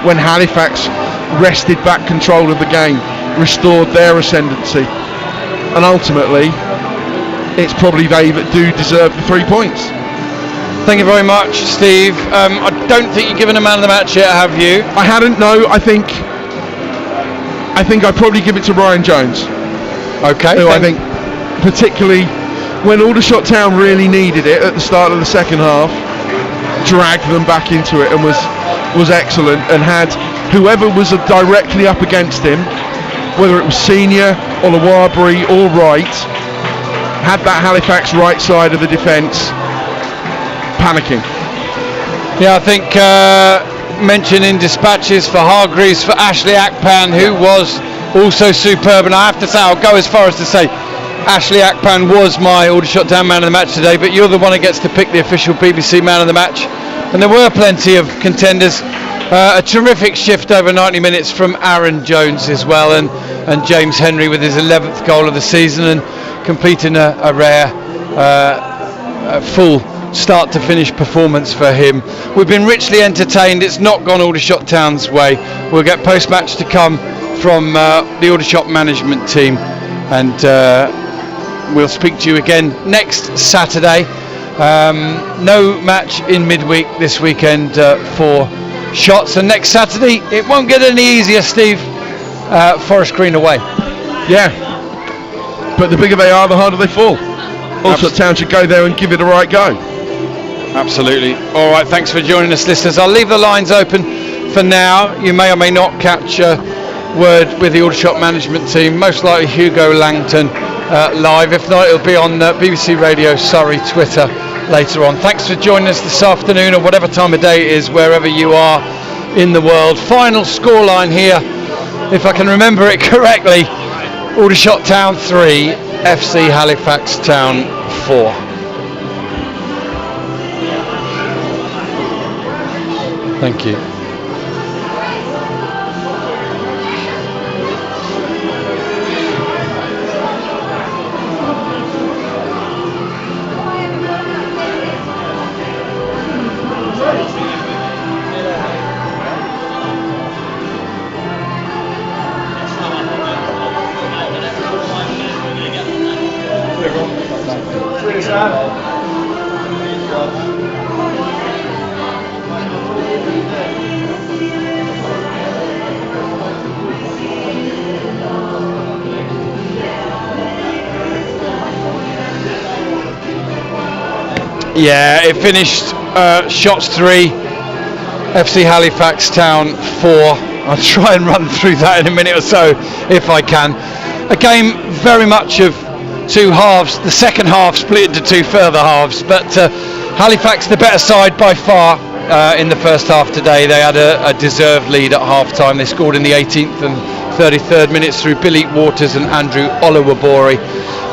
when Halifax wrested back control of the game, restored their ascendancy, and ultimately it's probably they that do deserve the 3 points. Thank you very much, Steve. I don't think you've given a man of the match yet, have you? I hadn't. No, I think I'd probably give it to Ryan Jones. Okay. Who I think, particularly when Aldershot Town really needed it at the start of the second half, dragged them back into it and was excellent, and had whoever was directly up against him, whether it was Senior, Olawarbury or Wright, had that Halifax right side of the defence panicking. Yeah, I think mention in dispatches for Hargreaves, for Ashley Akpan, who was also superb, and I have to say, I'll go as far as to say Ashley Akpan was my Aldershot Town man of the match today, but you're the one who gets to pick the official BBC man of the match, and there were plenty of contenders. A terrific shift over 90 minutes from Aaron Jones as well, and James Henry with his 11th goal of the season, and completing a rare full start to finish performance for him. We've been richly entertained. It's not gone Aldershot Town's way. We'll get post-match to come from the Aldershot management team, and we'll speak to you again next Saturday. No match in midweek this weekend for Shots, and next Saturday it won't get any easier, Steve. Forest Green away. Yeah, but the bigger they are, the harder they fall. Aldershot Town should go there and give it a right go. Absolutely. All right, thanks for joining us, listeners. I'll leave the lines open for now. You may or may not catch a word with the Aldershot management team, most likely Hugo Langton live. If not, it'll be on BBC Radio Surrey Twitter later on. Thanks for joining us this afternoon, or whatever time of day it is, wherever you are in the world. Final scoreline here, if I can remember it correctly: Aldershot Town 3, FC Halifax Town 4. Thank you. Yeah, it finished Shots 3, FC Halifax Town 4. I'll try and run through that in a minute or so if I can. A game very much of two halves. The second half split into two further halves, but Halifax the better side by far in the first half today. They had a deserved lead at half time. They scored in the 18th and 33rd minutes through Billy Waters and Andrew Olawarbury.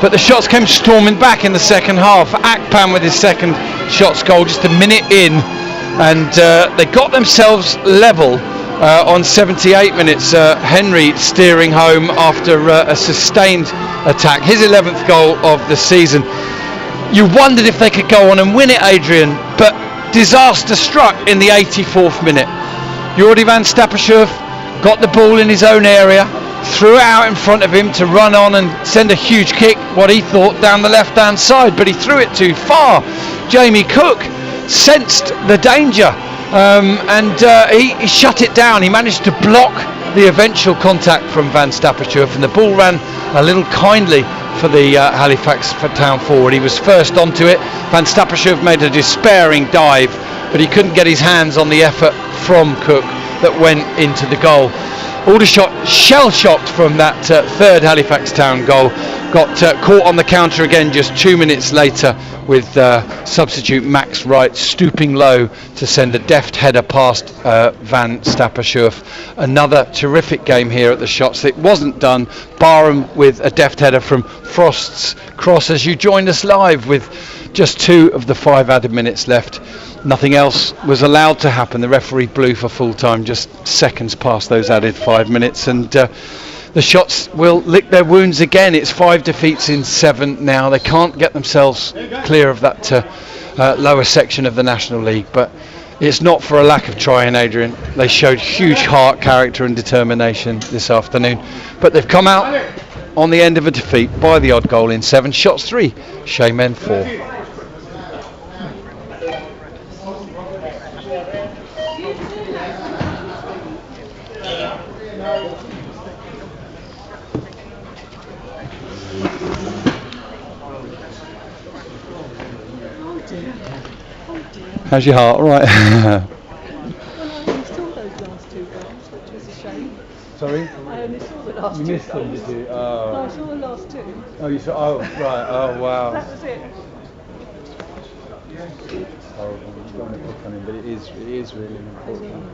But the shots came storming back in the second half. Akpan with his second shots goal just a minute in, and they got themselves level on 78 minutes. Henry steering home after a sustained attack, his 11th goal of the season. You wondered if they could go on and win it, Adrian, but disaster struck in the 84th minute. Jordi van Stappershoef got the ball in his own area, threw it out in front of him to run on and send a huge kick, what he thought, down the left hand side, but he threw it too far. Jamie Cook sensed the danger, and he shut it down. He managed to block the eventual contact from Van Stappershoef, and the ball ran a little kindly for the Halifax Town forward. He was first onto it. Van Stappershoef made a despairing dive, but he couldn't get his hands on the effort from Cook that went into the goal. Aldershot, shell-shocked from that third Halifax Town goal, got caught on the counter again just 2 minutes later with substitute Max Wright stooping low to send a deft header past Van Stappershoef. Another terrific game here at the Shots. It wasn't done. Barham with a deft header from Frost's cross as you joined us live with just 2 of the 5 added minutes left. Nothing else was allowed to happen. The referee blew for full time just seconds past those added 5 minutes, and the Shots will lick their wounds again. It's 5 defeats in 7 now. They can't get themselves clear of that lower section of the National League, but it's not for a lack of trying, Adrian. They showed huge heart, character and determination this afternoon, but they've come out on the end of a defeat by the odd goal in 7. Shots 3, Shaman 4. How's your heart? All right. Well, I only saw those last two goals, which was a shame. Sorry? I only saw the last You two missed them, goals. did you? No, Oh. I saw the last two. Oh, you saw. Oh, right. Oh, wow. That was it. It's horrible. You don't want to pick on him, but it is really important.